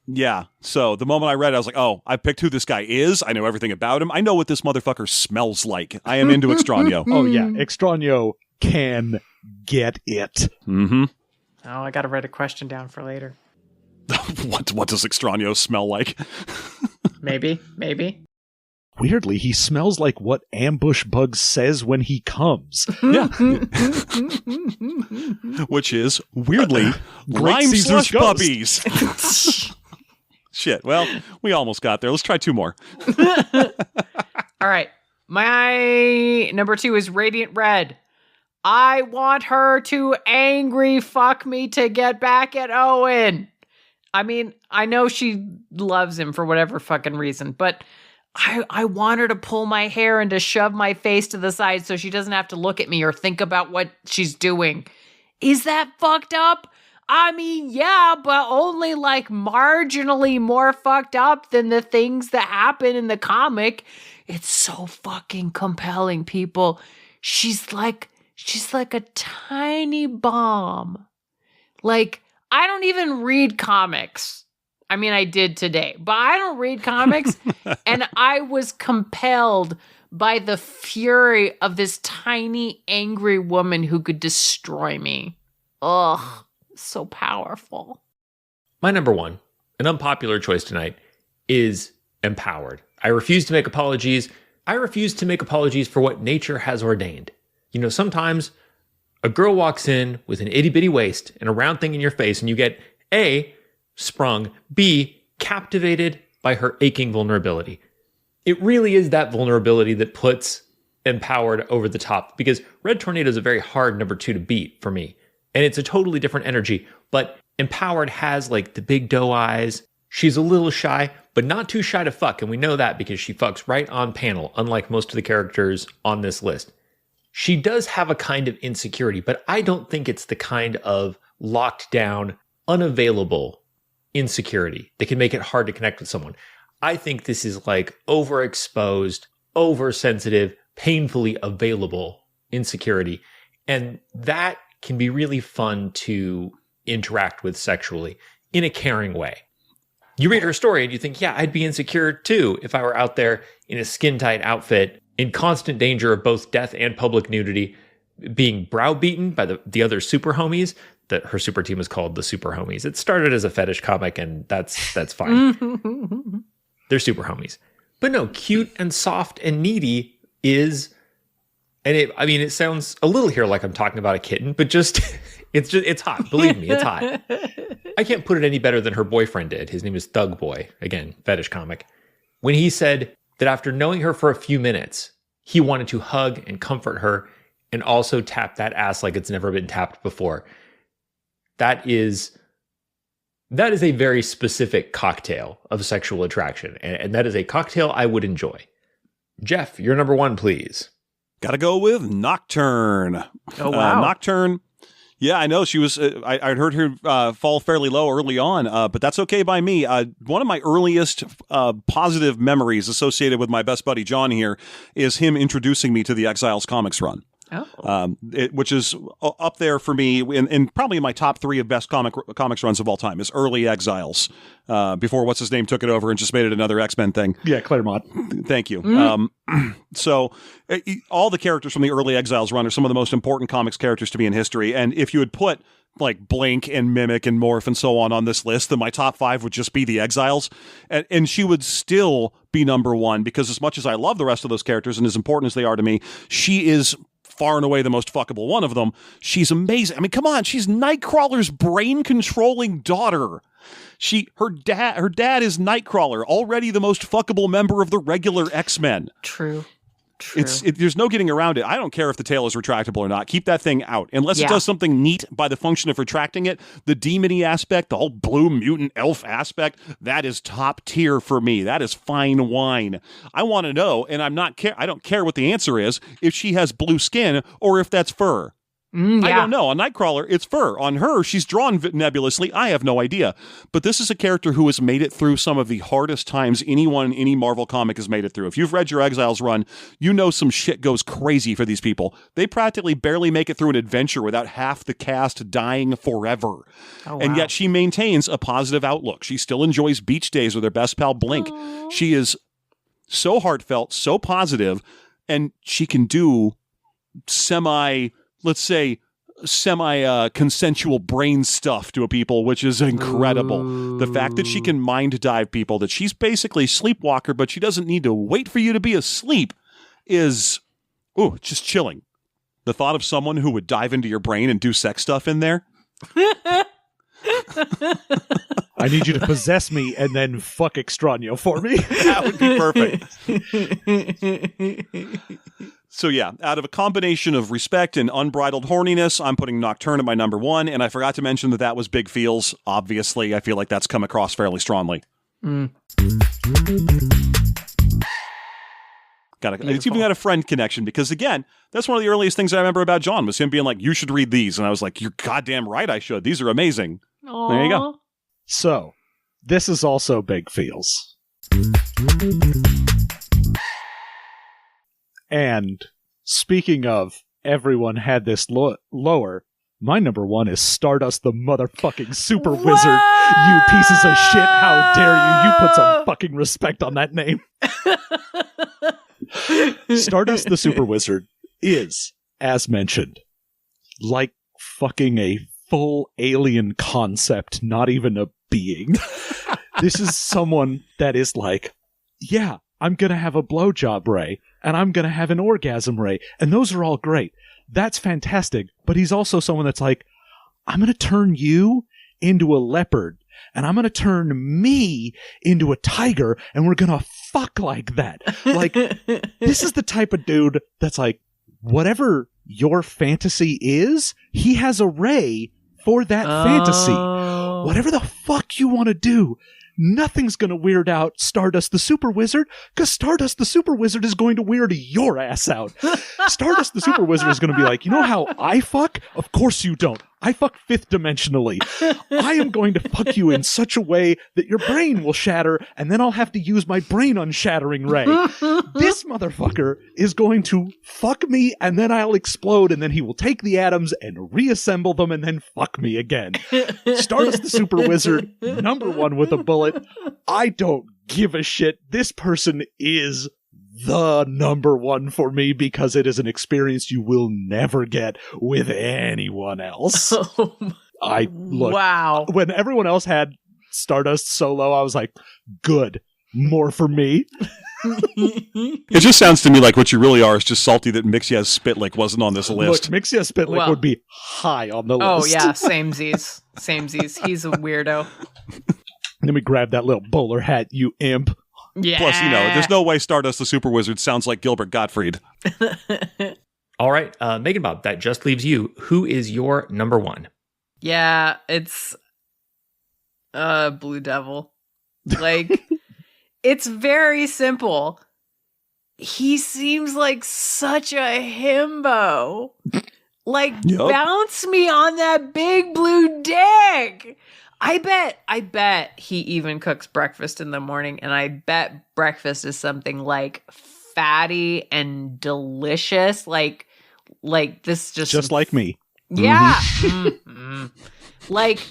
Yeah. So the moment I read it, I was like, oh, I picked who this guy is. I know everything about him. I know what this motherfucker smells like. I am into Extraño. Oh, yeah. Extraño can get it. Mm-hmm. Oh, I got to write a question down for later. What does Extraño smell like? Maybe. Weirdly, he smells like what Ambush Bug says when he comes. Yeah. Which is, weirdly, lime Caesar's slush puppies. Shit. Well, we almost got there. Let's try 2 more. All right. My number 2 is Radiant Red. I want her to angry fuck me to get back at Owen. I mean, I know she loves him for whatever fucking reason, but I want her to pull my hair and to shove my face to the side so she doesn't have to look at me or think about what she's doing. Is that fucked up? I mean, yeah, but only like marginally more fucked up than the things that happen in the comic. It's so fucking compelling, people. She's like a tiny bomb. Like, I don't even read comics. I mean, I did today, but I don't read comics. And I was compelled by the fury of this tiny, angry woman who could destroy me. Ugh, so powerful. My number 1, an unpopular choice tonight, is empowered. I refuse to make apologies. I refuse to make apologies for what nature has ordained. You know, sometimes a girl walks in with an itty-bitty waist and a round thing in your face, and you get A, sprung, B, captivated by her aching vulnerability. It really is that vulnerability that puts empowered over the top, because Red Tornado is a very hard number 2 to beat for me. And it's a totally different energy, but empowered has like the big doe eyes. She's a little shy, but not too shy to fuck. And we know that because she fucks right on panel, unlike most of the characters on this list. She does have a kind of insecurity, but I don't think it's the kind of locked down, unavailable insecurity that can make it hard to connect with someone. I think this is like overexposed, oversensitive, painfully available insecurity. And that can be really fun to interact with sexually in a caring way. You read her story and you think, yeah, I'd be insecure too if I were out there in a skin-tight outfit in constant danger of both death and public nudity. being browbeaten by the other super homies. That her super team is called the Super Homies. It started as a fetish comic, and that's fine. They're super homies. But no, cute and soft and needy is, and it sounds a little here like I'm talking about a kitten, but it's hot. Believe me, it's hot. I can't put it any better than her boyfriend did. His name is Thug Boy. Again, fetish comic. When he said that after knowing her for a few minutes, he wanted to hug and comfort her and also tap that ass like it's never been tapped before. That is a very specific cocktail of sexual attraction, and that is a cocktail I would enjoy. Jeff, your number one, please. Gotta go with Nocturne. Oh, wow. Nocturne. Yeah, I know she was. I'd heard her fall fairly low early on, but that's okay by me. One of my earliest positive memories associated with my best buddy John here is him introducing me to the Exiles comics run. Oh. Which is up there for me and probably in my top 3 of best comics runs of all time is early Exiles, before what's his name took it over and just made it another X-Men thing. Yeah, Claremont. Thank you. So all the characters from the early Exiles run are some of the most important comics characters to me in history. And if you had put like Blink and Mimic and Morph and so on this list, then my top 5 would just be the Exiles. And she would still be number 1 because as much as I love the rest of those characters and as important as they are to me, she is far and away the most fuckable one of them. She's amazing. I mean, come on, she's Nightcrawler's brain-controlling daughter. Her dad is Nightcrawler, already the most fuckable member of the regular X-Men. True. There's no getting around it. I don't care if the tail is retractable or not. Keep that thing out. Unless it does something neat by the function of retracting it, the demon-y aspect, the whole blue mutant elf aspect, that is top tier for me. That is fine wine. I want to know, and I don't care what the answer is, if she has blue skin or if that's fur. I don't know. On Nightcrawler, it's fur. On her, she's drawn nebulously. I have no idea. But this is a character who has made it through some of the hardest times anyone in any Marvel comic has made it through. If you've read your Exiles run, you know some shit goes crazy for these people. They practically barely make it through an adventure without half the cast dying forever. Oh, wow. And yet she maintains a positive outlook. She still enjoys beach days with her best pal Blink. Aww. She is so heartfelt, so positive, and she can do semi-consensual brain stuff to a people, which is incredible. Ooh. The fact that she can mind dive people, that she's basically sleepwalker, but she doesn't need to wait for you to be asleep is, just chilling. The thought of someone who would dive into your brain and do sex stuff in there. I need you to possess me and then fuck Extraño for me. That would be perfect. So yeah, out of a combination of respect and unbridled horniness, I'm putting Nocturne at my number 1, and I forgot to mention that was Big Feels. Obviously, I feel like that's come across fairly strongly. It's even got a friend connection, because again, that's one of the earliest things I remember about John, was him being like, you should read these, and I was like, you're goddamn right I should. These are amazing. Aww. There you go. So, this is also Big Feels. And speaking of everyone had this lower, my number 1 is Stardust the motherfucking Super Wizard. You pieces of shit, how dare you? You put some fucking respect on that name. Stardust the Super Wizard is, as mentioned, like fucking a full alien concept, not even a being. This is someone that is like, yeah, I'm going to have a blowjob ray, and I'm going to have an orgasm ray, and those are all great. That's fantastic, but he's also someone that's like, I'm going to turn you into a leopard, and I'm going to turn me into a tiger, and we're going to fuck like that. Like, this is the type of dude that's like, whatever your fantasy is, he has a ray for that fantasy. Whatever the fuck you want to do, nothing's going to weird out Stardust the Super Wizard, because Stardust the Super Wizard is going to weird your ass out. Stardust the Super Wizard is going to be like, you know how I fuck? Of course you don't. I fuck fifth dimensionally. I am going to fuck you in such a way that your brain will shatter, and then I'll have to use my brain unshattering ray. This motherfucker is going to fuck me, and then I'll explode, and then he will take the atoms and reassemble them, and then fuck me again. Stardust the Super Wizard, number 1 with a bullet. I don't give a shit. This person is the number one for me because it is an experience you will never get with anyone else. Wow. When everyone else had Stardust solo, I was like, good, more for me. It just sounds to me like what you really are is just salty that Mixia's Spitlick wasn't on this list. Look, Mixia Spitlick would be high on the list. Oh, yeah, samesies. Samesies. He's a weirdo. Let me grab that little bowler hat, you imp. Yeah. Plus, there's no way Stardust the Super Wizard sounds like Gilbert Gottfried. All right, Megan Bob, that just leaves you. Who is your number one? Yeah, it's Blue Devil. Like, it's very simple. He seems like such a himbo. Like, bounce me on that big blue dick. I bet he even cooks breakfast in the morning, and I bet breakfast is something like fatty and delicious. Like this just like me. Yeah. Mm-hmm. Like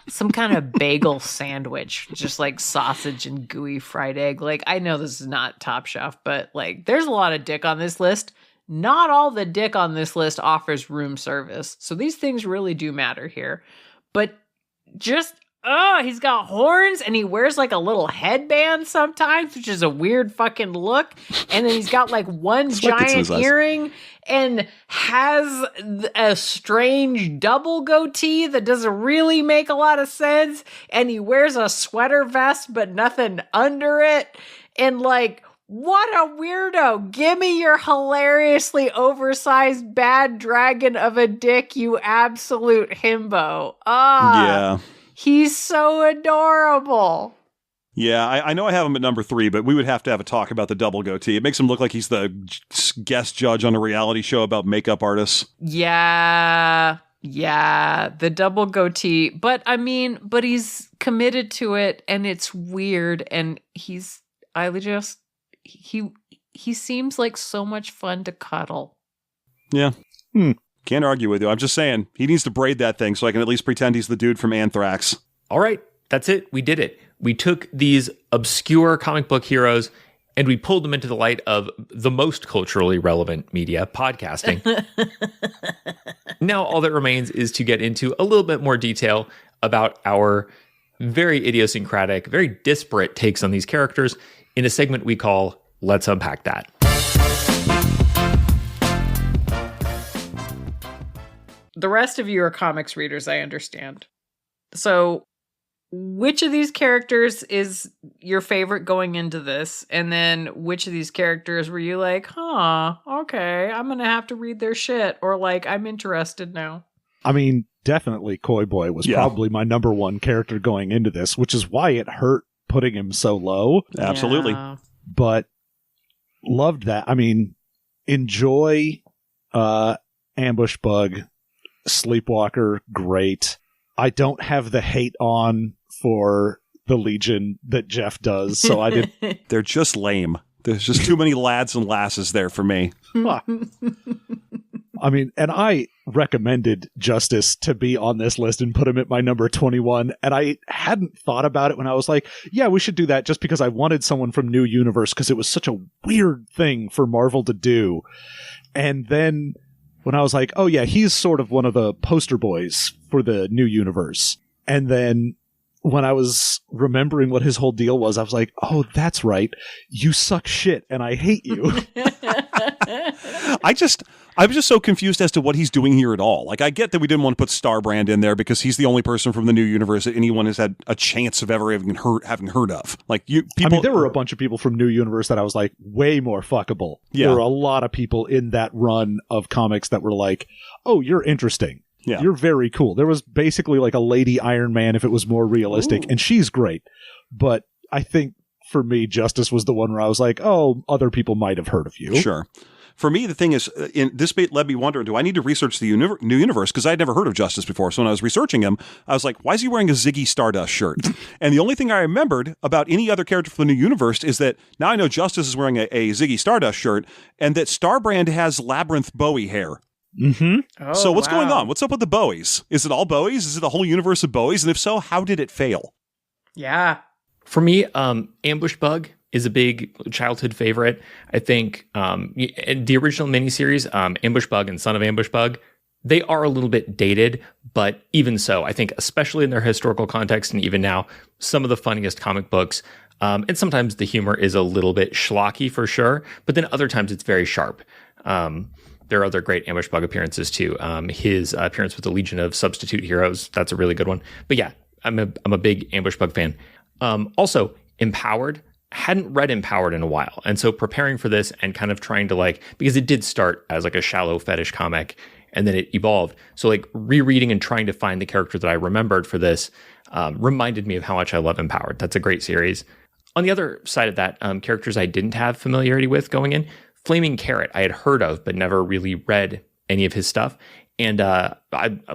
some kind of bagel sandwich, just like sausage and gooey fried egg. Like, I know this is not Top Chef, but like there's a lot of dick on this list. Not all the dick on this list offers room service. So these things really do matter here. But just, he's got horns and he wears like a little headband sometimes, which is a weird fucking look. And then he's got like one giant earring and has a strange double goatee that doesn't really make a lot of sense. And he wears a sweater vest, but nothing under it. And like, what a weirdo. Give me your hilariously oversized bad dragon of a dick, you absolute himbo. Yeah. He's so adorable. Yeah, I know I have him at number 3, but we would have to have a talk about the double goatee. It makes him look like he's the guest judge on a reality show about makeup artists. Yeah, the double goatee. But he's committed to it, and it's weird, and he seems like so much fun to cuddle. Yeah. Can't argue with you. I'm just saying, he needs to braid that thing so I can at least pretend he's the dude from Anthrax. All right, that's it. We did it. We took these obscure comic book heroes and we pulled them into the light of the most culturally relevant media, podcasting. Now all that remains is to get into a little bit more detail about our very idiosyncratic, very disparate takes on these characters in a segment we call Let's Unpack That. The rest of you are comics readers, I understand. So which of these characters is your favorite going into this? And then which of these characters were you like, okay, I'm going to have to read their shit, or like, I'm interested now? I mean, definitely Koi Boy was probably my number one character going into this, which is why it hurt putting him so low. Absolutely. Yeah. But loved that. I mean, enjoy Ambush Bug, Sleepwalker, great. I don't have the hate on for the Legion that Jeff does, so I did. They're just lame. There's just too many lads and lasses there for me. I mean, and I recommended Justice to be on this list and put him at my number 21, and I hadn't thought about it when I was like, yeah, we should do that, just because I wanted someone from New Universe, because it was such a weird thing for Marvel to do. And then when I was like, oh yeah, he's sort of one of the poster boys for the New Universe. And then when I was remembering what his whole deal was, I was like, oh, that's right. You suck shit and I hate you. I was just so confused as to what he's doing here at all. Like, I get that we didn't want to put Starbrand in there because he's the only person from the New Universe that anyone has had a chance of ever having heard of. Like, there were a bunch of people from New Universe that I was like, way more fuckable. Yeah. There were a lot of people in that run of comics that were like, oh, you're interesting. Yeah. You're very cool. There was basically like a Lady Iron Man if it was more realistic, and she's great. But I think for me, Justice was the one where I was like, oh, other people might have heard of you. Sure. For me, the thing is, this led me wondering, do I need to research the New Universe? Because I'd never heard of Justice before. So when I was researching him, I was like, why is he wearing a Ziggy Stardust shirt? And the only thing I remembered about any other character from the New Universe is that now I know Justice is wearing a Ziggy Stardust shirt, and that Starbrand has Labyrinth Bowie hair. Mm-hmm. Oh, so what's wow. going on? What's up with the Bowies? Is it all Bowies? Is it a whole universe of Bowies? And if so, how did it fail? Yeah. For me, Ambush Bug is a big childhood favorite. I think the original miniseries, Ambush Bug and Son of Ambush Bug, they are a little bit dated, but even so, I think especially in their historical context and even now, some of the funniest comic books. And sometimes the humor is a little bit schlocky for sure, but then other times it's very sharp. There are other great Ambush Bug appearances too. His appearance with the Legion of Substitute Heroes, that's a really good one. But yeah, I'm a big Ambush Bug fan. Also, Empowered. Hadn't read Empowered in a while. And so preparing for this and kind of trying to because it did start as like a shallow fetish comic and then it evolved. So like rereading and trying to find the character that I remembered for this reminded me of how much I love Empowered. That's a great series. On the other side of that, characters I didn't have familiarity with going in, Flaming Carrot I had heard of, but never really read any of his stuff. And I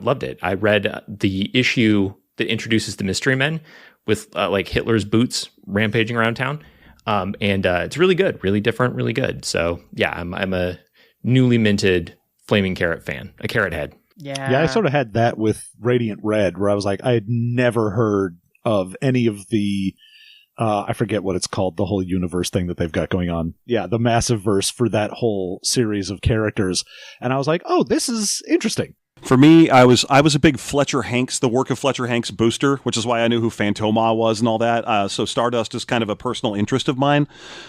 loved it. I read the issue that introduces the Mystery Men with like Hitler's boots rampaging around town. And it's really good, really different, really good. So yeah, I'm a newly minted Flaming Carrot fan, a carrot head. Yeah, I sort of had that with Radiant Red, where I was like, I had never heard of any of the, I forget what it's called, the whole universe thing that they've got going on. Yeah, the massive verse for that whole series of characters. And I was like, oh, this is interesting. For me, I was a big Fletcher Hanks, the work of Fletcher Hanks booster, which is why I knew who Phantoma was and all that. So Stardust is kind of a personal interest of mine.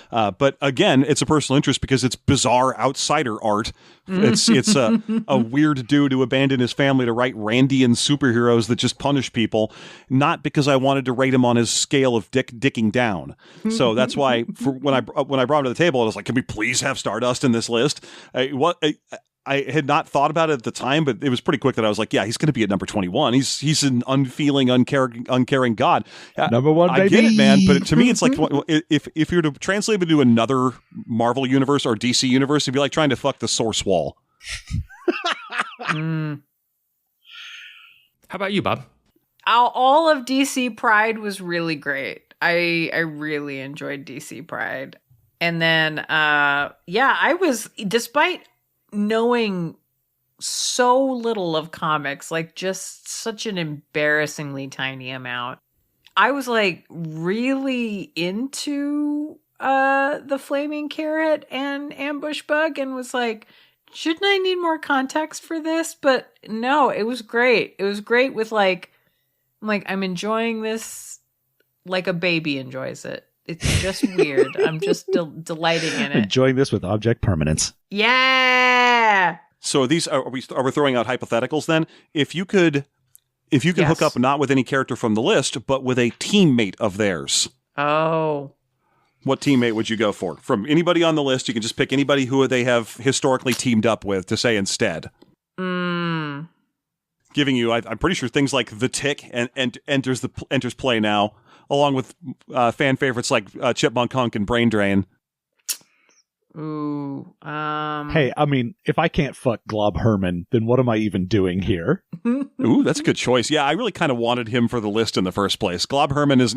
But again, it's a personal interest because it's bizarre outsider art. It's a weird dude who abandoned his family to write Randian superheroes that just punish people, not because I wanted to rate him on his scale of dicking down. So that's why when I brought him to the table, I was like, can we please have Stardust in this list? I had not thought about it at the time, but it was pretty quick that I was like, yeah, he's going to be at number 21. He's an unfeeling, uncaring god. Number one, baby. I get it, man. But to me, it's like if you were to translate it into another Marvel universe or DC universe, it'd be like trying to fuck the Source Wall. How about you, Bob? All of DC Pride was really great. I really enjoyed DC Pride. And then, I was, despite knowing so little of comics, like just such an embarrassingly tiny amount, I was like really into the Flaming Carrot and Ambush Bug and was like, shouldn't I need more context for this? But no, it was great. It was great with I'm enjoying this like a baby enjoys it. It's just weird. I'm just delighting in it. Enjoying this with object permanence. Yeah. So these are we throwing out hypotheticals then? If you could hook up not with any character from the list, but with a teammate of theirs. Oh. What teammate would you go for? From anybody on the list, you can just pick anybody who they have historically teamed up with to say instead. Giving you, I'm pretty sure things like The Tick and enters play now, along with fan favorites like Chipmunk Hunk and Brain Drain. Ooh. Hey, I mean, if I can't fuck Glob Herman, then what am I even doing here? Ooh, that's a good choice. Yeah, I really kind of wanted him for the list in the first place. Glob Herman is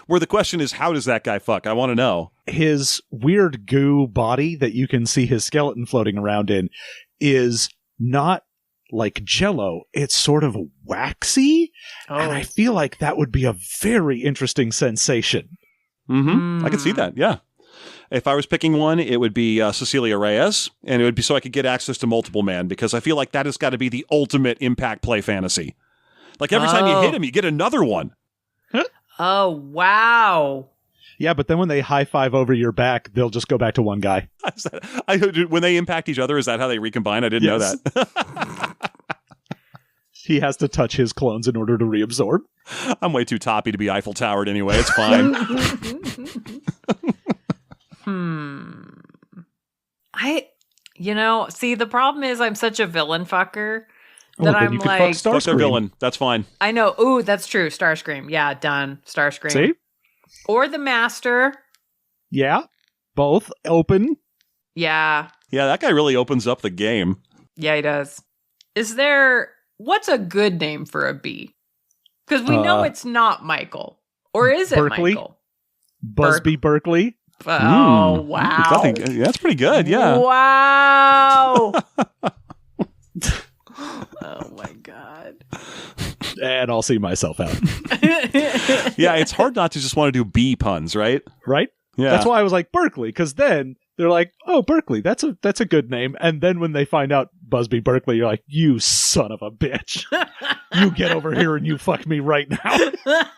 where the question is, how does that guy fuck? I want to know. His weird goo body that you can see his skeleton floating around in is not like Jell-O. It's sort of waxy, and I feel like that would be a very interesting sensation. I can see that, yeah. If I was picking one, it would be Cecilia Reyes, and it would be so I could get access to Multiple Man, because I feel like that has got to be the ultimate impact play fantasy. Like every time you hit him, you get another one. Oh, wow. Yeah, but then when they high five over your back, they'll just go back to one guy. When they impact each other, is that how they recombine? I didn't know that. He has to touch his clones in order to reabsorb. I'm way too toppy to be Eiffel Towered anyway. It's fine. See, the problem is I'm such a villain fucker that I'm like, fuck their villain. That's fine. I know. Ooh, that's true. Starscream. Yeah, done. Starscream. See? Or the Master. Yeah, both open. Yeah. Yeah, that guy really opens up the game. Yeah, he does. What's a good name for a bee? Because we know it's not Michael. Or is it Berkeley? Michael? Busby Berkeley. Oh, wow. That's pretty good, yeah. Wow. Oh, my God. And I'll see myself out. Yeah, it's hard not to just want to do bee puns, right? Right? Yeah. That's why I was like Berkeley, because then they're like, oh, Berkeley, that's a good name. And then when they find out Busby Berkeley, you're like, you son of a bitch. You get over here and you fuck me right now.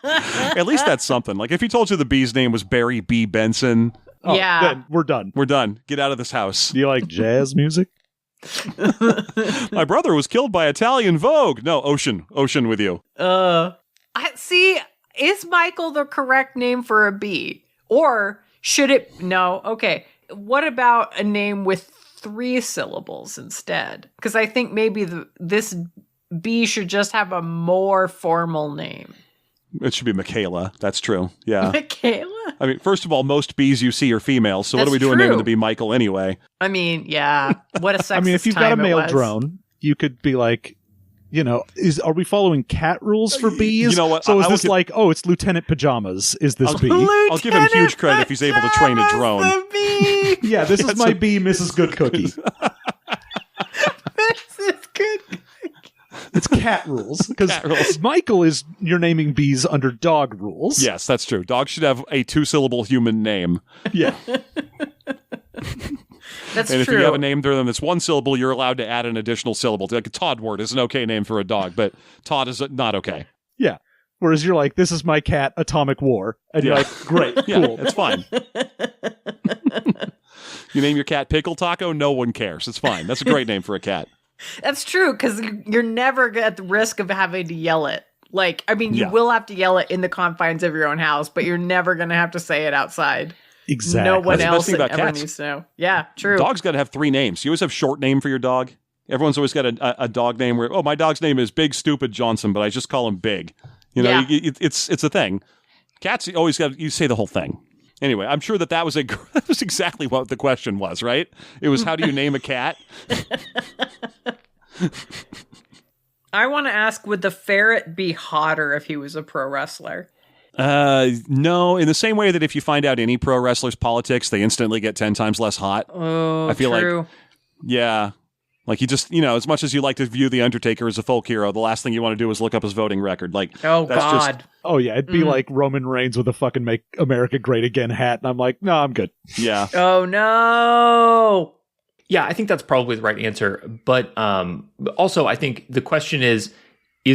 At least that's something. Like if he told you the bee's name was Barry B. Benson, then we're done. we're done. Get out of this house. Do you like jazz music? My brother was killed by Italian Vogue. No, Ocean with you. I see. Is Michael the correct name for a bee? Or should it? No. Okay. What about a name with 3 syllables instead? Because I think maybe this bee should just have a more formal name. It should be Michaela. That's true. Yeah. Michaela? I mean, first of all, most bees you see are females. So what are we doing naming the bee Michael anyway? I mean, yeah. What a sexist I mean, if you've got a male drone, you could be like, are we following cat rules for bees? You know what? So is this like, it's Lieutenant Pajamas? Is this bee? I'll give him huge credit if he's able to train a drone. Yeah, this is my bee, Mrs. Good Cookie. Mrs. Good Cookie. It's cat rules. Because Michael you're naming bees under dog rules. Yes, that's true. Dogs should have a 2-syllable human name. Yeah. That's and if true. you have a name there that's 1 syllable, you're allowed to add an additional syllable. Like a Toddwort is an okay name for a dog, but Todd is not okay. Yeah. Whereas you're like, this is my cat, Atomic War. And you're like, great, cool. It's fine. You name your cat Pickle Taco, no one cares. It's fine. That's a great name for a cat. That's true, because you're never at the risk of having to yell it. Like, I mean, you will have to yell it in the confines of your own house, but you're never going to have to say it outside. Exactly. No one That's the best else thing about ever cats. needs to know. Yeah, true. Dogs got to have 3 names. You always have short name for your dog. Everyone's always got a dog name where, my dog's name is Big Stupid Johnson, but I just call him Big. It's a thing. Cats, you always got, you say the whole thing. Anyway, I'm sure that was exactly what the question was, right? It was, how do you name a cat? I want to ask, would the ferret be hotter if he was a pro wrestler? No, in the same way that if you find out any pro wrestlers' politics, they instantly get 10 times less hot. Oh, I feel true. like, yeah. Like you just, as much as you like to view The Undertaker as a folk hero, the last thing you want to do is look up his voting record. Like, oh, that's God. Just, oh, yeah. It'd be like Roman Reigns with a fucking Make America Great Again hat. And I'm like, no, I'm good. yeah. Oh, no. Yeah, I think that's probably the right answer. But also, I think the question is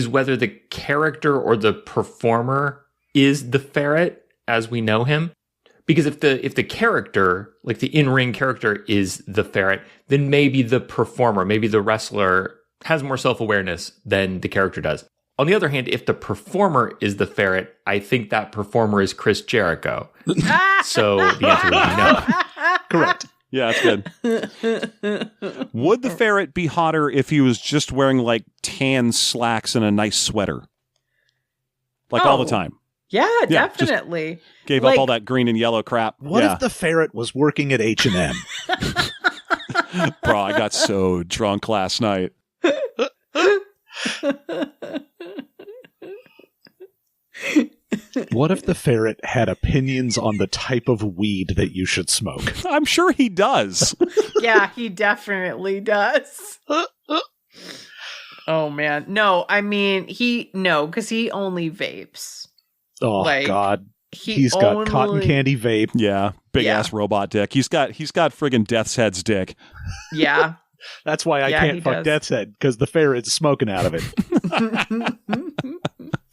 whether the character or the performer is the ferret as we know him. Because if the character, like the in-ring character, is the ferret, then maybe the performer, maybe the wrestler has more self-awareness than the character does. On the other hand, if the performer is the ferret, I think that performer is Chris Jericho. So the answer would be no. Correct. Yeah, that's good. Would the ferret be hotter if he was just wearing like tan slacks and a nice sweater? Like all the time. Yeah, Yeah, definitely. Gave up all that green and yellow crap. What if the ferret was working at H&M? Bro, I got so drunk last night. What if the ferret had opinions on the type of weed that you should smoke? I'm sure he does. Yeah, he definitely does. Oh, man. No, I mean, because he only vapes. Oh, Like, God. He's got cotton candy vape. Yeah, big ass robot dick. He's got friggin' Death's Head's dick. Yeah. That's why I can't fuck Death's Head, because the ferret's smoking out of it.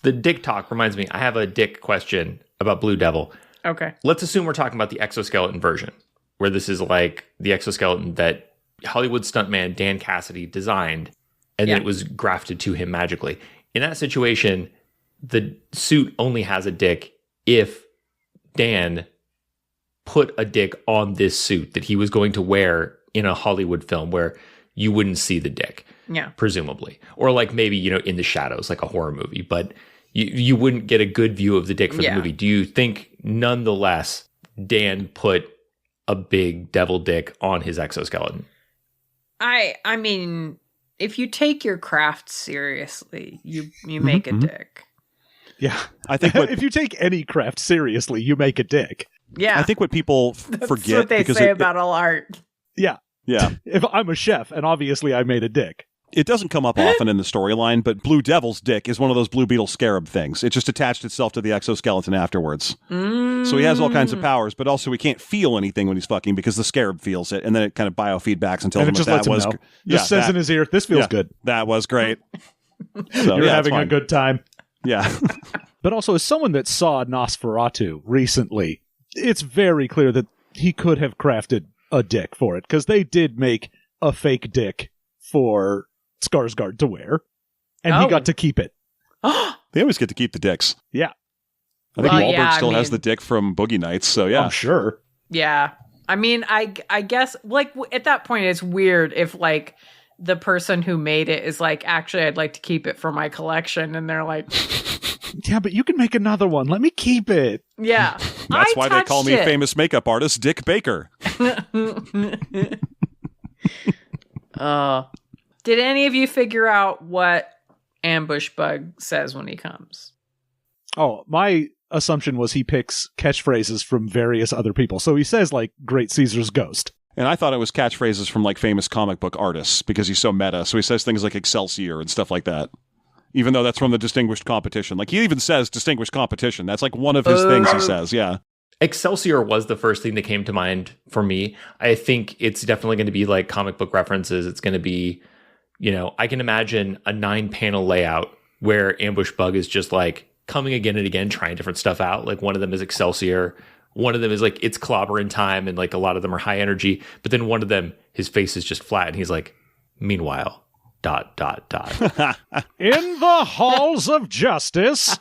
The dick talk reminds me, I have a dick question about Blue Devil. Okay. Let's assume we're talking about the exoskeleton version, where this is like the exoskeleton that Hollywood stuntman Dan Cassidy designed, and then it was grafted to him magically. In that situation, the suit only has a dick if Dan put a dick on this suit that he was going to wear in a Hollywood film where you wouldn't see the dick, presumably. Or like maybe, in the shadows, like a horror movie, but you wouldn't get a good view of the dick for the movie. Do you think, nonetheless, Dan put a big devil dick on his exoskeleton? I mean, if you take your craft seriously, you make a dick. Yeah. I think if you take any craft seriously, you make a dick. Yeah. I think what people That's forget what they say about all art. Yeah. Yeah. If I'm a chef, and obviously I made a dick. It doesn't come up often in the storyline, but Blue Devil's dick is one of those Blue Beetle scarab things. It just attached itself to the exoskeleton afterwards. So he has all kinds of powers, but also he can't feel anything when he's fucking because the scarab feels it, and then it kind of biofeedbacks and tells him just that lets him was... know. Just says in his ear, this feels good. That was great. So, You're yeah, having a good time. Yeah. But also, as someone that saw Nosferatu recently, it's very clear that he could have crafted a dick for it, because they did make a fake dick for Skarsgård to wear, and he got to keep it. They always get to keep the dicks. Yeah. I think Wahlberg still has the dick from Boogie Nights, so yeah. I'm sure. Yeah. I mean, I guess, like, at that point, it's weird if, like, the person who made it is like, actually, I'd like to keep it for my collection, and they're like... Yeah, but you can make another one. Let me keep it. Yeah. That's why they call me famous makeup artist Dick Baker. Did any of you figure out what Ambush Bug says when he comes? Oh, my assumption was he picks catchphrases from various other people. So he says, like, Great Caesar's ghost. And I thought it was catchphrases from, like, famous comic book artists, because he's so meta. So he says things like Excelsior and stuff like that. Even though that's from the Distinguished Competition. Like, he even says Distinguished Competition. That's, like, one of his things he says, yeah. Excelsior was the first thing that came to mind for me. I think it's definitely going to be, like, comic book references. It's going to be... I can imagine a 9-panel layout where Ambush Bug is just like coming again and again, trying different stuff out. Like one of them is Excelsior. One of them is like, it's clobbering time. And like a lot of them are high energy. But then one of them, his face is just flat. And he's like, meanwhile, ... In the halls of justice.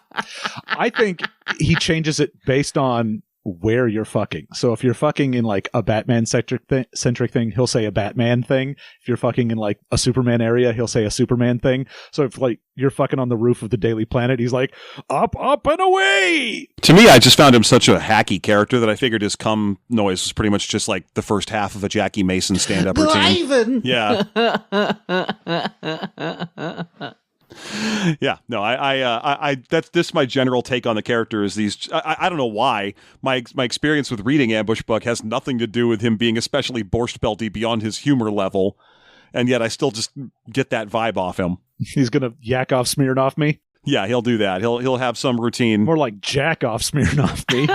I think he changes it based on where you're fucking. So if you're fucking in like a Batman centric thing, he'll say a Batman thing. If you're fucking in like a Superman area, he'll say a Superman thing. So if like you're fucking on the roof of the Daily Planet, he's like, up, and away. To me, I just found him such a hacky character that I figured his cum noise was pretty much just like the first half of a Jackie Mason stand-up routine. Yeah. Yeah, no, I that's this my general take on the character is these. I don't know why my experience with reading Ambush Bug has nothing to do with him being especially borscht belty beyond his humor level, and yet I still just get that vibe off him. He's gonna yak off Smirnoff me. Yeah, he'll do that. He'll have some routine. More like jack off Smirnoff me.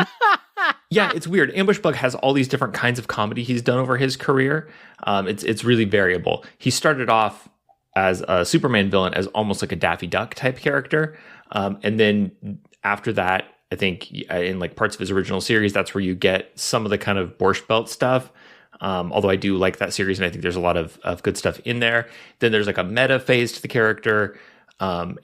Yeah, it's weird. Ambush Bug has all these different kinds of comedy he's done over his career. It's really variable. He started off as a Superman villain, as almost like a Daffy Duck type character. And then after that, I think in like parts of his original series, that's where you get some of the kind of Borscht Belt stuff. Although I do like that series, and I think there's a lot of good stuff in there. Then there's like a meta phase to the character. And,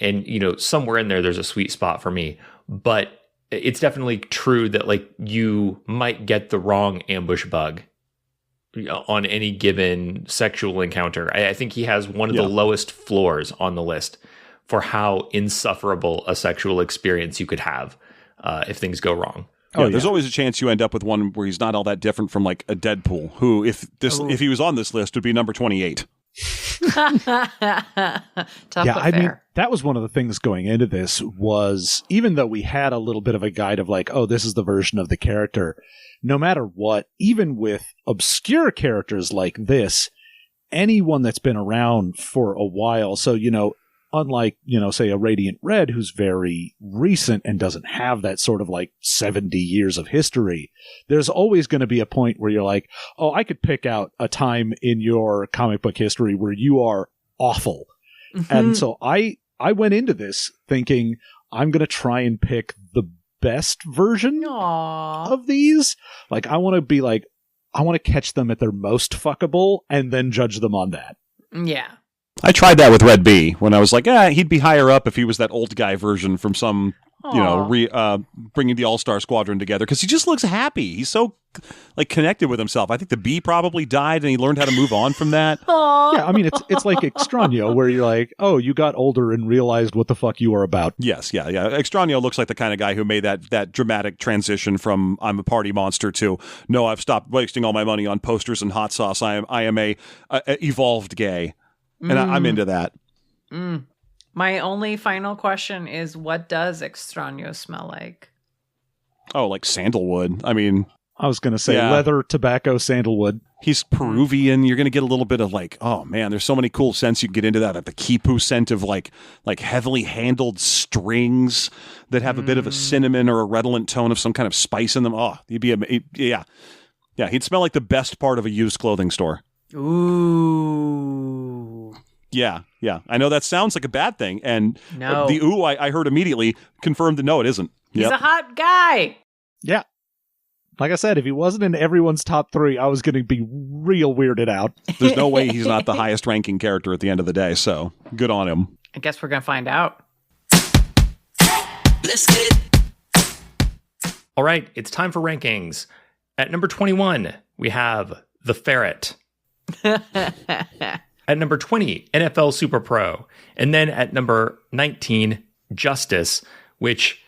somewhere in there's a sweet spot for me. But it's definitely true that like you might get the wrong Ambush Bug on any given sexual encounter. I think he has one of the lowest floors on the list for how insufferable a sexual experience you could have if things go wrong. There's always a chance you end up with one where he's not all that different from like a Deadpool, who if he was on this list would be number 28. I mean, that was one of the things going into this was, even though we had a little bit of a guide of like, oh, this is the version of the character, no matter what, even with obscure characters like this, anyone that's been around for a while, so, unlike, say a Radiant Red, who's very recent and doesn't have that sort of like 70 years of history, there's always going to be a point where you're like, oh, I could pick out a time in your comic book history where you are awful. Mm-hmm. And so I went into this thinking I'm going to try and pick the best version of these. Like, I want to catch them at their most fuckable and then judge them on that. Yeah. I tried that with Red B when I was like, he'd be higher up if he was that old guy version from some, bringing the All-Star Squadron together, because he just looks happy. He's so like connected with himself. I think the Bee probably died and he learned how to move on from that. Yeah, I mean, it's like Extraño, where you're like, oh, you got older and realized what the fuck you were about. Yes, yeah. Extraño looks like the kind of guy who made that dramatic transition from I'm a party monster to no, I've stopped wasting all my money on posters and hot sauce. I am a evolved gay. And I'm into that. My only final question is, what does Extraño smell like? Oh, like sandalwood. I mean, I was going to say Yeah. leather, tobacco, sandalwood. He's Peruvian. You're going to get a little bit of like, oh man, there's so many cool scents you can get into that. Like the quipu scent of like heavily handled strings that have a bit of a cinnamon or a redolent tone of some kind of spice in them. Oh, yeah. He'd smell like the best part of a used clothing store. Ooh. Yeah. I know that sounds like a bad thing. And No. the ooh I heard immediately confirmed that no, it isn't. He's Yep. a hot guy. Yeah. Like I said, if he wasn't in everyone's top 3, I was going to be real weirded out. There's no way he's not the highest ranking character at the end of the day. So good on him. I guess we're going to find out. Let's get it. All right, it's time for rankings. At number 21, we have The Ferret. At number 20, NFL Super Pro. And then at number 19, Justice, which,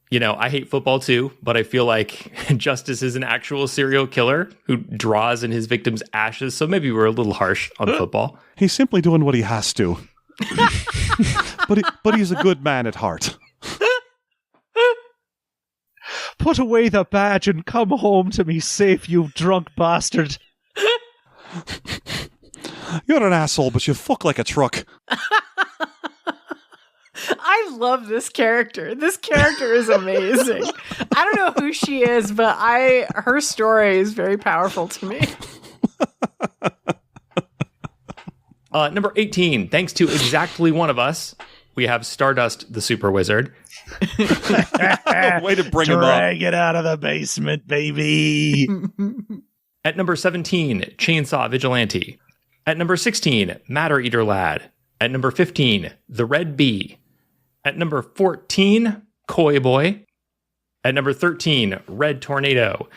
you know, I hate football too, but I feel like Justice is an actual serial killer who draws in his victims' ashes. So maybe we're a little harsh on football. He's simply doing what he has to. but he's a good man at heart. Put away the badge and come home to me safe, you drunk bastard. You're an asshole, but you fuck like a truck. I love this character. This character is amazing. I don't know who she is, but her story is very powerful to me. Number 18, thanks to exactly one of us, we have Stardust the Super Wizard. Way to bring him up. Drag it out of the basement, baby. At number 17, Chainsaw Vigilante. At number 16, Matter Eater Lad. At number 15, The Red Bee. At number 14, Koi Boy. At number 13, Red Tornado.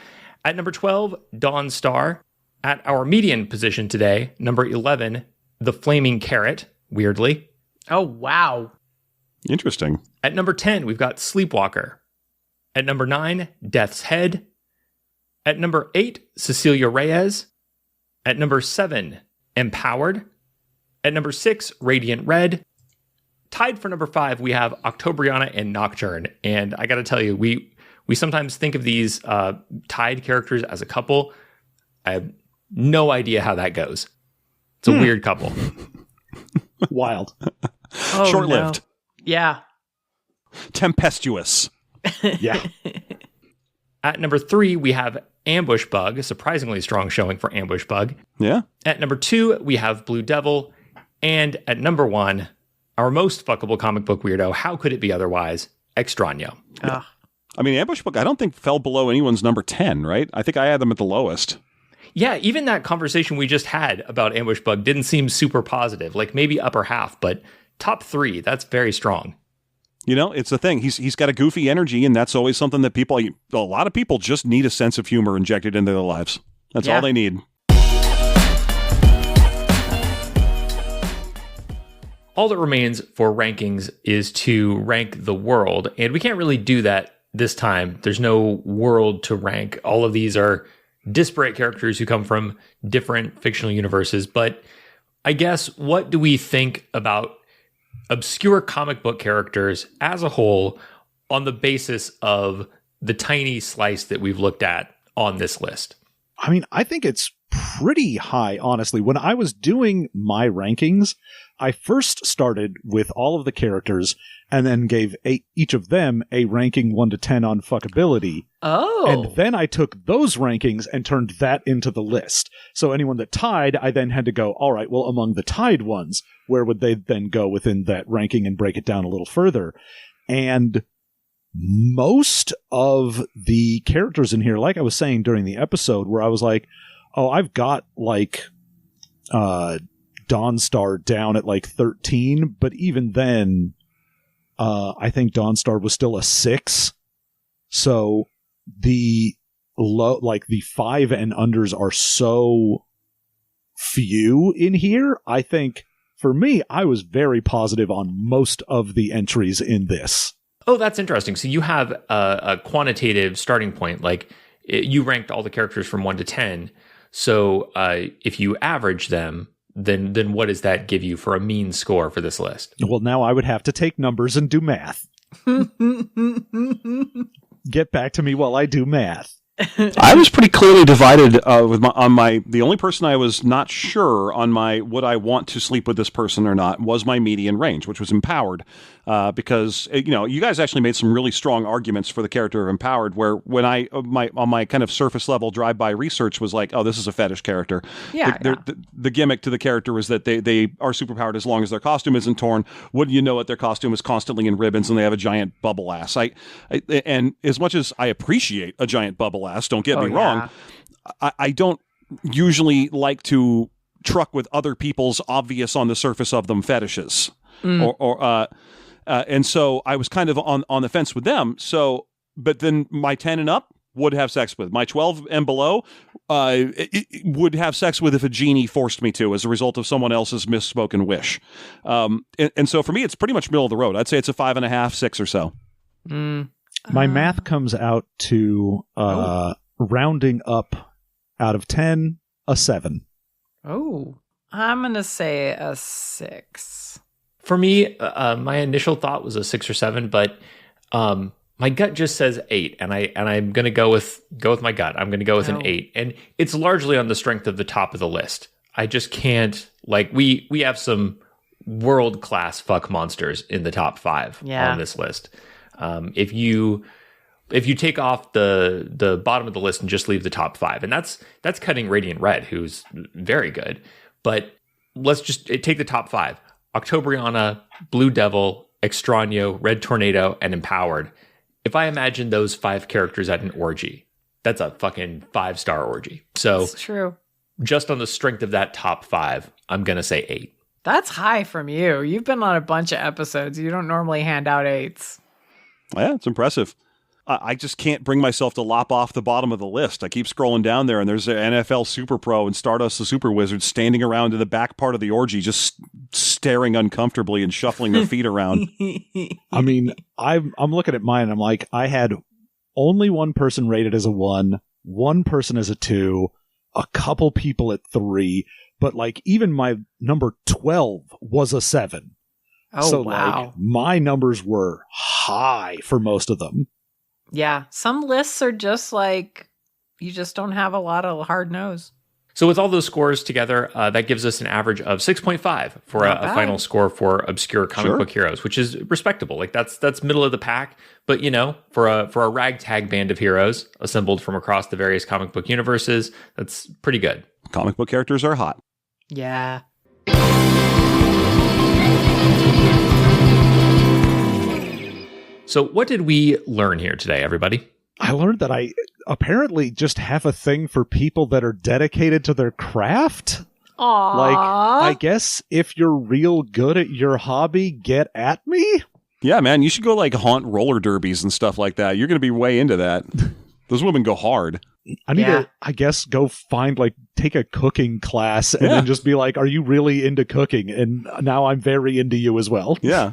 At number 12, Dawn Star. At our median position today, number 11, The Flaming Carrot, weirdly. Oh, wow. Interesting. At number 10, we've got Sleepwalker. At number 9, Death's Head. At number 8, Cecilia Reyes. At number 7, Empowered. At number 6, Radiant Red. Tied for number 5, we have Octobriana and Nocturne. And I got to tell you, we sometimes think of these tied characters as a couple. I have no idea how that goes. It's a weird couple. Wild. Oh, Short-lived. no. Yeah. Tempestuous. Yeah. At number 3, we have Ambush Bug, a surprisingly strong showing for Ambush Bug. Yeah. At number 2, we have Blue Devil. And at number 1, our most fuckable comic book weirdo, how could it be otherwise, Extraño. Ugh. I mean, Ambush Book, I don't think fell below anyone's number 10, right? I think I had them at the lowest. Yeah, even that conversation we just had about Ambush Bug didn't seem super positive, like maybe upper half, but top 3, that's very strong. You know, it's the thing. He's got a goofy energy, and that's always something that a lot of people just need a sense of humor injected into their lives. That's all they need. All that remains for rankings is to rank the world, and we can't really do that this time. There's no world to rank. All of these are disparate characters who come from different fictional universes, but I guess, what do we think about obscure comic book characters as a whole on the basis of the tiny slice that we've looked at on this list? I mean, I think it's pretty high, honestly. When I was doing my rankings, I first started with all of the characters and then gave each of them a ranking 1 to 10 on fuckability. Oh. And then I took those rankings and turned that into the list. So anyone that tied, I then had to go, all right, well, among the tied ones, where would they then go within that ranking and break it down a little further? And most of the characters in here, like I was saying during the episode, where I was like, oh, I've got like Dawnstar down at like 13, but even then, I think Dawnstar was still a 6. So the the 5 and unders are so few in here. I think for me, I was very positive on most of the entries in this. Oh, that's interesting. So you have a quantitative starting point. Like you ranked all the characters from 1 to 10. So if you average them, then what does that give you for a mean score for this list? Well, now I would have to take numbers and do math. Get back to me while I do math. I was pretty clearly divided the only person I was not sure on would I want to sleep with this person or not was my median range, which was Empowered, because you guys actually made some really strong arguments for the character of Empowered. Where when on my kind of surface level drive-by research was like, oh, this is a fetish character. Yeah, the gimmick to the character was that they are superpowered as long as their costume isn't torn. Wouldn't you know it, their costume is constantly in ribbons and they have a giant bubble ass. And as much as I appreciate a giant bubble ass, don't get me wrong, I don't usually like to truck with other people's obvious on the surface of them fetishes. And so I was kind of on the fence with them. So, but then my 10 and up would have sex with. My 12 and below would have sex with if a genie forced me to as a result of someone else's misspoken wish. And so for me, it's pretty much middle of the road. I'd say it's a 5.5, 6 or so. My math comes out to rounding up out of 10, a 7. Oh, I'm going to say a 6. For me, my initial thought was a 6 or 7, but my gut just says 8, and I'm going to go with my gut. I'm going to go with an 8, and it's largely on the strength of the top of the list. I just can't, like, we have some world-class fuck monsters in the top 5 on this list. If you take off the bottom of the list and just leave the top 5, and that's cutting Radiant Red, who's very good, but let's just take the top 5. Octobriana, Blue Devil, Extraño, Red Tornado, and Empowered. If I imagine those 5 characters at an orgy, that's a fucking 5-star orgy. So that's true. Just on the strength of that top 5, I'm going to say 8. That's high from you. You've been on a bunch of episodes. You don't normally hand out 8s. Yeah, it's impressive. I just can't bring myself to lop off the bottom of the list. I keep scrolling down there, and there's an NFL Super Pro and Stardust the Super Wizard standing around in the back part of the orgy, just staring uncomfortably and shuffling their feet around. I mean, I'm looking at mine, and I'm like, I had only one person rated as a 1, one person as a 2, a couple people at 3, but like even my number 12 was a 7. Oh, so wow. like my numbers were high for most of them. Yeah, some lists are just like, you just don't have a lot of hard nose. So with all those scores together, that gives us an average of 6.5 for a final score for obscure comic book heroes, which is respectable. Like that's middle of the pack. But for a ragtag band of heroes assembled from across the various comic book universes, that's pretty good. Comic book characters are hot. Yeah. So what did we learn here today, everybody? I learned that I apparently just have a thing for people that are dedicated to their craft. Aww. Like, I guess if you're real good at your hobby, get at me. Yeah, man, you should go like haunt roller derbies and stuff like that. You're going to be way into that. Those women go hard. I need to, I guess, go take a cooking class and then just be like, are you really into cooking? And now I'm very into you as well. Yeah.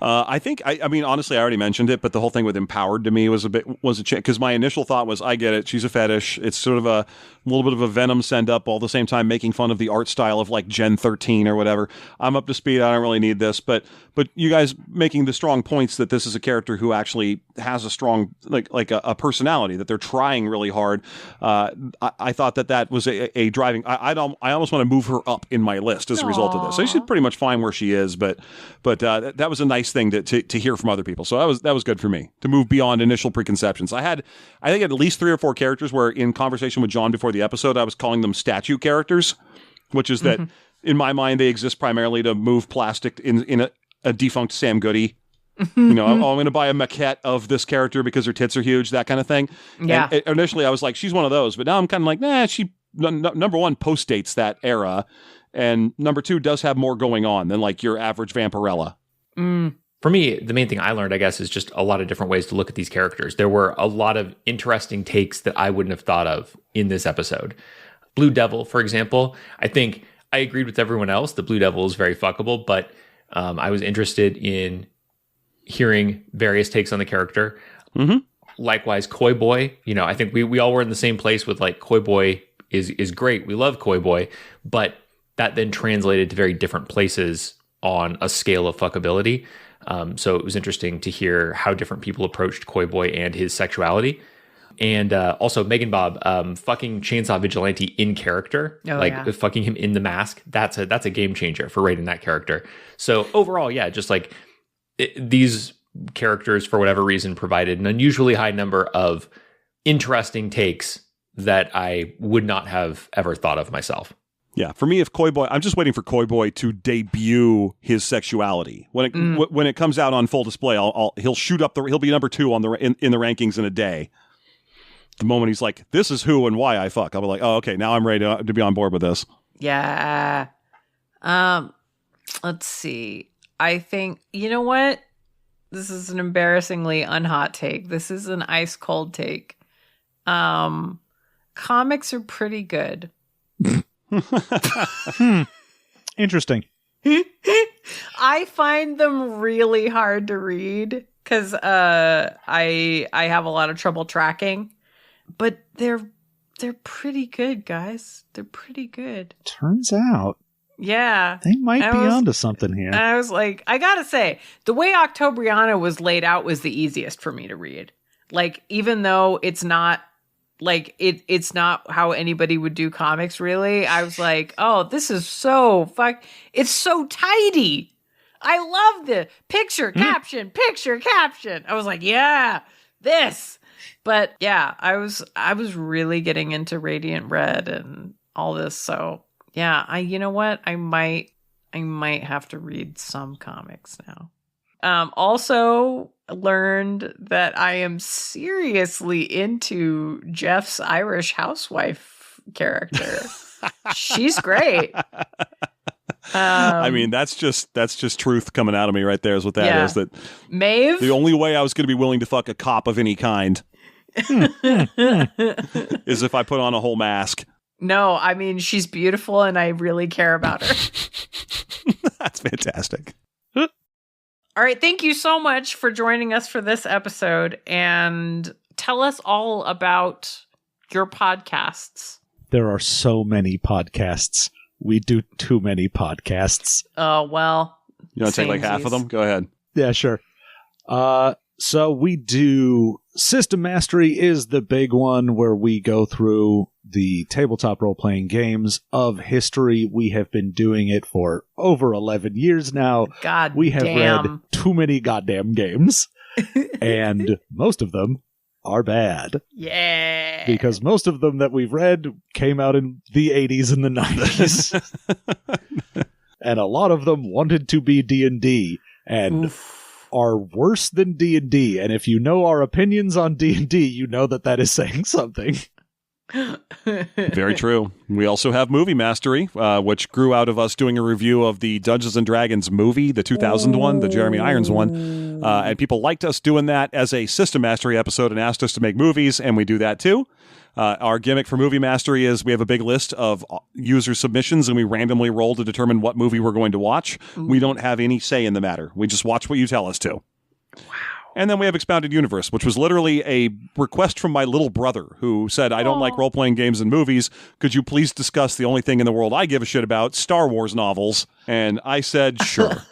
I think, I mean, honestly, I already mentioned it, but the whole thing with Empowered to me was a change, because my initial thought was, I get it, she's a fetish. It's sort of a little bit of a Venom send up, all the same time making fun of the art style of like Gen 13 or whatever. I'm up to speed. I don't really need this, but you guys making the strong points that this is a character who actually has a strong, like a personality, that they're trying really hard. I thought that was a driving, I almost want to move her up in my list as a result of this. So she's pretty much fine where she is, but that was a nice thing to hear from other people. So that was good for me to move beyond initial preconceptions. I think at least 3 or 4 characters where in conversation with John before the episode, I was calling them statue characters, which is that in my mind, they exist primarily to move plastic in a defunct Sam Goody. I'm going to buy a maquette of this character because her tits are huge, that kind of thing. Yeah. And initially I was like, she's one of those, but now I'm kind of like, nah, she, number one, postdates that era. And number 2, does have more going on than like your average Vampirella. For me, the main thing I learned, I guess, is just a lot of different ways to look at these characters. There were a lot of interesting takes that I wouldn't have thought of in this episode. Blue Devil, for example, I think I agreed with everyone else that Blue Devil is very fuckable, but I was interested in hearing various takes on the character. Mm-hmm. Likewise, Koi Boy, I think we all were in the same place with like Koi Boy is great. We love Koi Boy, but that then translated to very different places on a scale of fuckability. So it was interesting to hear how different people approached Koi Boy and his sexuality. And also Megan Bob, fucking Chainsaw Vigilante in character, fucking him in the mask. That's a game changer for rating that character. So overall, yeah, just like these characters, for whatever reason, provided an unusually high number of interesting takes that I would not have ever thought of myself. Yeah, for me, if Koi Boy, I'm just waiting for Koi Boy to debut his sexuality. When it comes out on full display, he'll shoot up he'll be number 2 on in the rankings in a day. The moment he's like, "This is who and why I fuck," I'll be like, "Oh, okay, now I'm ready to be on board with this." Yeah. Let's see. I think, you know what? This is an embarrassingly unhot take. This is an ice cold take. Comics are pretty good. Interesting. I find them really hard to read because I have a lot of trouble tracking, but they're pretty good, guys. They're pretty good. Turns out, yeah, they might be onto something here. I was like, I gotta say, the way Octobriana was laid out was the easiest for me to read. Like, even though it's not like it's not how anybody would do comics, really. I was like, oh, this is so it's so tidy. I love the picture caption. I was like, yeah, this. But yeah, I was really getting into Radiant Red and all this. So yeah, you know what? I might have to read some comics now. Also learned that I am seriously into Jeff's Irish housewife character. She's great. I mean, that's just truth coming out of me right there is what that is. That Maeve? The only way I was going to be willing to fuck a cop of any kind is if I put on a whole mask. No, I mean, she's beautiful and I really care about her. That's fantastic. All right. Thank you so much for joining us for this episode, and tell us all about your podcasts. There are so many podcasts. We do too many podcasts. Oh, well. You want to take like half of them? Go ahead. Yeah, sure. So we do System Mastery is the big one where we go through the tabletop role-playing games of history. We have been doing it for over 11 years now. God we have damn. read too many goddamn games, and most of them are bad. Yeah. Because most of them that we've read came out in the 80s and the 90s. And a lot of them wanted to be D&D and are worse than D&D. And if you know our opinions on D&D, you know that is saying something. Very true. We also have Movie Mastery, which grew out of us doing a review of the Dungeons & Dragons movie, the 2000 one, the Jeremy Irons one. And people liked us doing that as a System Mastery episode and asked us to make movies, and we do that too. Our gimmick for Movie Mastery is we have a big list of user submissions, and we randomly roll to determine what movie we're going to watch. We don't have any say in the matter. We just watch what you tell us to. Wow. And then we have Expounded Universe, which was literally a request from my little brother who said, I don't like role-playing games and movies. Could you please discuss the only thing in the world I give a shit about, Star Wars novels? And I said, sure.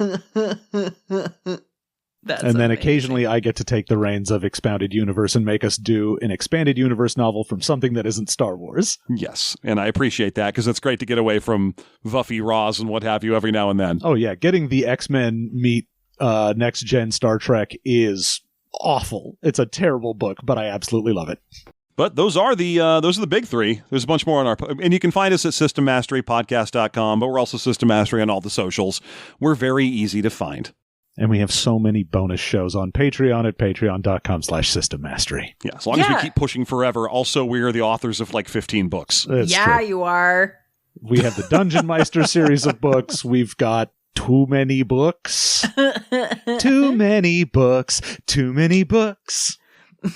That's and then amazing. Occasionally I get to take the reins of Expounded Universe and make us do an Expanded Universe novel from something that isn't Star Wars. Yes, and I appreciate that because it's great to get away from Vuffy Raws and what have you every now and then. Oh yeah, getting the X-Men meet Next Gen Star Trek is awful. It's a terrible book, but I absolutely love it. But those are the big three. There's a bunch more on our... And you can find us at systemmasterypodcast.com, but we're also System Mastery on all the socials. We're very easy to find. And we have so many bonus shows on Patreon at patreon.com/systemmastery. Yeah, as long as we keep pushing forever. Also, we are the authors of like 15 books. That's yeah, true. you are. We have the Dungeon Meister series of books. We've got too many books. Too many books. Too many books.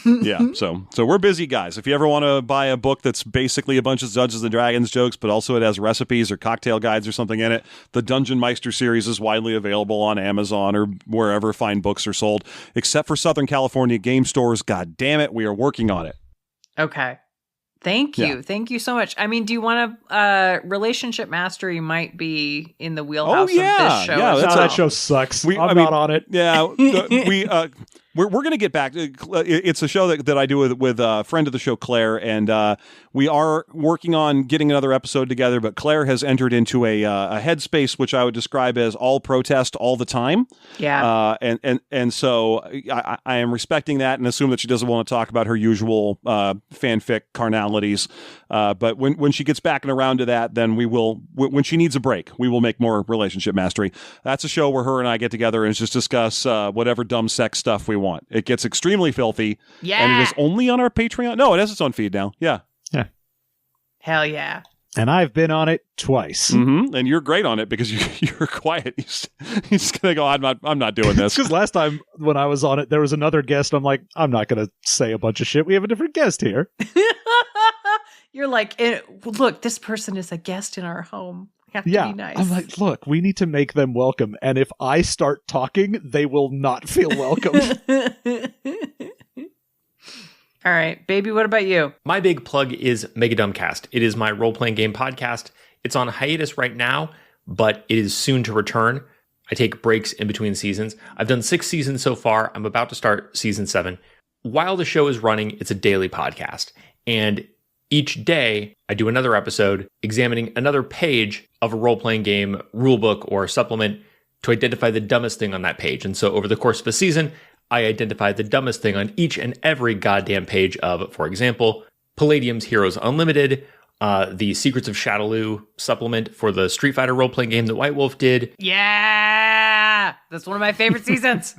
Yeah, so we're busy guys. If you ever want to buy a book that's basically a bunch of Dungeons and Dragons jokes, but also it has recipes or cocktail guides or something in it, the Dungeon Meister series is widely available on Amazon or wherever fine books are sold, except for Southern California game stores. God damn it, we are working on it. Okay. Thank you. Yeah. Thank you so much. I mean, do you want to... Relationship Mastery might be in the wheelhouse of this show. Yeah, as that's well. That show sucks. I'm I mean, not on it. Yeah, We're going to get back. It's a show that I do with a friend of the show, Claire, and we are working on getting another episode together. But Claire has entered into a headspace which I would describe as all protest all the time. Yeah. And so I am respecting that and assume that she doesn't want to talk about her usual fanfic carnalities. But when she gets back and around to that, then we will. When she needs a break, we will make more relationship mastery. That's a show where her and I get together and just discuss whatever dumb sex stuff we want. It gets extremely filthy. Yeah. And it is only on our Patreon. No, it has its own feed now. Yeah. Yeah. Hell yeah. And I've been on it twice. Mm-hmm. And you're great on it because you're quiet. You're just going to go, I'm not doing this. Because last time when I was on it, there was another guest. I'm like, I'm not going to say a bunch of shit. We have a different guest here. You're like, look, this person is a guest in our home. We have to be nice. I'm like, look, we need to make them welcome. And if I start talking, they will not feel welcome. All right, baby, what about you? My big plug is Megadumbcast. It is my role-playing game podcast. It's on hiatus right now, but it is soon to return. I take breaks in between seasons. I've done 6 seasons so far. I'm about to start season 7. While the show is running, it's a daily podcast. And each day, I do another episode examining another page of a role-playing game, rulebook, or supplement to identify the dumbest thing on that page. And so over the course of a season, I identify the dumbest thing on each and every goddamn page of, for example, Palladium's Heroes Unlimited, the Secrets of Shadowloo supplement for the Street Fighter role-playing game that White Wolf did. Yeah! That's one of my favorite seasons.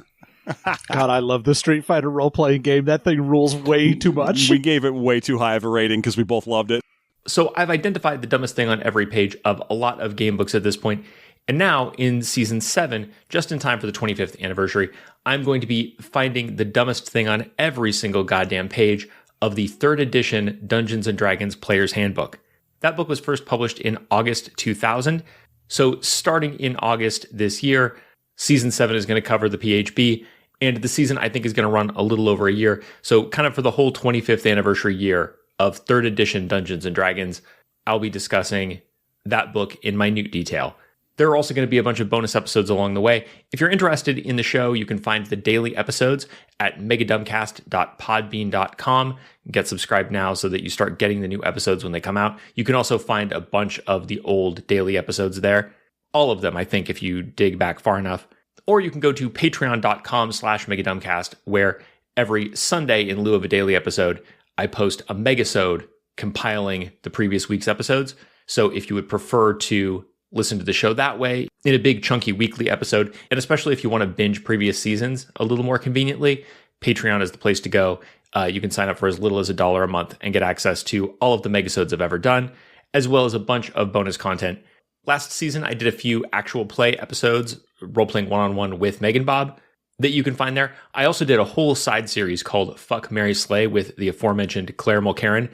God, I love the Street Fighter role-playing game. That thing rules way too much. We gave it way too high of a rating because we both loved it. So I've identified the dumbest thing on every page of a lot of game books at this point. And now in season 7, just in time for the 25th anniversary, I'm going to be finding the dumbest thing on every single goddamn page of the 3rd edition Dungeons & Dragons Player's Handbook. That book was first published in August 2000. So starting in August this year, season 7 is going to cover the PHB. And the season, I think, is going to run a little over a year. So kind of for the whole 25th anniversary year of 3rd edition Dungeons & Dragons, I'll be discussing that book in minute detail. There are also going to be a bunch of bonus episodes along the way. If you're interested in the show, you can find the daily episodes at megadumbcast.podbean.com. Get subscribed now so that you start getting the new episodes when they come out. You can also find a bunch of the old daily episodes there. All of them, I think, if you dig back far enough. Or you can go to patreon.com/megadumbcast, where every Sunday, in lieu of a daily episode, I post a megasode compiling the previous week's episodes. So if you would prefer to listen to the show that way in a big chunky weekly episode, and especially if you want to binge previous seasons a little more conveniently, Patreon is the place to go. You can sign up for as little as $1 a month and get access to all of the megasodes I've ever done, as well as a bunch of bonus content. Last season, I did a few actual play episodes, role-playing one-on-one with Megan Bob, that you can find there. I also did a whole side series called Fuck, Marry, Slay with the aforementioned Claire Mulcairn,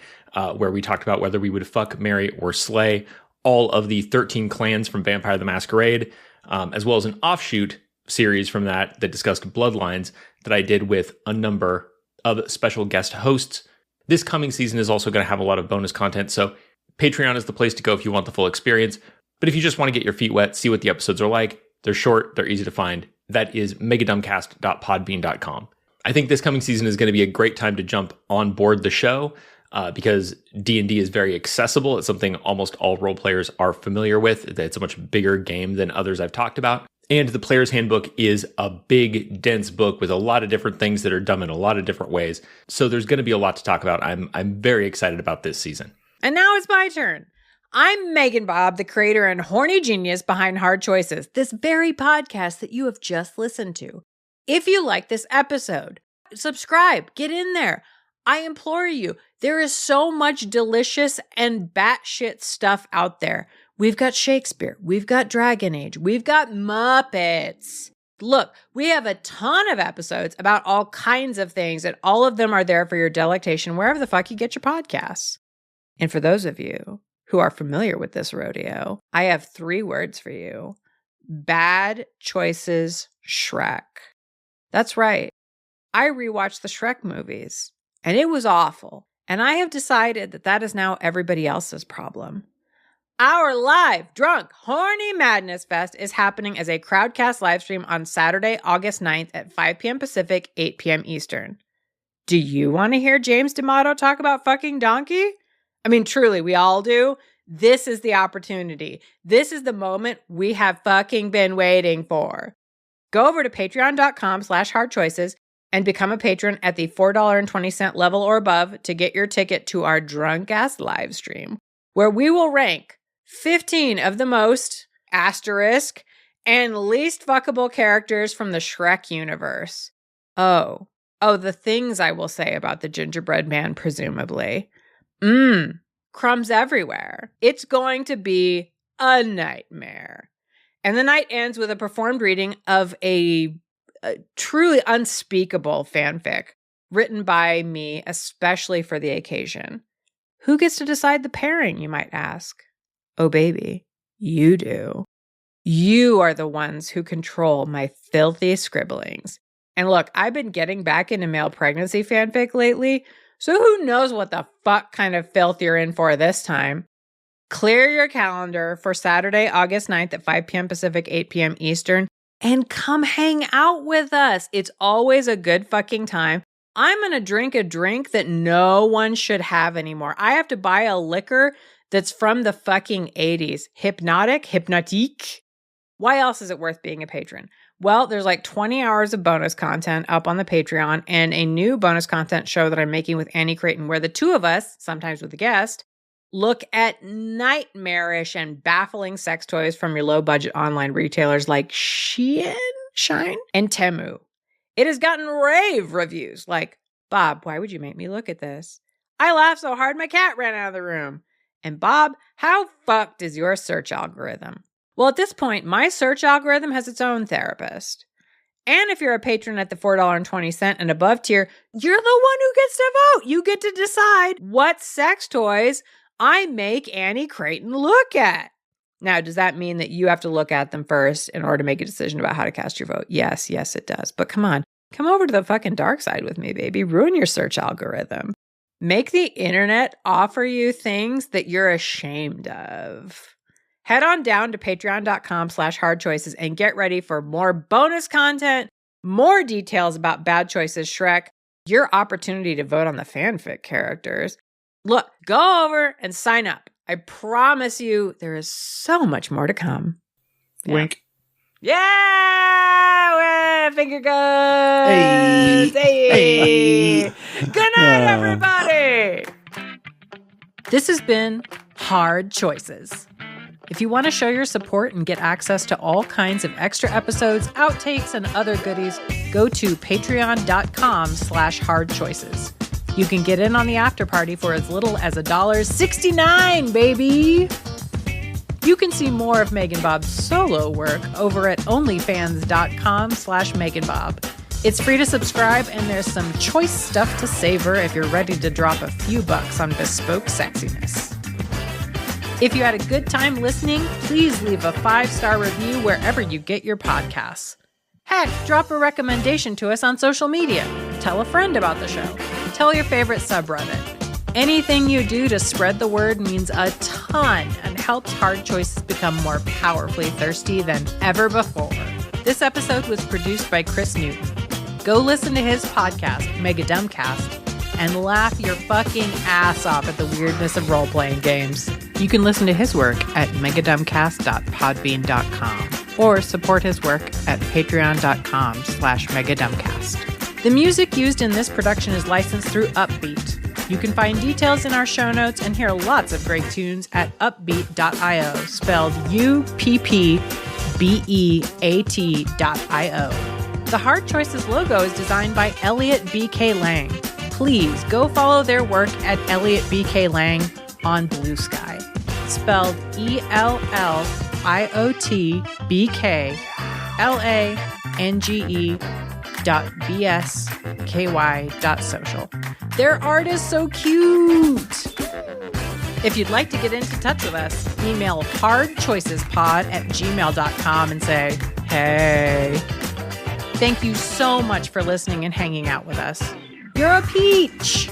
where we talked about whether we would fuck, marry, or slay all of the 13 clans from Vampire the Masquerade, as well as an offshoot series from that discussed bloodlines that I did with a number of special guest hosts. This coming season is also going to have a lot of bonus content, so Patreon is the place to go if you want the full experience. But if you just want to get your feet wet, see what the episodes are like, they're short, they're easy to find. That is megadumbcast.podbean.com. I think this coming season is going to be a great time to jump on board the show, because D&D is very accessible. It's something almost all role players are familiar with. It's a much bigger game than others I've talked about. And the Player's Handbook is a big, dense book with a lot of different things that are done in a lot of different ways. So there's going to be a lot to talk about. I'm very excited about this season. And now it's my turn. I'm Megan Bob, the creator and horny genius behind Hard Choices, this very podcast that you have just listened to. If you like this episode, subscribe, get in there. I implore you. There is so much delicious and batshit stuff out there. We've got Shakespeare. We've got Dragon Age. We've got Muppets. Look, we have a ton of episodes about all kinds of things, and all of them are there for your delectation wherever the fuck you get your podcasts. And for those of you who are familiar with this rodeo, I have 3 words for you. Bad choices, Shrek. That's right. I rewatched the Shrek movies, and it was awful. And I have decided that that is now everybody else's problem. Our live, drunk, horny madness fest is happening as a crowdcast live stream on Saturday, August 9th at 5 p.m. Pacific, 8 p.m. Eastern. Do you want to hear James D'Amato talk about fucking donkey? I mean, truly, we all do. This is the opportunity. This is the moment we have fucking been waiting for. Go over to patreon.com/hardchoices and become a patron at the $4.20 level or above to get your ticket to our drunk-ass live stream, where we will rank 15 of the most asterisk and least fuckable characters from the Shrek universe. Oh, the things I will say about the gingerbread man, presumably. Crumbs everywhere. It's going to be a nightmare. And the night ends with a performed reading of a truly unspeakable fanfic written by me, especially for the occasion. Who gets to decide the pairing, you might ask? Oh, baby, you do. You are the ones who control my filthy scribblings. And look, I've been getting back into male pregnancy fanfic lately, so who knows what the fuck kind of filth you're in for this time. Clear your calendar for Saturday, August 9th at 5 p.m. Pacific, 8 p.m. Eastern, and come hang out with us. It's always a good fucking time. I'm going to drink a drink that no one should have anymore. I have to buy a liquor that's from the fucking 80s. Hypnotique. Why else is it worth being a patron? Well, there's like 20 hours of bonus content up on the Patreon and a new bonus content show that I'm making with Annie Creighton, where the two of us, sometimes with a guest, look at nightmarish and baffling sex toys from your low-budget online retailers like Shein, and Temu. It has gotten rave reviews like, Bob, why would you make me look at this? I laughed so hard my cat ran out of the room. And Bob, how fucked is your search algorithm? Well, at this point, my search algorithm has its own therapist. And if you're a patron at the $4.20 and above tier, you're the one who gets to vote. You get to decide what sex toys I make Annie Creighton look at. Now, does that mean that you have to look at them first in order to make a decision about how to cast your vote? Yes, it does. But come on, come over to the fucking dark side with me, baby. Ruin your search algorithm. Make the internet offer you things that you're ashamed of. Head on down to patreon.com/hardchoices and get ready for more bonus content, more details about Bad Choices Shrek, your opportunity to vote on the fanfic characters. Look, go over and sign up. I promise you there is so much more to come. Yeah. Wink. Yeah! Finger guns! Hey! Good night, everybody! This has been Hard Choices. If you want to show your support and get access to all kinds of extra episodes, outtakes, and other goodies, go to patreon.com/hardchoices. You can get in on the after party for as little as $1.69, baby! You can see more of Megan Bob's solo work over at onlyfans.com/meganbob. It's free to subscribe, and there's some choice stuff to savor if you're ready to drop a few bucks on bespoke sexiness. If you had a good time listening, please leave a 5-star review wherever you get your podcasts. Heck, drop a recommendation to us on social media. Tell a friend about the show. Tell your favorite subreddit. Anything you do to spread the word means a ton and helps Hard Choices become more powerfully thirsty than ever before. This episode was produced by Chris Newton. Go listen to his podcast, Mega Dumbcast, and laugh your fucking ass off at the weirdness of role-playing games. You can listen to his work at megadumbcast.podbean.com or support his work at patreon.com/megadumbcast. The music used in this production is licensed through Uppbeat. You can find details in our show notes and hear lots of great tunes at uppbeat.io, spelled UPPBEAT.io. The Hard Choices logo is designed by Elliot B.K. Lang. Please go follow their work at Elliot B.K. Lang on Blue Sky, spelled ELLIOTBKLANGE.BSKY.social. Their art is so cute. If you'd like to get into touch with us, email hardchoicespod@gmail.com and say, hey. Thank you so much for listening and hanging out with us. You're a peach.